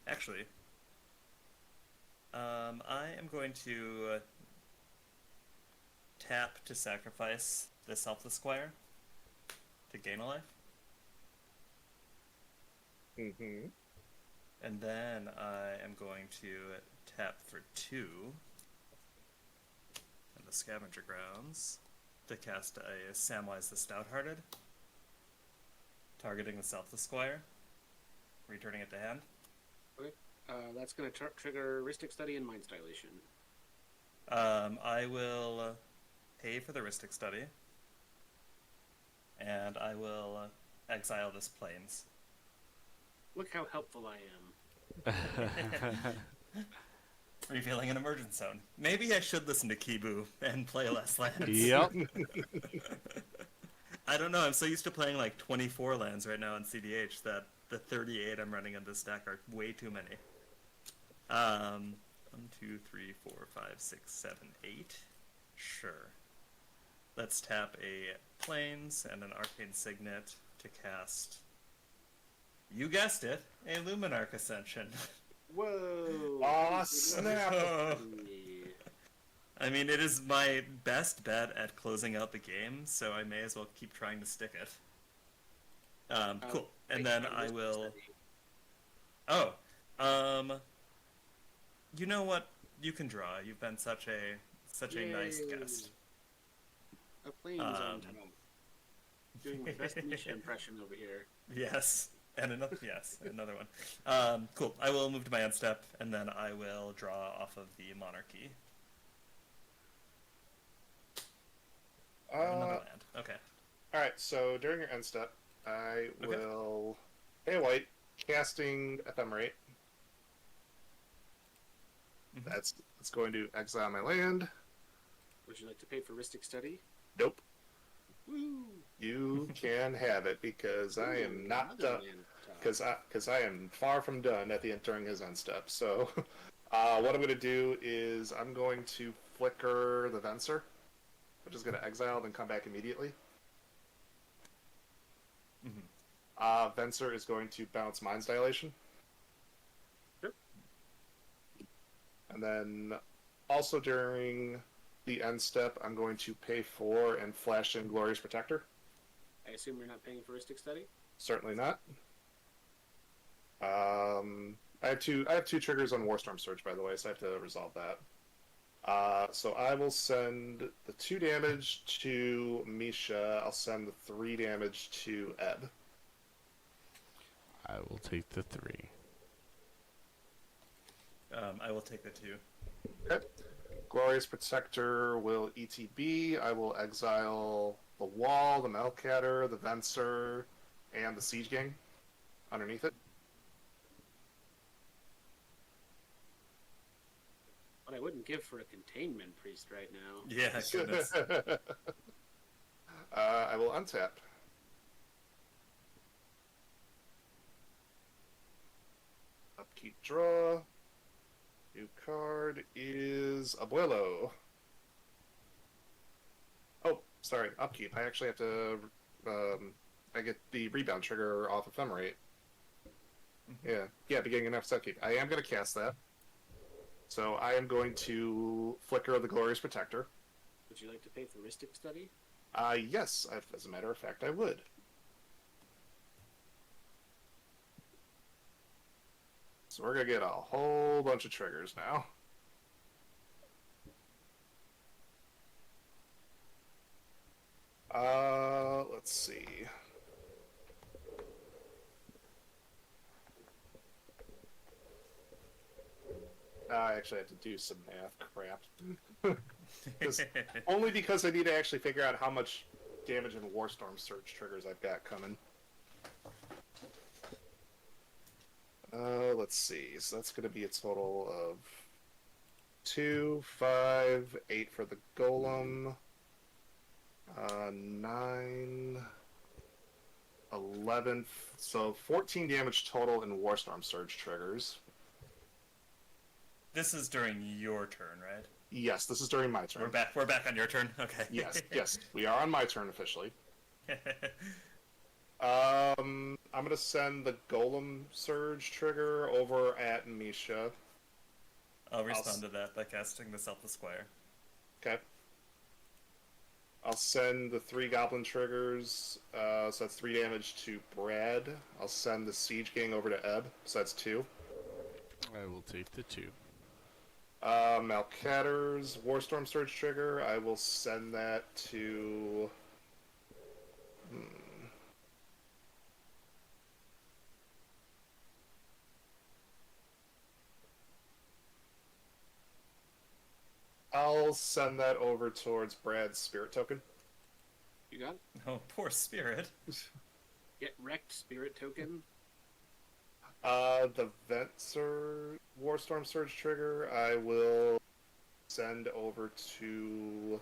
Actually, I am going to tap to sacrifice the Selfless Squire to gain a life. Mm-hmm. And then I am going to tap for 2 in the Scavenger Grounds to cast a Samwise the Stout-Hearted, targeting the Selfless Squire, returning it to hand. That's going to trigger Rhystic Study and Mind Dilation. I will pay for the Rhystic Study, and I will exile this Plains. Look how helpful I am. Revealing an emergent zone. Maybe I should listen to Kibu and play less lands. Yep. I don't know, I'm so used to playing like 24 lands right now in CDH that the 38 I'm running in this deck are way too many. 1, 2, 3, 4, 5, 6, 7, 8. Sure. Let's tap a Plains and an Arcane Signet to cast, you guessed it, a Luminarch Ascension. Whoa! Aw, snap! I mean, it is my best bet at closing out the game, so I may as well keep trying to stick it. Cool. And then I will... Oh, you know what? You can draw. You've been such a nice guest. A Plains on top. Doing my best Nisha impression over here. Yes. And another one. Cool. I will move to my end step, and then I will draw off of the Monarchy. Another land. Okay. Alright, so during your end step, I will pay a white, casting Ephemerate. Mhm. That's going to exile my land. Would you like to pay for Rhystic Study? Nope. Woo! You can have it because I am not Another done. land top. Because I am far from done at the end during his end step. So, what I'm going to do is I'm going to flicker the Venser, which is going to exile, then come back immediately. Mhm. Venser is going to bounce Mind's Dilation. Yep. And then also during the end step, I'm going to pay for and flash in Glorious Protector. I assume you're not paying for Rhystic Study? Certainly not. I have two triggers on Warstorm Surge, by the way, so I have to resolve that. So I will send the 2 damage to Misha. I'll send the 3 damage to Ebb. I will take the 3. I will take the 2. Okay. Glorious Protector will ETB. I will exile the Wall, the Melcatter, the Venser, and the Siege Gang underneath it. What I wouldn't give for a Containment Priest right now. Yeah, goodness. I will untap. Upkeep, draw. New card is Abuelo. Oh, sorry, upkeep. I actually have to. I get the rebound trigger off Ephemerate. Yeah, beginning of next upkeep. I am going to cast that. So I am going to flicker the Glorious Protector. Would you like to pay for Rhystic Study? Yes, as a matter of fact, I would. So we're gonna get a whole bunch of triggers now. Let's see. I actually have to do some math. Crap. Only because I need to actually figure out how much damage and Warstorm Surge triggers I've got coming. Let's see. So that's going to be a total of 2, 5, 8 for the Golem, 9, 11. So 14 damage total in Warstorm Surge triggers. This is during your turn, right? Yes, this is during my turn. We're back on your turn. Okay. Yes, we are on my turn officially. I'm gonna send the Golem Surge trigger over at Misha. I'll respond to that by casting the Selfless Squire. Okay. I'll send the 3 Goblin triggers, so that's 3 damage to Brad. I'll send the Siege Gang over to Ebb, so that's 2. I will take the 2. Malcatter's Warstorm Surge trigger, I will send that to... I'll send that over towards Brad's Spirit Token. You got it? Oh, poor spirit. Get wrecked, spirit token. The Venser Warstorm Surge trigger, I will send over to...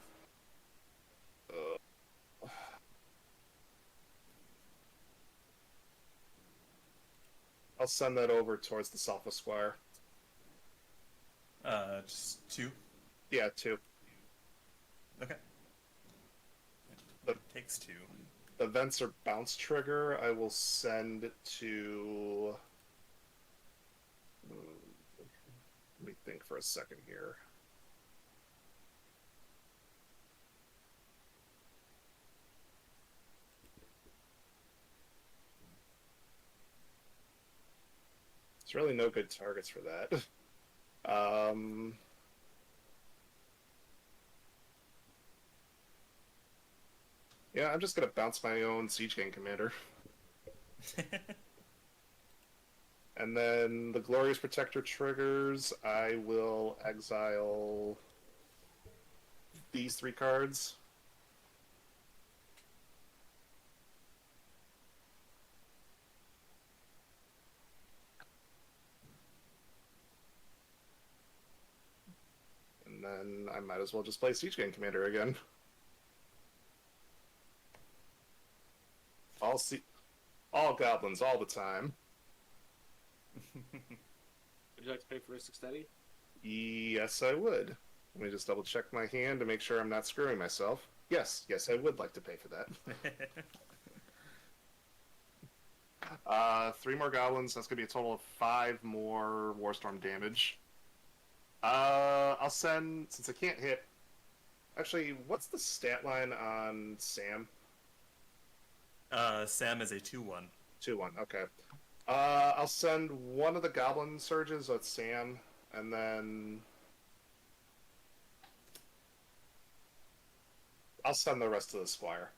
I'll send that over towards the Selfless Squire. Just 2. Yeah, 2. Okay. The- Takes 2. The Venser Bounce trigger, I will send to... Let me think for a second here. There's really no good targets for that. Yeah, I'm just gonna bounce my own Siege Gang commander. And then the Glorious Protector triggers, I will exile these 3 cards. And then I might as well just play Siege Gang Commander again. All goblins all the time. Would you like to pay for Rhystic Study? Yes, I would. Let me just double check my hand to make sure I'm not screwing myself. Yes, I would like to pay for that. 3 more goblins. That's gonna be a total of 5 more Warstorm damage. I'll send, since I can't hit. Actually, what's the stat line on Sam? Sam is a 2-1. 2-1. Okay. I'll send one of the Goblin Surges, so it's Sam, and then I'll send the rest to the Squire.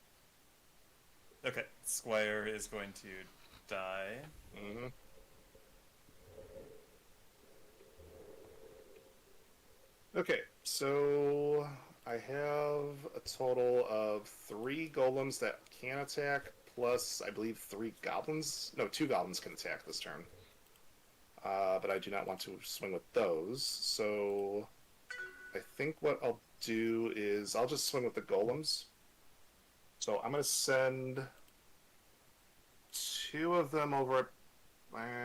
Okay, Squire is going to die. Mm-hmm. Okay, so I have a total of 3 golems that can attack, plus I believe 3 goblins. No, 2 goblins can attack this turn. But I do not want to swing with those, so I think what I'll do is I'll just swing with the golems. So I'm going to send 2 of them over at...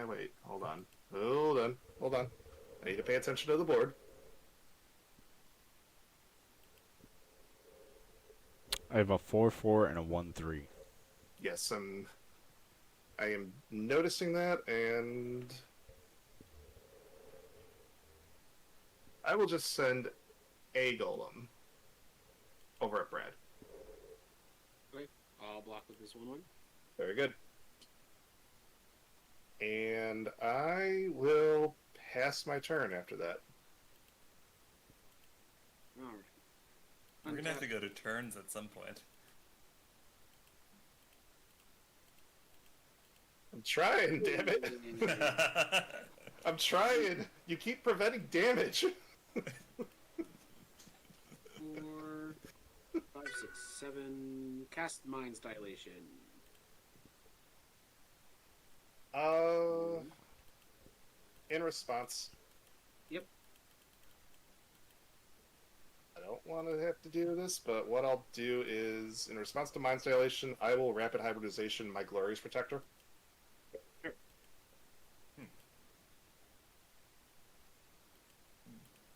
wait, hold on. I need to pay attention to the board. I have a 4-4 and a 1-3. Yes, I am noticing that, and I will just send a golem over at Brad. Okay, I'll block with this 1/1. Very good. And I will pass my turn after that. All right. We're gonna have to go to turns at some point. I'm trying, damn it. I'm trying. You keep preventing damage. 4, 5, 6, 7. Cast Mind's Dilation. In response. Yep. I don't want to have to do this, but what I'll do is, in response to Mind's Dilation, I will Rapid Hybridization my Glorious Protector.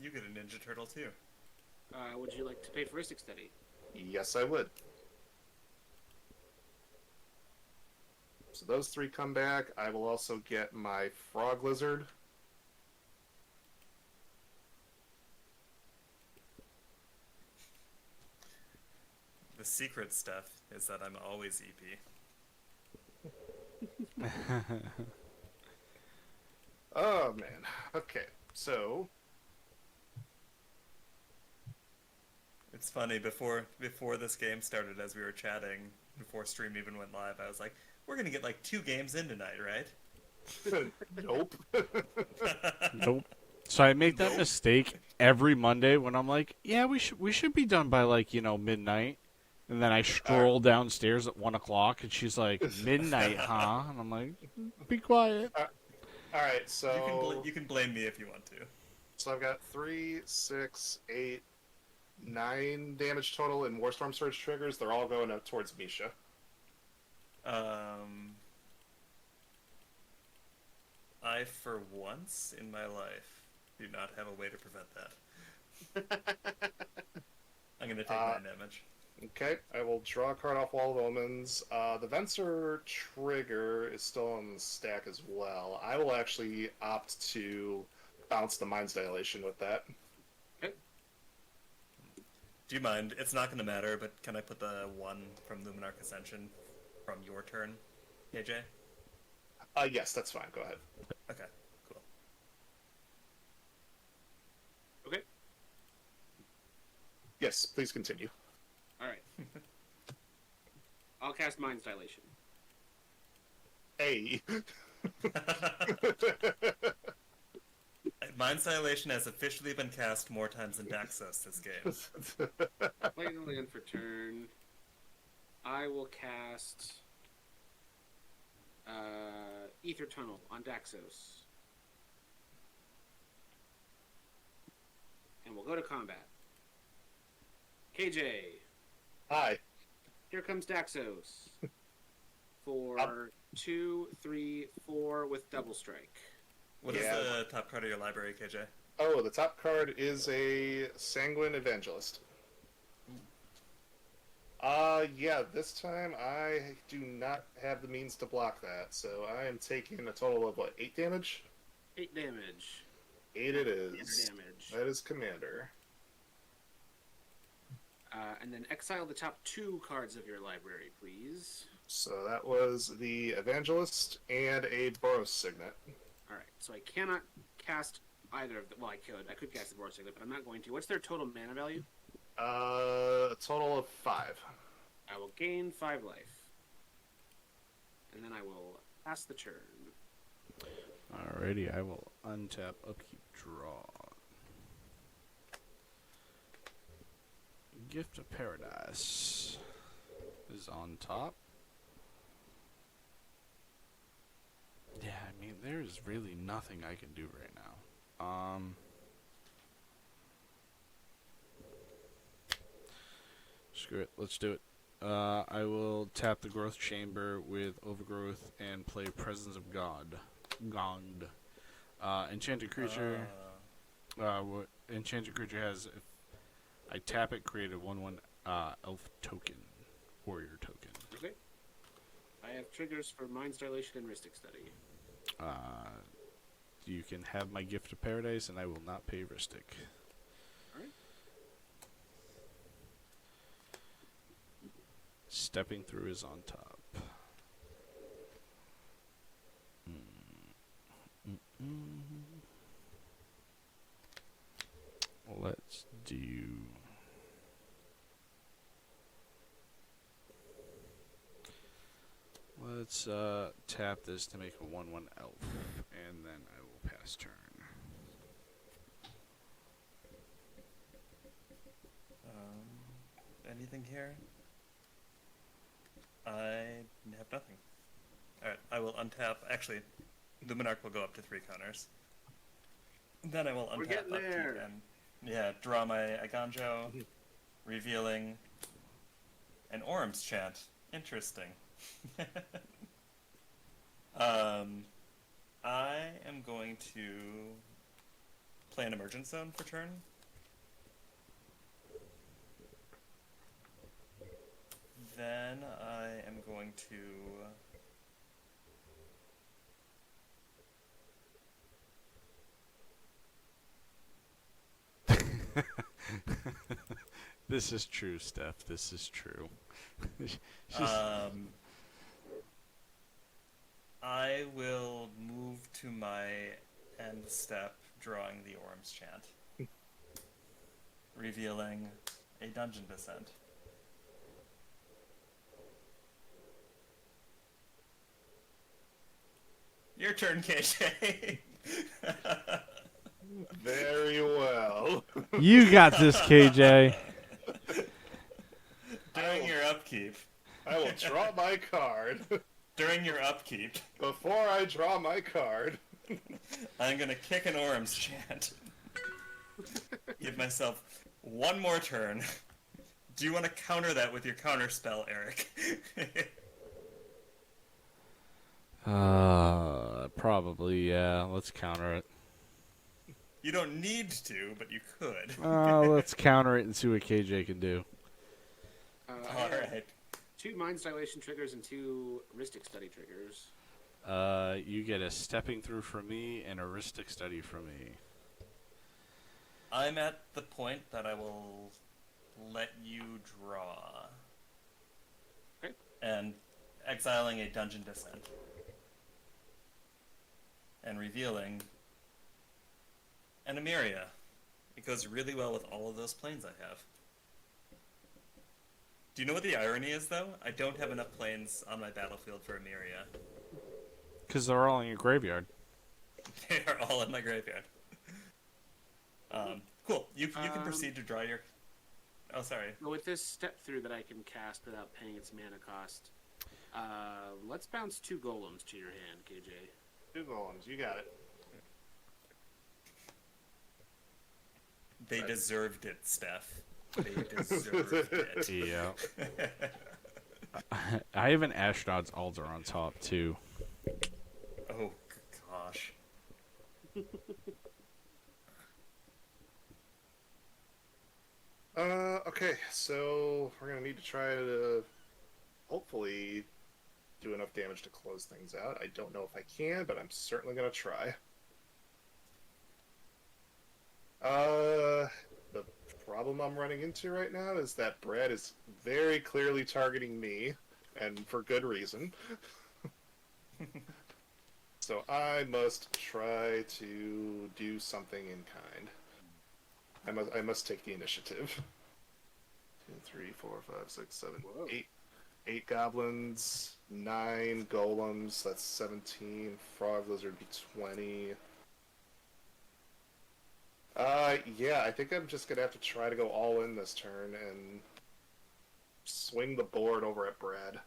You get a Ninja Turtle too. Would you like to pay for Rhystic Study? Yes, I would. So those 3 come back. I will also get my Frog Lizard. The secret stuff is that I'm always EP. Oh, man. Okay, so... It's funny, before this game started, as we were chatting, before stream even went live, I was like, we're gonna get like 2 games in tonight, right? Nope. Nope. So I make that mistake every Monday when I'm like, yeah, we should be done by like, midnight. And then I stroll downstairs at 1 o'clock and she's like, midnight, huh? And I'm like, be quiet. Alright, so... You can blame me if you want to. So I've got 3, 6, 8, 9 damage total in Warstorm Surge triggers. They're all going up towards Misha. I, for once in my life, do not have a way to prevent that. I'm gonna take 9 damage. Okay, I will draw a card off Wall of Omens. The Venser trigger is still on the stack as well. I will actually opt to bounce the Mind's Dilation with that. Do you mind? It's not gonna matter, but can I put the 1 from Luminarch Ascension from your turn, KJ? Yes, that's fine. Go ahead. Okay, cool. Okay. Yes, please continue. Alright. I'll cast Mind's Dilation. Hey. Mind's Dilation has officially been cast more times than Daxos this game. Play the land for turn. I will cast Ether Tunnel on Daxos. And we'll go to combat. KJ, Hi. here comes Daxos. For 2, 3, 4 with double strike. What is Yeah. the top card of your library, KJ? Oh, the top card is a Sanguine Evangelist. Yeah, this time I do not have the means to block that, so I am taking a total of, 8 damage? 8 damage. 8 it is. Damage. That is Commander. And then exile the top 2 cards of your library, please. So that was the Evangelist and a Boros Signet. Alright, so I cannot cast either of them. Well, I could. I could cast the Boros Signet, but I'm not going to. What's their total mana value? A total of 5. I will gain 5 life. And then I will pass the turn. Alrighty, I will untap, upkeep, draw. Gift of Paradise is on top. Yeah, I mean, there's really nothing I can do right now. Screw it, let's do it. I will tap the Growth Chamber with Overgrowth and play Presence of God. Gonged. Enchanted creature. Enchanted creature has, if I tap it, create a 1/1 elf token. Warrior token. Okay. I have triggers for Mind's Dilation and Rhystic Study. You can have my Gift of Paradise, and I will not pay Rhystic. Alright. Stepping Through is on top. Let's do... Let's tap this to make a 1/1 elf, and then I will cast turn. Anything here? I have nothing. Alright, I will untap. Actually, Luminarch will go up to 3 counters. Then I will We're untap getting upkeep there. and draw my Aganjo, revealing an Orm's Chant. Interesting. I am going to play an Emergent Zone for turn. Then I am going to This is true, Steph. This is true. I will move to my end step, drawing the Orm's Chant, revealing a Dungeon Descent. Your turn, KJ. Very well. You got this, KJ. During your upkeep. I will draw my card. During your upkeep, Before I draw my card, I'm gonna kick an Orm's Chant. Give myself one more turn. Do you want to counter that with your counter spell, Eric? Probably, yeah. Let's counter it. You don't need to, but you could. Let's counter it and see what KJ can do. I All have right. 2 Mind's Dilation triggers and 2 Ristic Study triggers. You get a Stepping Through from me and a Ristic Study from me. I'm at the point that I will let you draw. Okay. And exiling a Dungeon Descent. And revealing an Emeria. It goes really well with all of those planes I have. Do you know what the irony is, though? I don't have enough planes on my battlefield for Emeria. Because they're all in your graveyard. They are all in my graveyard. Cool. You can proceed to draw your... Oh, sorry. Well, with this step through that I can cast without paying its mana cost, let's bounce 2 golems to your hand, KJ. 2 golems, you got it. They deserved it, Steph. They deserved it. Yeah. I have an Ashdod's Alder on top, too. Oh, gosh. Okay, so we're gonna need to try to hopefully do enough damage to close things out. I don't know if I can, but I'm certainly gonna try. The problem I'm running into right now is that Brad is very clearly targeting me, and for good reason. So I must try to do something in kind. I must take the initiative. 2, 3, 4, 5, 6, 7, Whoa. 8. 8 goblins, 9 golems, that's 17. Frog lizard be 20. Yeah, I think I'm just gonna have to try to go all in this turn and swing the board over at Brad.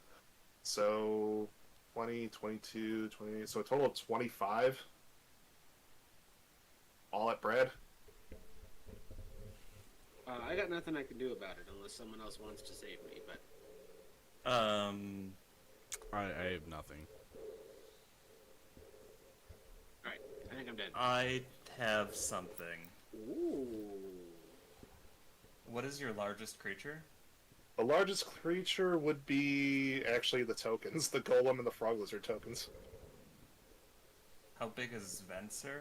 So 20, 22, 28, so a total of 25. All at Brad. I got nothing I can do about it unless someone else wants to save me, but I have nothing. alright, I think I'm dead. I have something. Ooh. What is your largest creature? The largest creature would be actually the tokens, the golem and the frog lizard tokens. How big is Venser?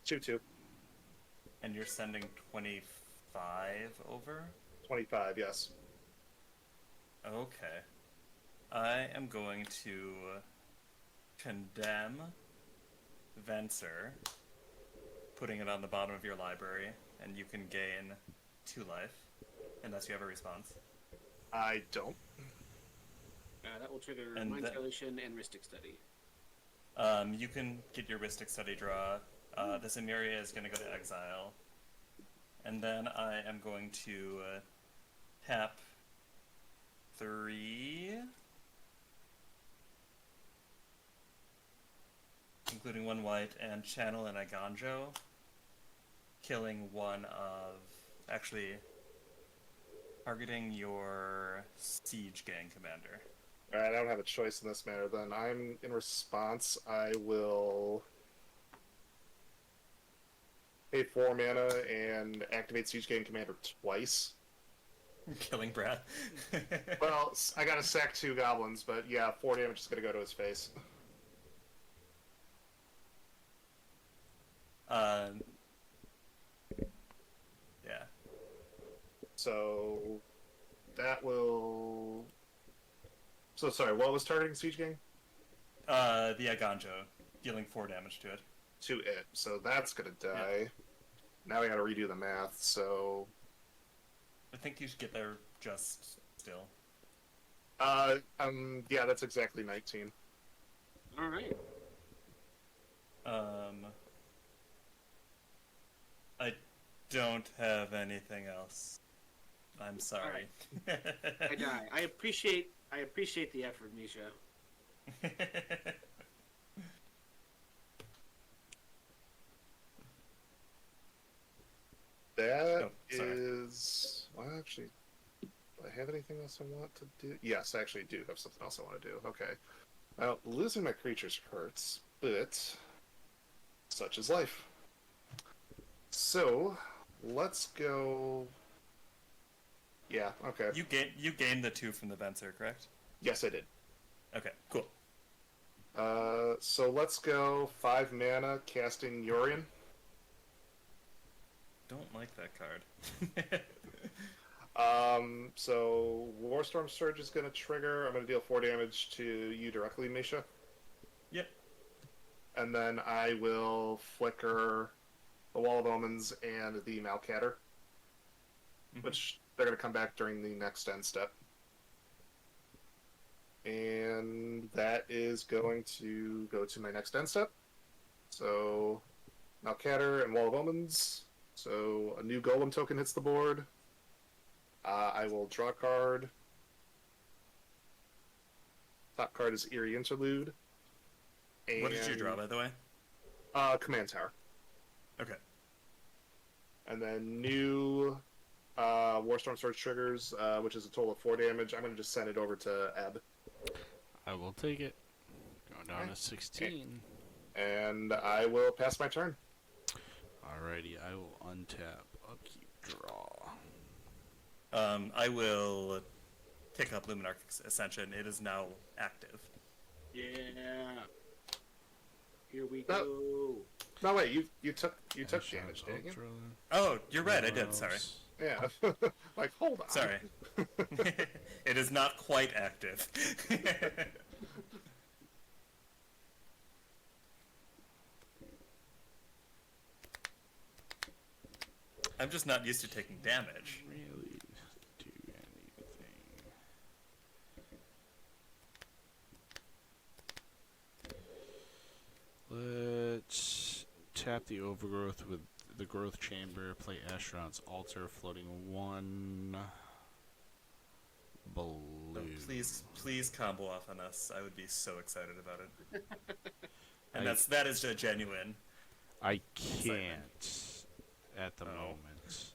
2/2. And you're sending 25 over? 25, yes. Okay. I am going to condemn Venser, putting it on the bottom of your library, and you can gain 2 life, unless you have a response. I don't. That will trigger And Mind's that- Dilation and Ristic Study. You can get your Ristic Study draw This Emeria is going to go to exile. And then I am going to tap 3, including 1 white, and channel an Aganjo, killing one of, actually, targeting your siege gang commander. Alright, I don't have a choice in this matter then. In response, I will pay 4 mana and activate Siege Gang Commander twice. Killing Brad. Well, I gotta sack 2 goblins, but yeah, 4 damage is gonna go to his face. Yeah. So that will. So sorry, what was targeting Siege Gang? The Aganjo, dealing 4 damage to it. To it. So that's gonna die. Now we gotta redo the math. So I think you should get there just still. yeah, that's exactly 19. All right. I don't have anything else. I'm sorry. I die. I appreciate the effort, Misha. That sorry. is. Well, actually, do I have anything else I want to do? Yes, I actually do have something else I want to do. Okay. Well, losing my creatures hurts, but such is life. So, let's go. Yeah, okay. You gained the 2 from the Venser, correct? Yes, I did. Okay, cool. So let's go 5 mana, casting Yorion. Don't like that card. So Warstorm Surge is going to trigger. I'm going to deal 4 damage to you directly, Misha. Yep. And then I will flicker the Wall of Omens and the Malcatter, which they're going to come back during the next end step. And that is going to go to my next end step. So Malcatter and Wall of Omens. So a new Golem token hits the board. I will draw a card. Top card is Eerie Interlude. And, What did you draw, by the way? Command Tower. Okay. And then new Warstorm Surge triggers, which is a total of 4 damage. I'm going to just send it over to Eb. I will take it. Going down Okay. to 16. And I will pass my turn. Alrighty, I will untap, upkeep, draw. I will pick up Luminarch Ascension. It is now active. Yeah. Here we go. No, wait, you took damage, didn't you? Ultra, Oh, you're right, I did, sorry. Mouse. Yeah. Like, hold on. Sorry. It is not quite active. I'm just not used to taking damage. Really do anything. Let's tap the Overgrowth with the Growth Chamber, play Asheron's Altar, floating 1 blue. No, please combo off on us. I would be so excited about it. And that is a genuine. I can't at the Oh. moment.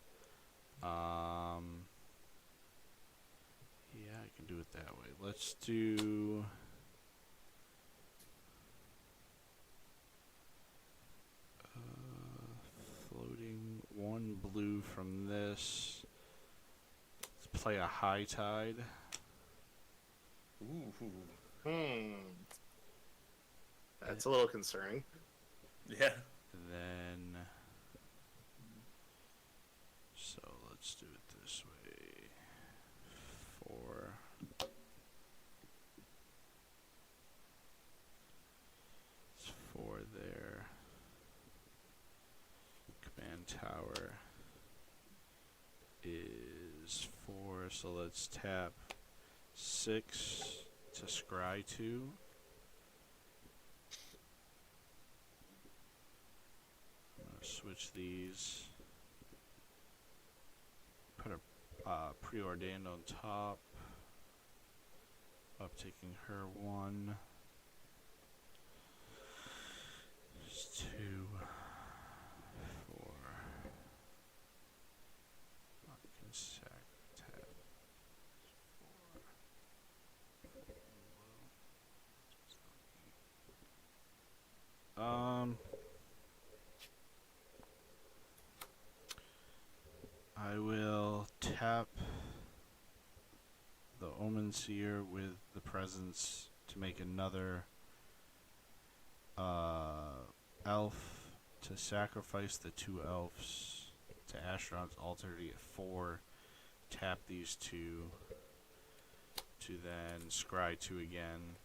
Yeah, I can do it that way. Let's do. Floating 1 blue from this. Let's play a High Tide. Ooh. That's a little concerning. Yeah. Then. So let's do it this way. 4. It's 4 there. Command tower is 4, so let's tap 6 to scry 2. switch these. Put a preordained on top. Uptaking her 1. Just 2, 4. Tab. 4. I will tap the Omen Seer with the presence to make another elf to sacrifice the 2 elves to Asheron's altar to get 4. Tap these 2 to then scry 2 again,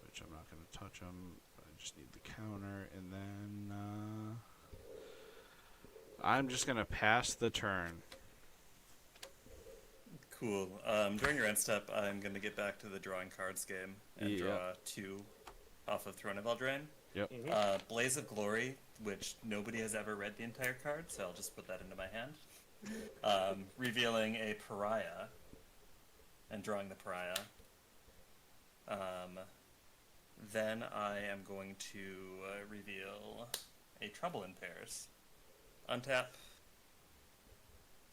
which I'm not going to touch them. I just need the counter, and then I'm just going to pass the turn. Cool. During your end step, I'm going to get back to the drawing cards game and draw 2 off of Throne of Eldraine. Yep. Blaze of Glory, which nobody has ever read the entire card, so I'll just put that into my hand. Revealing a Pariah and drawing the Pariah. Then I am going to reveal a Trouble in Pairs. Untap,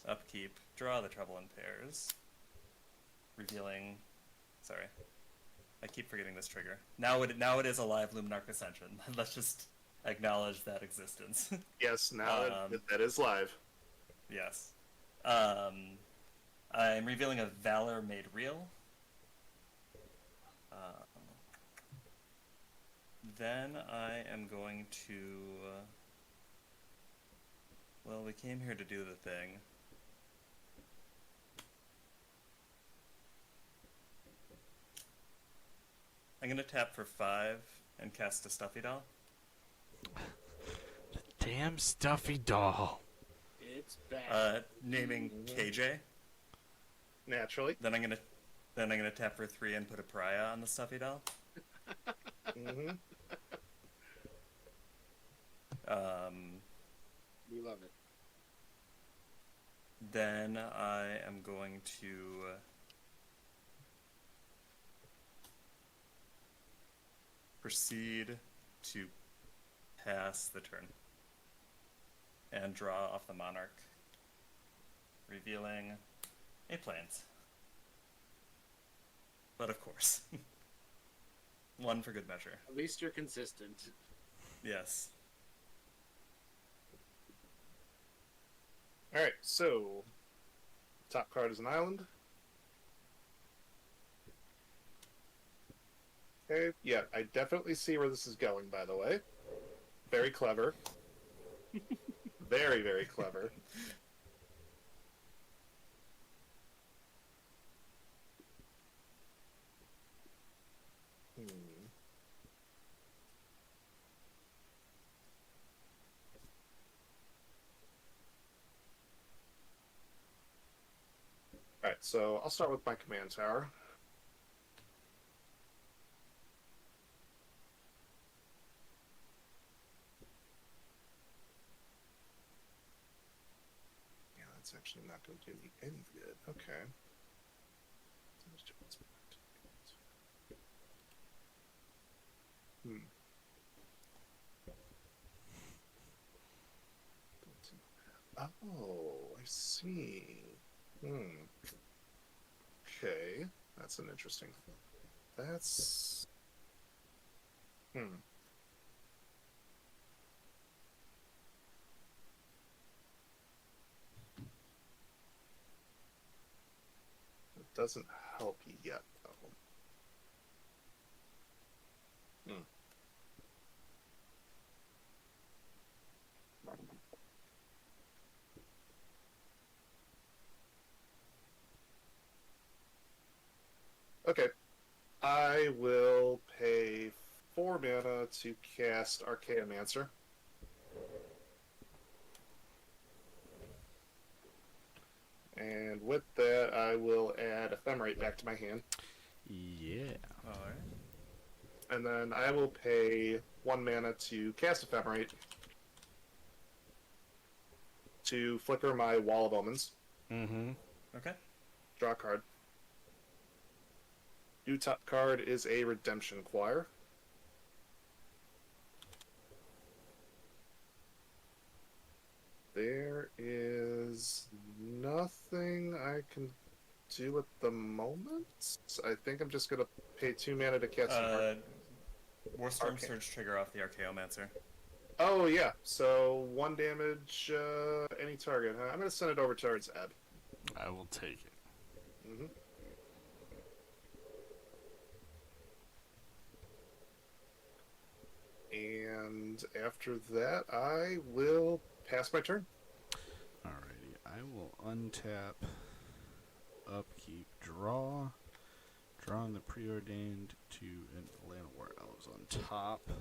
upkeep, draw the Trouble in Pairs. Revealing, sorry, I keep forgetting this trigger. Now it is a live Luminarch Ascension. Let's just acknowledge that existence. Yes, now that is live. Yes. I'm revealing a Valor Made Real. Then I am going to... well, we came here to do the thing. I'm going to tap for 5 and cast a Stuffy Doll. Damn stuffy doll. It's bad. Naming KJ. Naturally. Then I'm gonna tap for 3 and put a Pariah on the Stuffy Doll. Mm-hmm. We love it. Then I am going to proceed to pass the turn and draw off the Monarch, revealing a Plains. But of course, 1 for good measure. At least you're consistent. Yes. All right, so top card is an island. Okay, yeah, I definitely see where this is going, by the way. Very clever. Very, very clever. Alright, so I'll start with my command tower. Yeah, that's actually not going to do me any good. Okay. Oh, I see. Okay, that's an interesting thing. That's... It doesn't help yet, though. Okay. I will pay 4 mana to cast Archaeomancer. And with that, I will add Ephemerate back to my hand. Yeah. Alright. And then I will pay 1 mana to cast Ephemerate. to flicker my Wall of Omens. Mm-hmm. Okay. Draw a card. New top card is a Redemption Choir. There is nothing I can do at the moment. I think I'm just gonna pay 2 mana to cast an Arc- Warstorm Arcane. Surge trigger off the Archaeomancer. Oh yeah, so 1 damage, any target. Huh? I'm gonna send it over towards Eb. I will take it. Mm-hmm. And after that, I will pass my turn. Alrighty, I will untap, upkeep, drawing the preordained to an Llanowar Elves on top.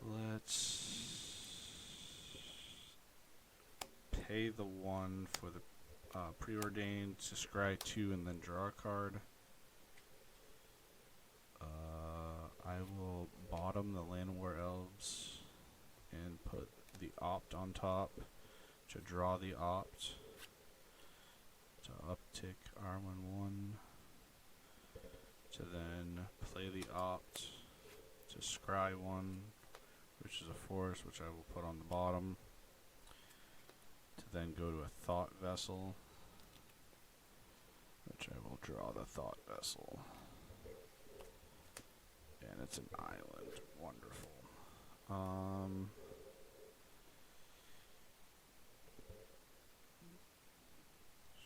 Let's pay the 1 for the preordained to scry 2 and then draw a card. I will bottom the Llanowar Elves and put the opt on top to draw the opt to uptick R11 to then play the opt to scry 1, which is a force, which I will put on the bottom, to then go to a Thought Vessel, which I will draw the Thought Vessel. And it's an island. Wonderful.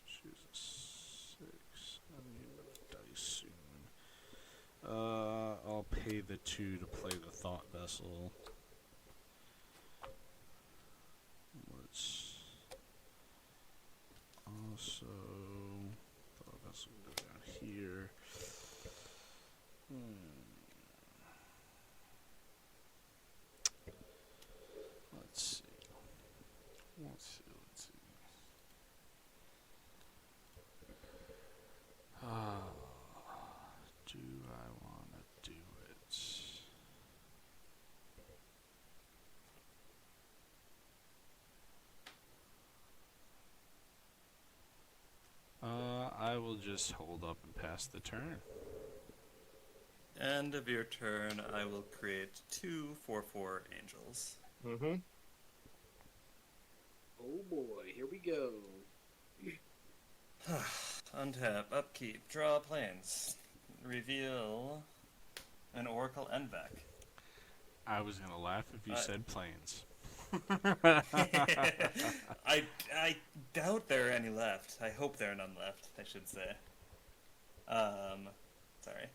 Choose a 6. I need another dice soon. I'll pay the 2 to play the Thought Vessel. Let's also Thought Vessel will go down here. Let's see. Do I want to do it? I will just hold up and pass the turn. End of your turn, I will create 2 4/4 angels. Mm-hmm. Oh boy, here we go. Untap, upkeep, draw planes. Reveal an Oracle Endvac. I was gonna laugh if you said planes. I doubt there are any left. I hope there are none left, I should say. Sorry.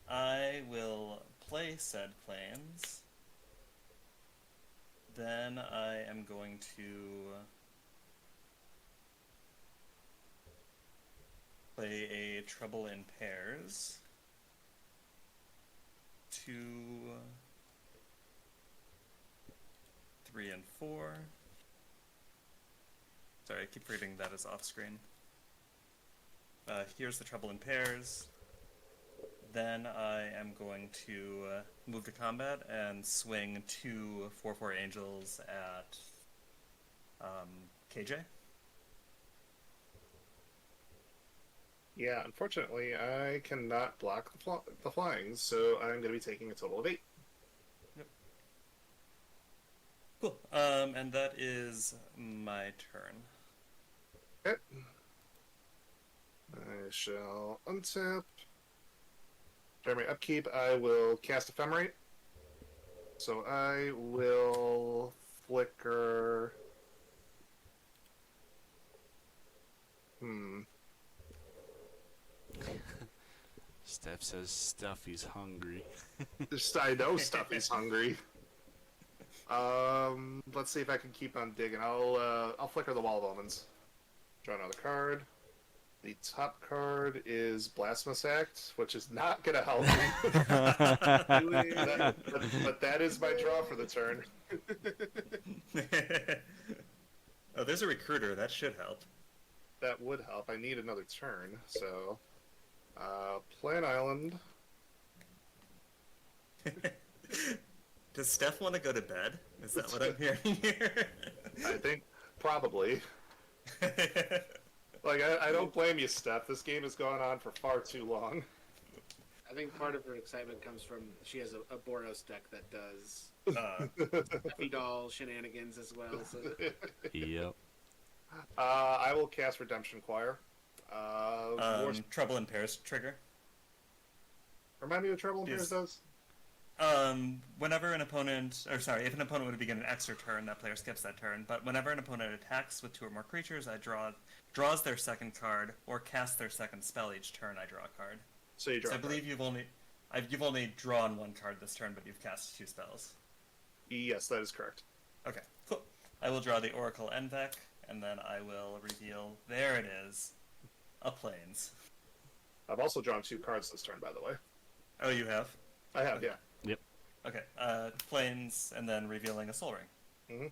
I will play said planes. Then I am going to play a Trouble in Pairs. 2, 3, and 4. Sorry, I keep reading that as off screen. Here's the Trouble in Pairs. Then I am going to move to combat and swing 2 4/4 angels at KJ. Yeah, unfortunately, I cannot block the flying, so I'm going to be taking a total of 8. Cool. And that is my turn. Okay. I shall untap. During my upkeep, I will cast Ephemerate. So I will flicker. Steph says Stuffy's hungry. I know Stuffy's hungry. Let's see if I can keep on digging. I'll flicker the Wall of Omens. Draw another card. The top card is Blasphemous Act, which is not going to help me. but that is my draw for the turn. Oh, there's a recruiter. That should help. That would help. I need another turn, so... play an island. Does Steph want to go to bed? Is that what I'm hearing here? I think probably. Like, I don't blame you, Steph. This game has gone on for far too long. I think part of her excitement comes from she has a Boros deck that does Effie Doll shenanigans as well. So. Yep. I will cast Redemption Choir. Trouble in Paris trigger. Remind me what Trouble in Paris does? Whenever an opponent, or sorry, if an opponent would begin an extra turn, that player skips that turn. But whenever an opponent attacks with 2 or more creatures, draws their second card or casts their second spell each turn, I draw a card. So you draw. So I believe you've only drawn 1 card this turn, but you've cast 2 spells. Yes, that is correct. Okay, cool. I will draw the Oracle Envec, and then I will reveal. There it is, a Plains. I've also drawn 2 cards this turn, by the way. Oh, you have? I have, yeah. Okay, Plains, and then revealing a Soul Ring. Mm-hmm.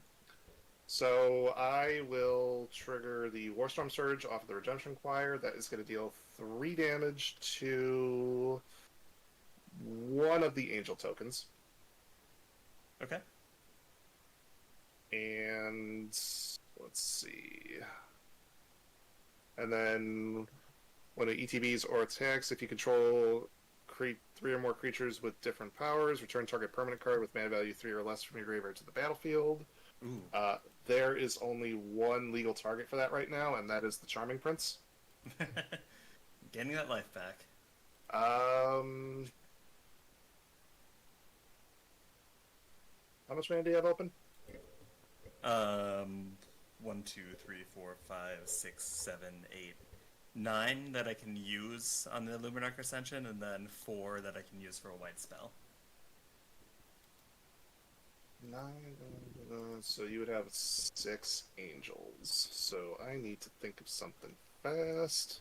So I will trigger the Warstorm Surge off of the Redemption Choir. That is going to deal 3 damage to one of the Angel tokens. Okay. And let's see. And then when it ETBs or attacks, if you control 3 or more creatures with different powers, return target permanent card with mana value 3 or less from your graveyard to the battlefield. Ooh. There is only 1 legal target for that right now, and that is the Charming Prince. Getting that life back. How much mana do you have open? 1, 2, 3, 4, 5, 6, 7, 8, 9 that I can use on the Luminarch Ascension, and then 4 that I can use for a white spell. 9. So you would have 6 angels. So I need to think of something fast.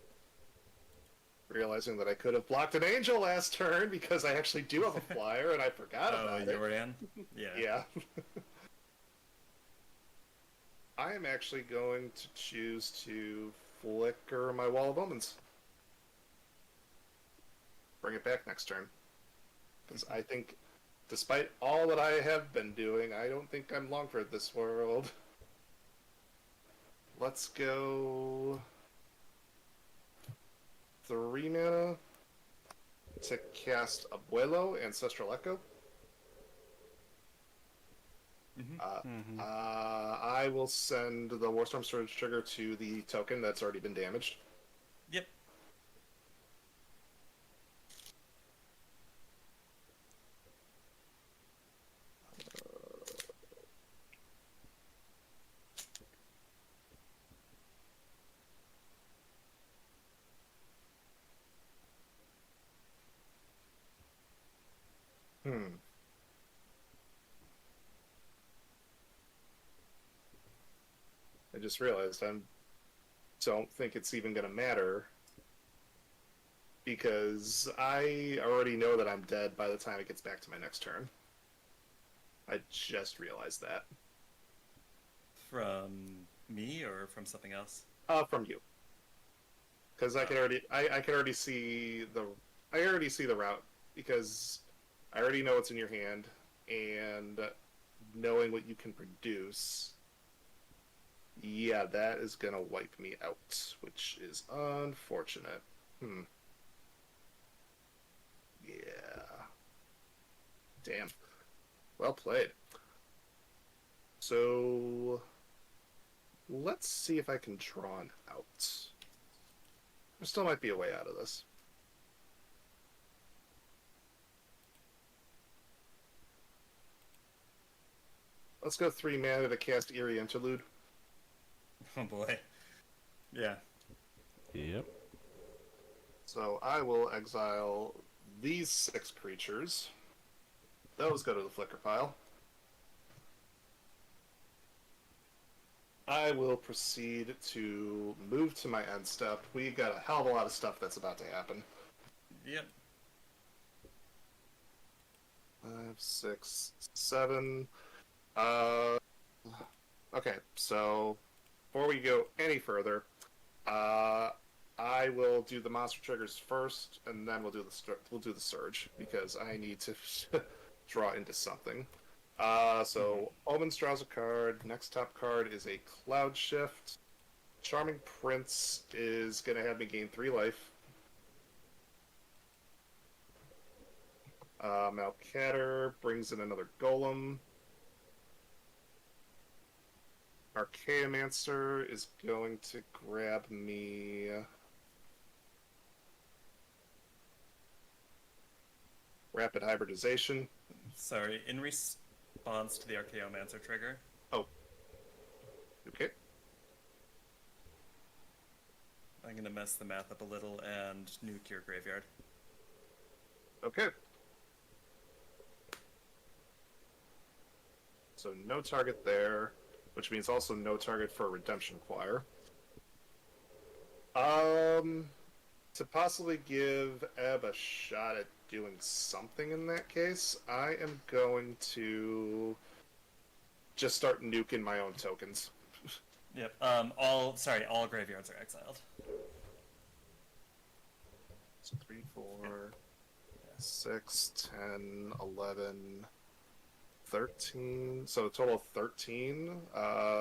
Realizing that I could have blocked an angel last turn because I actually do have a flyer and I forgot about it. Yorian? Yeah. Yeah. I am actually going to choose to flicker my Wall of Omens. Bring it back next turn. Because I think, despite all that I have been doing, I don't think I'm long for this world. Let's go 3 mana to cast Abuelo, Ancestral Echo. I will send the Warstorm Surge trigger to the token that's already been damaged. Yep. I just realized I don't think it's even going to matter because I already know that I'm dead by the time it gets back to my next turn. I just realized that. From me or from something else? From you. Because I can already see the route because I already know what's in your hand, and knowing what you can produce, yeah, that is gonna wipe me out, which is unfortunate. Yeah. Damn. Well played. So let's see if I can draw an out. There still might be a way out of this. Let's go 3 mana to cast Eerie Interlude. Oh boy. Yeah. Yep. So I will exile these 6 creatures. Those go to the flicker pile. I will proceed to move to my end step. We got a hell of a lot of stuff that's about to happen. Yep. 5, 6, 7. Okay, so before we go any further, I will do the monster triggers first, and then we'll do the surge because I need to draw into something. So Omens draws a card. Next top card is a Cloud Shift. Charming Prince is going to have me gain 3 life. Malcatter brings in another Golem. Archaeomancer is going to grab me... Rapid Hybridization. Sorry, in response to the Archaeomancer trigger. Oh. Okay. I'm gonna mess the math up a little and nuke your graveyard. Okay. So no target there, which means also no target for a Redemption Choir. To possibly give Ebb a shot at doing something in that case, I am going to just start nuking my own tokens. Yep. All graveyards are exiled. So 3, 4, 6, 10, 11, 13. So a total of 13.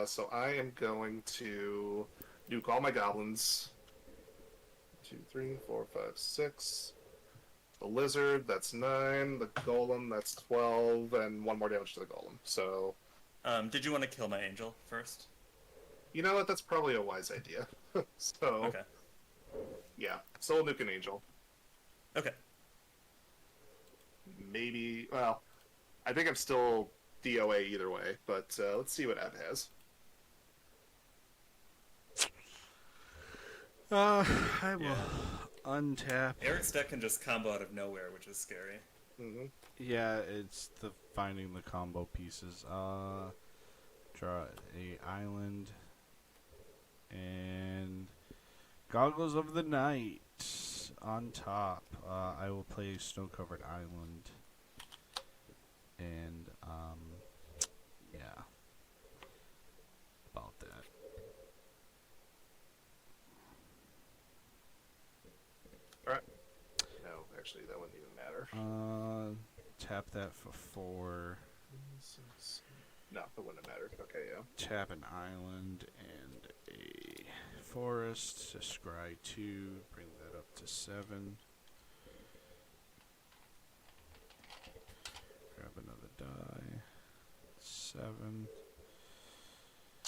So I am going to nuke all my goblins. 2, 3, 4, 5, 6. The lizard, that's 9. The golem, that's 12. And 1 more damage to the golem. So, Did you want to kill my angel first? you know what? That's probably a wise idea. So, Okay. yeah. So we'll nuke an angel. Okay. Maybe, well, I think I'm still DOA either way, but let's see what Ebb has. I will untap. Eric's deck can just combo out of nowhere, which is scary. Mm-hmm. Yeah, it's the finding the combo pieces. Draw a island and Goggles of the Night on top. I will play Snow-Covered Island, and yeah, about that. No, actually, that wouldn't even matter. Tap that for 4. No, it wouldn't have mattered. Okay, yeah. Tap an island and a forest to scry 2, bring that up to 7. Grab another die. 7.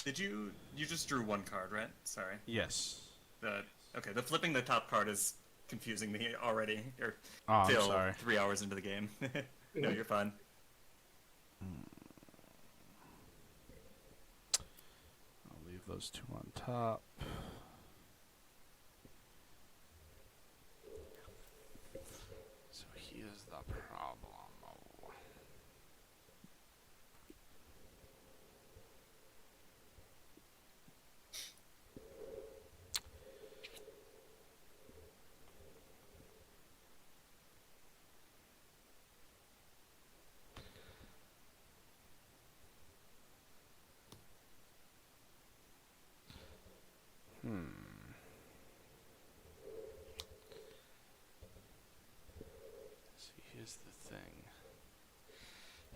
Did you just drew 1 card, right? Sorry. Yes. Okay, the flipping the top card is confusing me already. Or Oh, I'm still sorry. 3 hours into the game. No, you're fine. I'll leave those 2 on top. So here's the problem. See, here's the thing.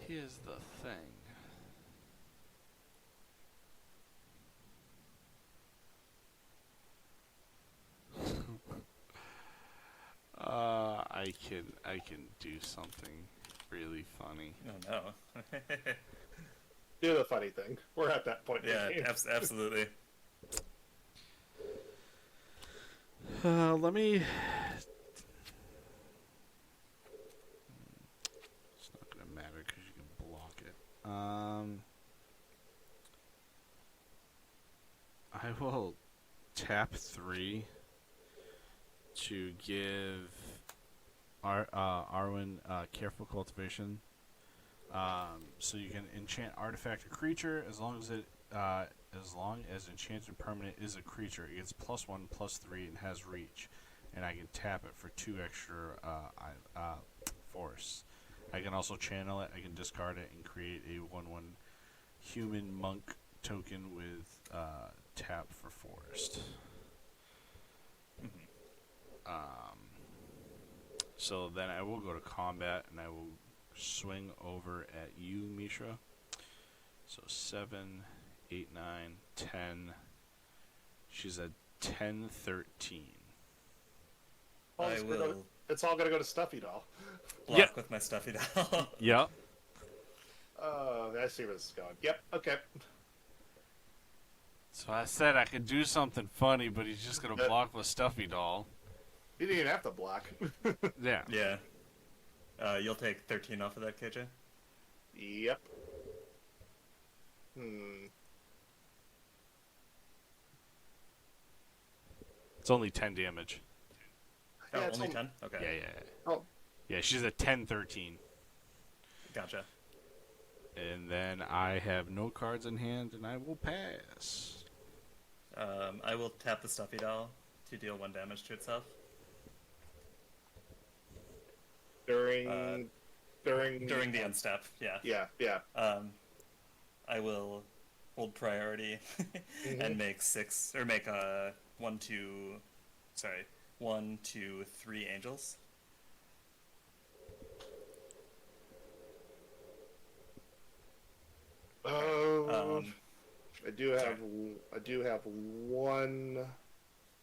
Here's the thing. I can do something really funny. Oh no. Do the funny thing. We're at that point in Yeah, the game. absolutely. Let me. It's not gonna matter because you can block it. I will tap 3 to give Arwen Careful Cultivation. So you can enchant artifact or creature as long as enchanted permanent is a creature. It gets +1/+3 and has reach, and I can tap it for 2 extra force. I can also channel it. I can discard it and create a 1/1 human monk token with tap for forest. So then I will go to combat and I will swing over at you, Mishra. So 7, 8, 9, 10. She's at 10, 13. I will It's all gonna go to Stuffy Doll. block Yeah. with my stuffy doll. Yep. Oh, I see where this is going. Yep. Okay. So I said I could do something funny, but he's just gonna block with Stuffy Doll. You didn't even have to block. Yeah. Yeah. You'll take 13 off of that, KJ? Yep. Hmm. It's only 10 damage. Oh, Yeah, it's only only- 10? Okay. Yeah. Oh, Yeah, she's at 10, 13. Gotcha. And then I have no cards in hand, and I will pass. I will tap the stuffy doll to deal 1 damage to itself. during During the end step, yeah. Yeah. I will hold priority and make 1, 2, 3 angels. Oh, Um, I do have one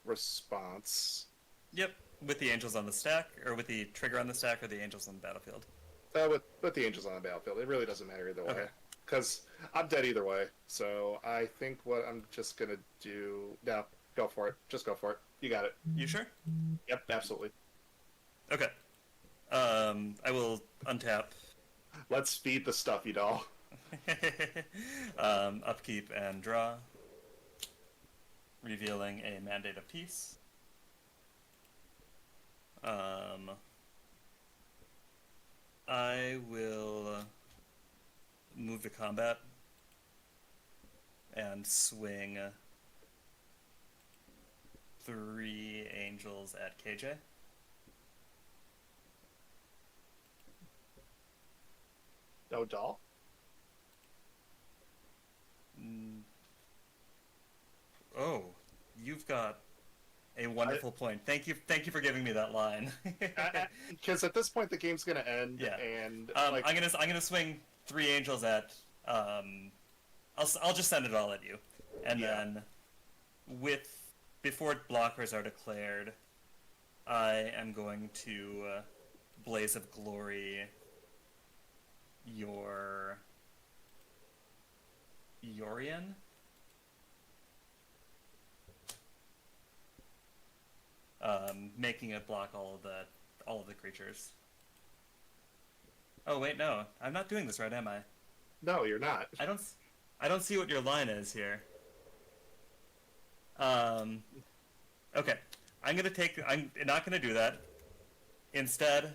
response. Yep, with the angels on the stack, or with the trigger on the stack, or the angels on the battlefield. With the angels on the battlefield, it really doesn't matter either way. Okay. Because I'm dead either way. So I think what I'm just gonna do. No, go for it. Just go for it. You got it. You sure? Yep, absolutely. Okay. I will untap, Let's feed the Stuffy Doll. upkeep, and draw, revealing a Mandate of Peace. I will move to combat and swing 3 angels at KJ. No doll. Oh, you've got a wonderful point. Thank you for giving me that line. Because at this point the game's gonna end. Yeah. And I'm gonna swing 3 angels at. I'll just send it all at you, and Yeah. then before blockers are declared, I am going to Blaze of Glory your Yorian. Making it block all of the creatures. Oh wait, no, I'm not doing this right, am I? no, you're not. I don't see what your line is here. Okay, I'm not gonna do that. Instead,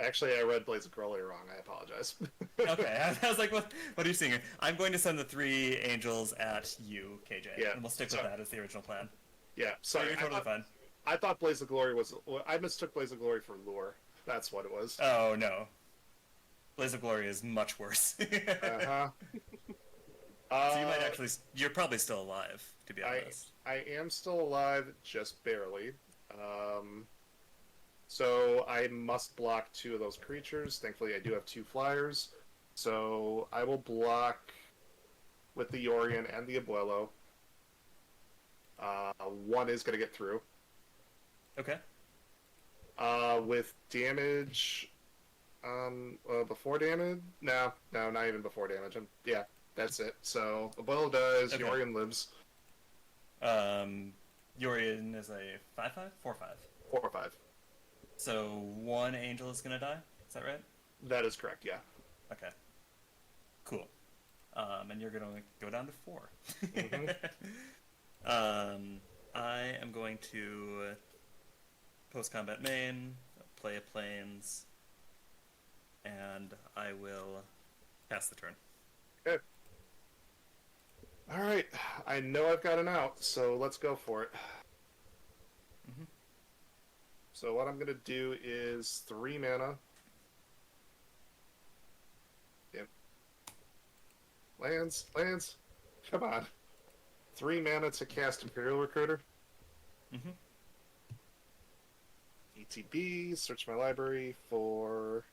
Actually, I read Blaze of Glory wrong. I apologize. okay, I was like, what are you seeing here? I'm going to send the 3 angels at you, KJ, Yeah, and we'll stick with that as the original plan. Yeah. So Sorry, you're totally fine. I thought Blaze of Glory was. I mistook Blaze of Glory for Lure. That's what it was. Oh no, Blaze of Glory is much worse. Uh-huh. So you might actually, you're probably still alive, to be honest. I am still alive, just barely. So I must block 2 of those creatures. Thankfully, I do have 2 flyers. So I will block with the Yorian and the Abuelo. 1 is going to get through. Okay. With damage... before damage? No, not even before damage. Yeah, that's it. So Abuelo dies, Okay. Yorian lives. Yorian is a 5/5? 4/5. 4 or 5. So 1 angel is gonna die? Is that right? That is correct, yeah. Okay. Cool. And you're gonna go down to 4. Mhm. I am going to post-combat main, play a plains, and I will pass the turn. Okay. Alright, I know I've got an out, so let's go for it. Mhm. So what I'm going to do is 3 mana. Yep. Lands, come on. 3 mana to cast Imperial Recruiter. Mhm. ETB, search my library for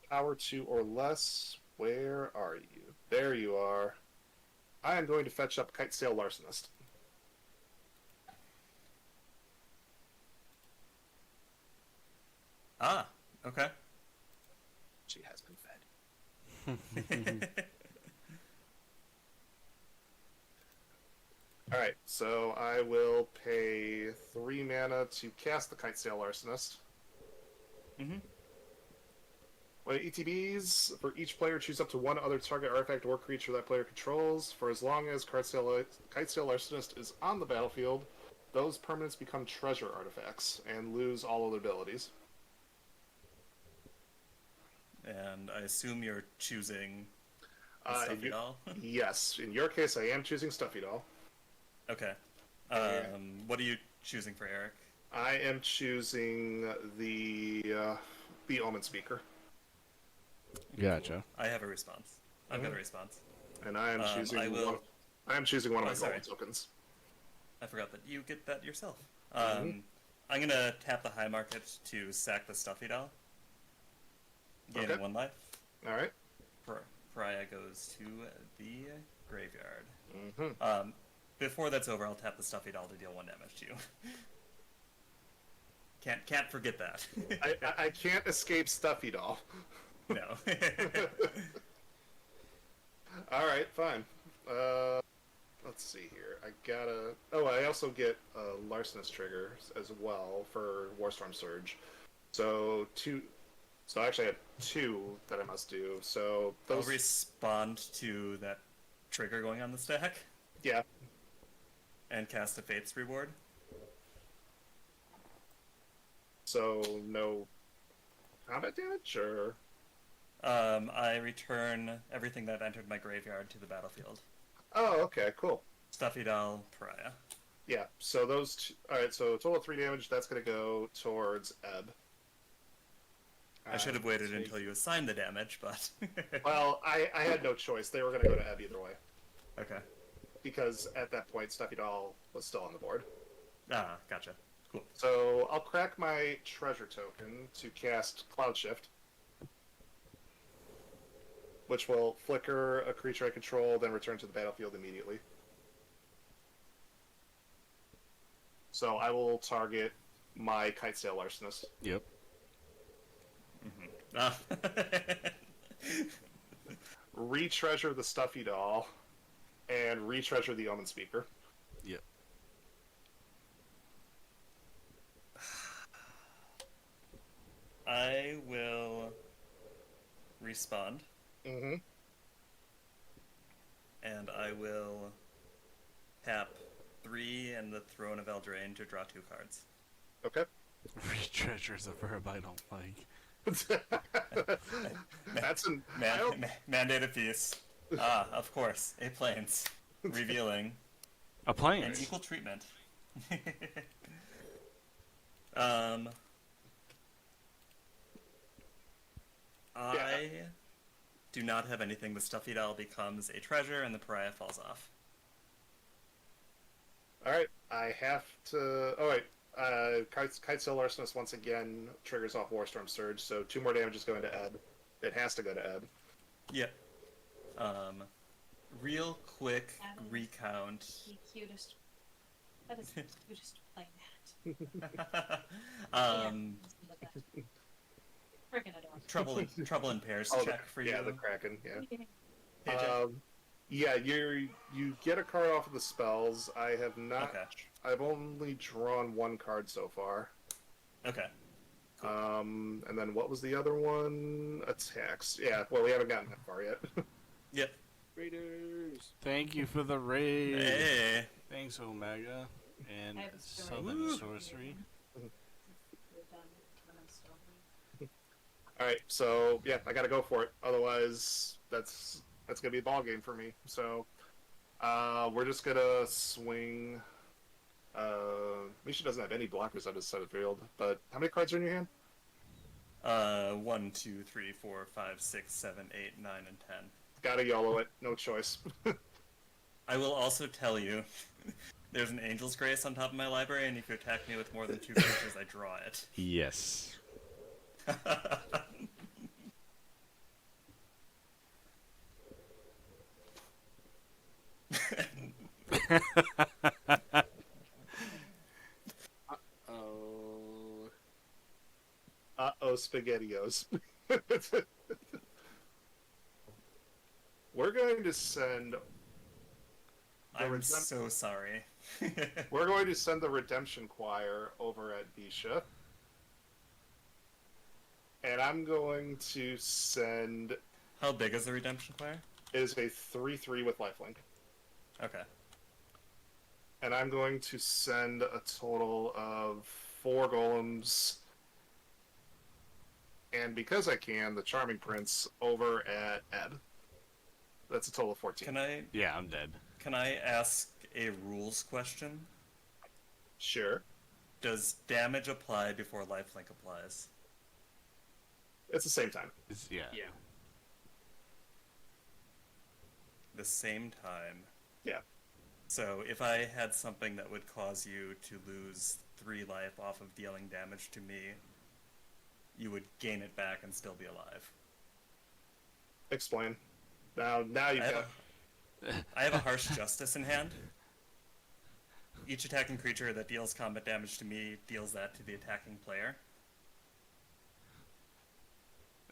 Power 2 or less. Where are you? There you are. I am going to fetch up Kitesail Larcenist. Ah, okay. She has been fed. Alright, so I will pay 3 mana to cast the Kitesail Larcenist. Mhm. When it ETBs, for each player, choose up to one other target artifact or creature that player controls. For as long as Kitesail Larcenist is on the battlefield, those permanents become treasure artifacts and lose all other abilities. And I assume you're choosing In Stuffy Doll? Yes, in your case, I am choosing Stuffy Doll. Okay. What are you choosing for Eric? I am choosing the Omen Speaker, Gotcha. I have a response. I've got a response. and I am choosing I will- one. I am choosing one of Oh, my sorry. golden tokens. I forgot that you get that yourself. I'm gonna tap the high market to sack the Stuffy Doll. Gain Okay. 1 life. All right. Pariah goes to the graveyard. Mm-hmm. Before that's over, I'll tap the Stuffy Doll to deal 1 damage to you. Can't forget that. I can't escape Stuffy Doll. No. All right, fine. Let's see here. I gotta. Oh, I also get a Larcenist trigger as well for Warstorm Surge. So 2. So I actually have 2 that I must do. So I'll those. respond to that trigger going on the stack Yeah. and cast a Fate's Reward. So no combat damage, or I return everything that entered my graveyard to the battlefield. oh, okay, cool. Stuffy Doll, Pariah. Yeah. So those. All right. So total 3 damage. That's gonna go towards Ebb. I should have waited until you assigned the damage, but... Well, I had no choice. They were gonna go to Ebb either way Okay. because at that point, Stuffy Doll was still on the board. Ah, gotcha. Cool. So I'll crack my treasure token to cast Cloud Shift, which will flicker a creature I control, then return to the battlefield immediately. So I will target my Kitesail Larcenist. Yep. Ah. Retreasure the Stuffy Doll, and retreasure the Omen Speaker. Yep. I will respond, Mm-hmm. and I will tap 3 and the Throne of Eldraine to draw 2 cards. Okay. Treasure's a verb I don't like. That's an. I don't- Mandate of Peace. Ah, of course. 8 planes. Revealing. A plane. And equal treatment. I do not have anything. The Stuffy Doll becomes a treasure, and the Pariah falls off. All right. I have to. Oh wait. Kitesail Larcenist once again triggers off Warstorm Surge, so 2 more damage is going to Ebb. It has to go to Ebb. Yep. Real quick recount. The cutest. That is the cutest playmat. Look at that. Freaking adorable. Trouble in pairs Oh, check for yeah, you. the Kraken. Yeah. AJ. Yeah, you get a card off of the spells. I have not. Okay. I've only drawn 1 card so far. Okay. And then what was the other one? Attacks. Yeah. Well, we haven't gotten that far yet. Yep. Raiders. Thank you for the raid. Hey. Thanks, Omega. And I have a story. Southern Woo. Sorcery. We're done when I'm still hungry. All right. So yeah, I got to go for it. Otherwise, that's gonna be a ball game for me. So we're just gonna swing. Misha doesn't have any blockers on his side of the field, but how many cards are in your hand? 1, 2, 3, 4, 5, 6, 7, 8, 9, and 10. Gotta YOLO it. No choice. I will also tell you, there's an Angel's Grace on top of my library, and if you attack me with more than 2 creatures, I draw it. Yes. Oh. SpaghettiOs. We're going to send. I'm so sorry. We're going to send the Redemption Choir over at Bisha. And I'm going to send. How big is the Redemption Choir? It is a 3/3 with lifelink. Okay. And I'm going to send a total of 4 golems. And because I can, the Charming Prince over at Ed. That's a total of 14. Yeah, I'm dead. Can I ask a rules question? Sure. Does damage apply before lifelink applies? It's the same time. Yeah. Yeah. The same time. Yeah. So if I had something that would cause you to lose 3 life off of dealing damage to me, you would gain it back and still be alive. Explain. Now you I can. I have a Harsh Justice in hand. Each attacking creature that deals combat damage to me deals that to the attacking player.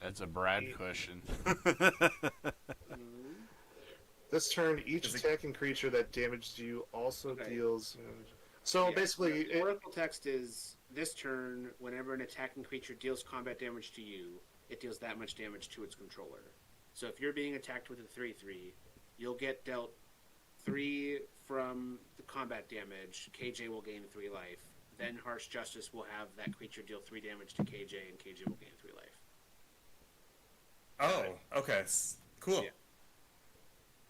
That's a Brad cushion. This turn, each Is it- attacking creature that damaged you also Okay. deals. So Yeah, basically, the Oracle text is this turn, whenever an attacking creature deals combat damage to you, it deals that much damage to its controller. So if you're being attacked with a 3/3, you'll get dealt 3 from the combat damage. KJ will gain 3 life. Then Harsh Justice will have that creature deal 3 damage to KJ, and KJ will gain 3 life. Oh, okay. Cool. Yeah.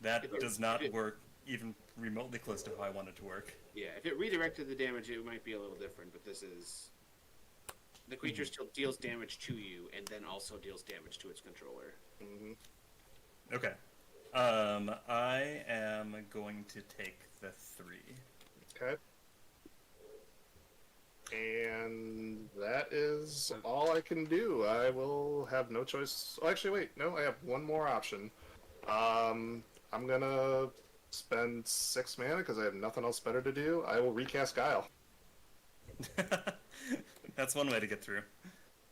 That If it- does not if it- work even remotely close to how I want it to work. Yeah, if it redirected the damage, it might be a little different, but this is... The creature still deals damage to you, and then also deals damage to its controller. Mhm. Okay. I am going to take the 3. Okay. And that is all I can do. I will have no choice. Oh, actually, wait. No, I have one more option. I'm gonna spend 6 mana because I have nothing else better to do. I will recast Guile. That's one way to get through.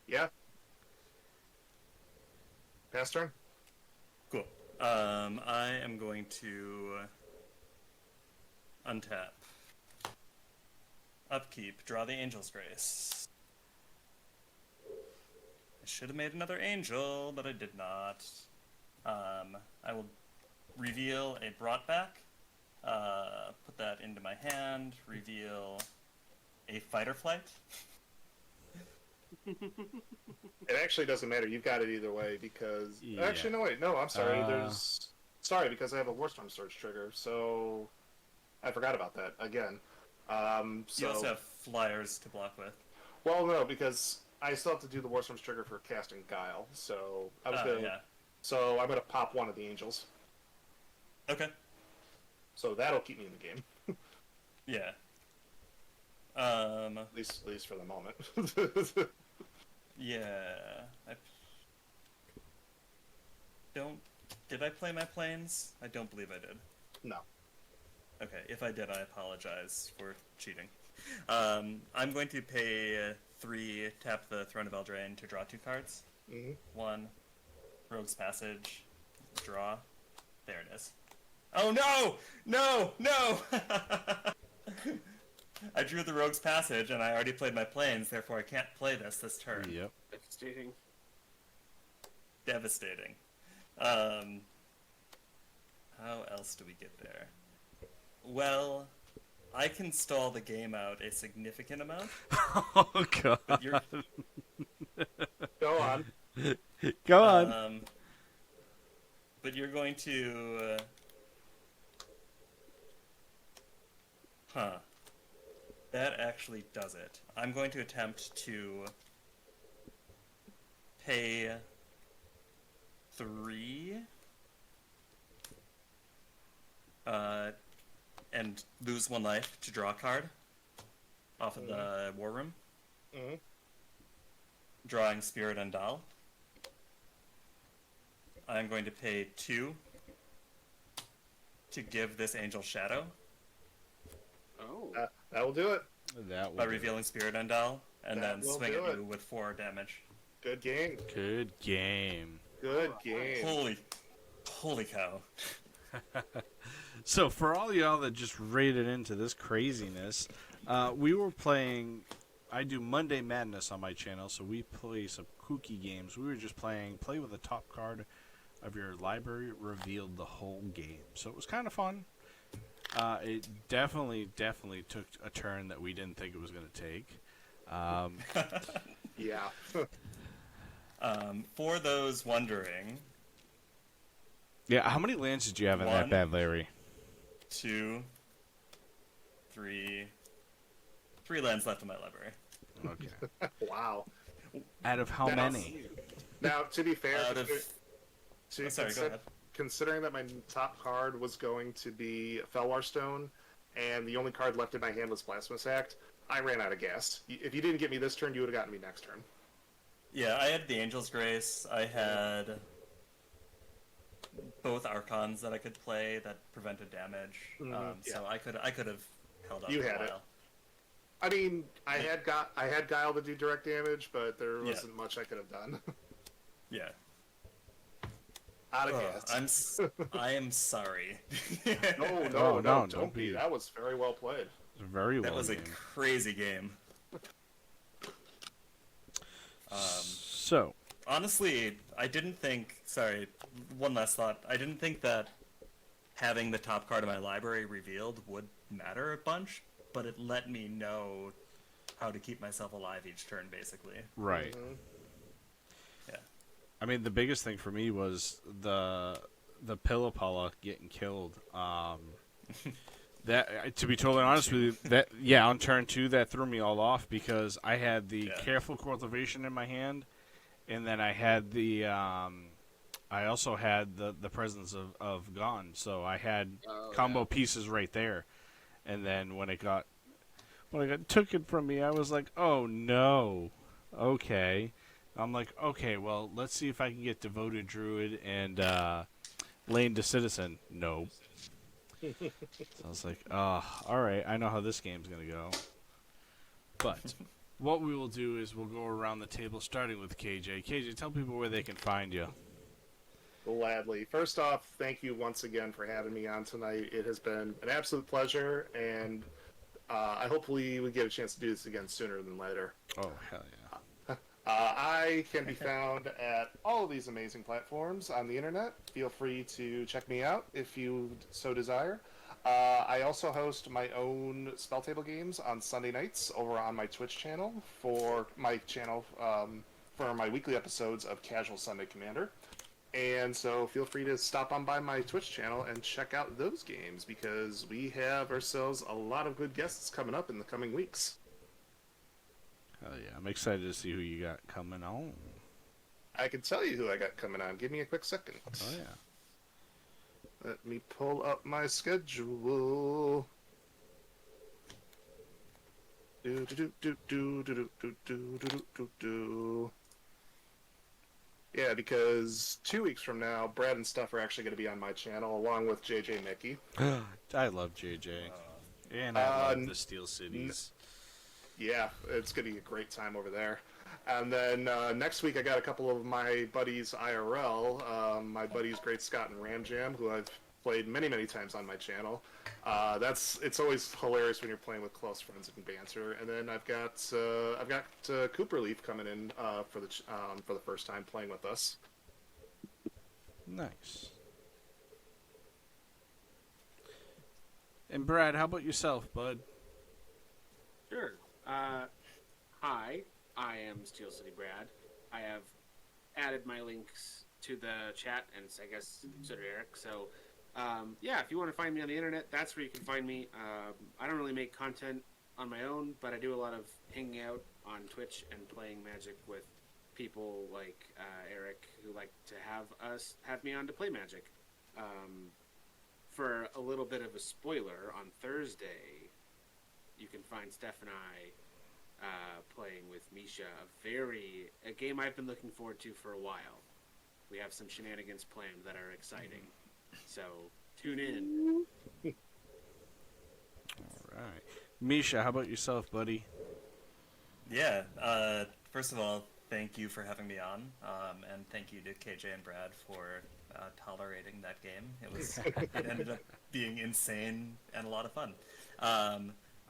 Yeah. Pass turn. Cool. I am going to untap. Upkeep. Draw the Angel's Grace. I should have made another angel, but I did not. I will reveal a brought back. Put that into my hand. Reveal a fight or flight. It actually doesn't matter. You've got it either way because. Yeah. Actually, no, wait. No, I'm sorry. Uh. Sorry, because I have a Warstorm Surge trigger, so. I forgot about that again. You So. also have flyers to block with. Well, no, because I still have to do the Warstorm's trigger for casting Guile, so I was gonna. Yeah. So I'm gonna pop one of the angels. Okay. So that'll keep me in the game, Yeah. at least for the moment. Yeah. I don't. Did I play my planes? I don't believe I did. No. Okay, if I did, I apologize for cheating. I'm going to pay 3, tap the Throne of Eldraine to draw 2 cards. Mhm. 1, Rogue's Passage, draw. There it is. Oh no! No! No! I drew the Rogue's Passage and I already played my planes, therefore I can't play this turn. Yep. Devastating. Devastating. How else do we get there? Well, I can stall the game out a significant amount. Oh god. But you're, Go on. Go on. but you're going to. That actually does it. I'm going to attempt to pay 3. And lose 1 life to draw a card off of the War Room. Mhm. Drawing Spirit Undal. I'm going to pay 2 to give this angel shadow Oh. That will do it. That by will do it. revealing Spirit Endel, and That then will swing do at it. you with 4 damage. Good game. Good game. Good game. Holy cow! So for all y'all that just raided into this craziness, we were playing. I do Monday Madness on my channel, so we play some kooky games. We were just playing play with the top card of your library revealed the whole game, so it was kind of fun. It definitely took a turn that we didn't think it was going to take. Yeah. For those wondering, Yeah, how many lands did you have in that One. bad, Larry? 2, 3 lands left in my library. Okay. Wow. Out of how Now- many? Now, to be fair, Out of to Oh, sorry, go ahead. considering that my top card was going to be Felwar Stone, and the only card left in my hand was Blasphemous Act, I ran out of gas. If you didn't get me this turn, you would have gotten me next turn. Yeah, I had the Angel's Grace. I had both Archons that I could play that prevented damage. So I could have held up You for had a it. while. I mean, I had Guile to do direct damage, but there wasn't much I could have done. Yeah. Out of Ugh, gas. I am sorry. No, no, don't be. be. That was very well played. Very well. That was a game. crazy game. So, Honestly, I didn't think. Sorry, one last thought. I didn't think that having the top card of my library revealed would matter a bunch, but it let me know how to keep myself alive each turn, basically. right. Yeah. I mean, the biggest thing for me was the Pillapala getting killed. That, to be totally honest with you, on turn 2, that threw me all off because I had the Careful Cultivation in my hand, and then I had the I also had the Presence of Gone, so I had combo pieces right there. And then when it got took it from me, I was like, oh no, okay. I'm like, okay, well, let's see if I can get Devoted Druid and Lane to Citizen. Nope. So I was like, all right, I know how this game's going to go. But what we will do is we'll go around the table, starting with KJ. KJ, tell people where they can find you. Gladly. First off, thank you once again for having me on tonight. It has been an absolute pleasure, and I hopefully we get a chance to do this again sooner than later. Oh, hell yeah. I can be found at all of these amazing platforms on the internet. Feel free to check me out if you so desire. I also host my own spell table games on Sunday nights over on my Twitch channel for my weekly episodes of Casual Sunday Commander. And so feel free to stop on by my Twitch channel and check out those games because we have ourselves a lot of good guests coming up in the coming weeks. Hell yeah. I'm excited to see who you got coming on. I can tell you who I got coming on. Give me a quick second. Oh, yeah. Let me pull up my schedule. Yeah, because 2 weeks from now, Brad and Steph are actually going to be on my channel, along with JJ Mickey. I love JJ. And I love the Steel Cities. Yeah, it's going to be a great time over there. And then next week, I got a couple of my buddies IRL. My buddies Great Scott and Ram Jam, who I've played many, many times on my channel. It's always hilarious when you're playing with close friends and banter. And then I've got Cooper Leaf coming in for the first time playing with us. Nice. And Brad, how about yourself, bud? Sure. Hi, I am Steel City Brad. I have added my links to the chat, and I guess so did Eric. So, yeah, if you want to find me on the internet, that's where you can find me. I don't really make content on my own, but I do a lot of hanging out on Twitch and playing Magic with people like Eric, who like to have me on to play Magic. For a little bit of a spoiler, on Thursday, you can find Steph and I playing with Misha, a game I've been looking forward to for a while. We have some shenanigans planned that are exciting. So Tune in. All right. Misha, how about yourself, buddy? Yeah. First of all, thank you for having me on, and thank you to KJ and Brad for tolerating that game. It ended up being insane and a lot of fun.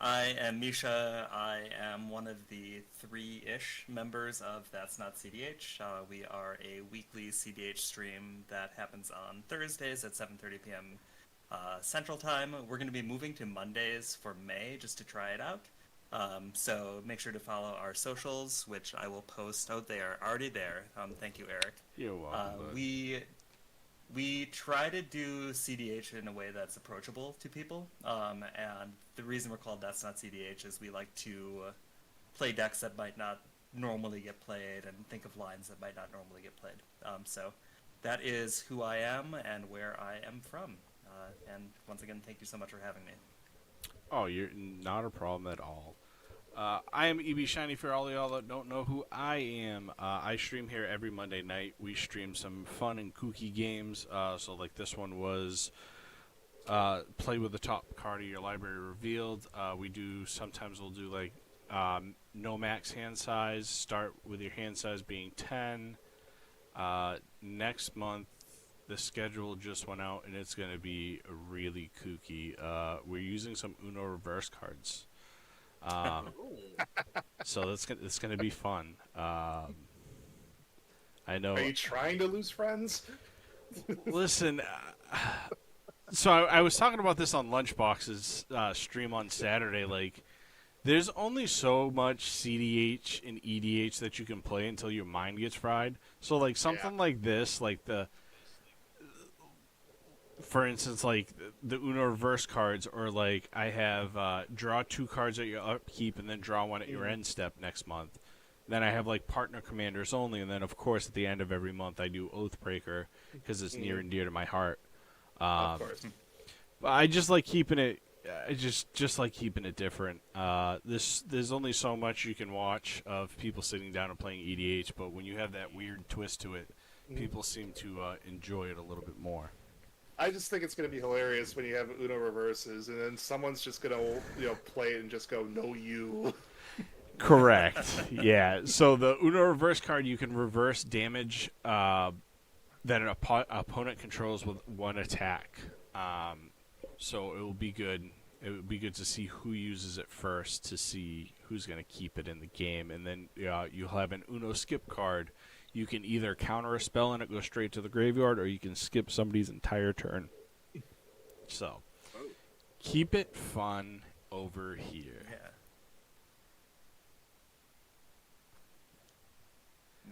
I am Misha. I am one of the 3-ish members of That's Not CDH. We are a weekly CDH stream that happens on Thursdays at 7:30 p.m. Central Time. We're going to be moving to Mondays for May just to try it out. So make sure to follow our socials, which I will post. Oh, they are already there. Thank you, Eric. You're welcome. Bud. We try to do CDH in a way that's approachable to people, and the reason we're called That's Not CDH is we like to play decks that might not normally get played and think of lines that might not normally get played. So that is who I am and where I am from. And once again, thank you so much for having me. Oh, you're not a problem at all. I am EB Shiny for all y'all that don't know who I am. I stream here every Monday night. We stream some fun and kooky games. So like this one was play with the top card of your library revealed. Sometimes we'll do like no max hand size. Start with your hand size being 10. Next month, the schedule just went out and it's going to be really kooky. We're using some Uno reverse cards. So it's gonna be fun. I know. Are you trying to lose friends? Listen, so I was talking about this on Lunchbox's stream on Saturday. Like, there's only so much CDH and EDH that you can play until your mind gets fried. So like something like this, like for instance, like the Uno reverse cards, or like I have draw 2 cards at your upkeep and then draw 1 at your end step next month. Then I have like partner commanders only, and then of course at the end of every month I do Oathbreaker because it's near and dear to my heart. Of course. But I just like keeping it. I just like keeping it different. There's only so much you can watch of people sitting down and playing EDH, but when you have that weird twist to it, people seem to enjoy it a little bit more. I just think it's going to be hilarious when you have Uno reverses, and then someone's just going to, play it and just go, "No, you." Correct. Yeah. So the Uno reverse card, you can reverse damage that an opponent controls with 1 attack. So it will be good. It would be good to see who uses it first to see who's going to keep it in the game, and then you'll have an Uno skip card. You can either counter a spell and it goes straight to the graveyard, or you can skip somebody's entire turn. So, keep it fun over here. Yeah.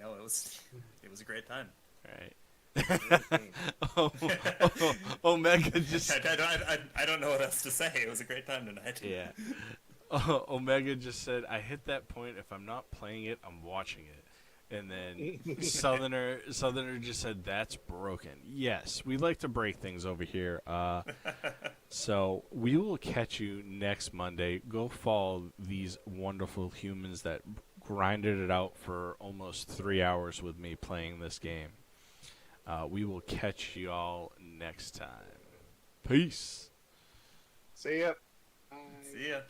No, it was a great time. All right. Omega just I don't know what else to say. It was a great time tonight. yeah. Omega just said, "I hit that point. If I'm not playing it, I'm watching it." And then Southerner just said, "That's broken." Yes, we like to break things over here. So we will catch you next Monday. Go follow these wonderful humans that grinded it out for almost 3 hours with me playing this game. We will catch y'all next time. Peace. See ya. See ya.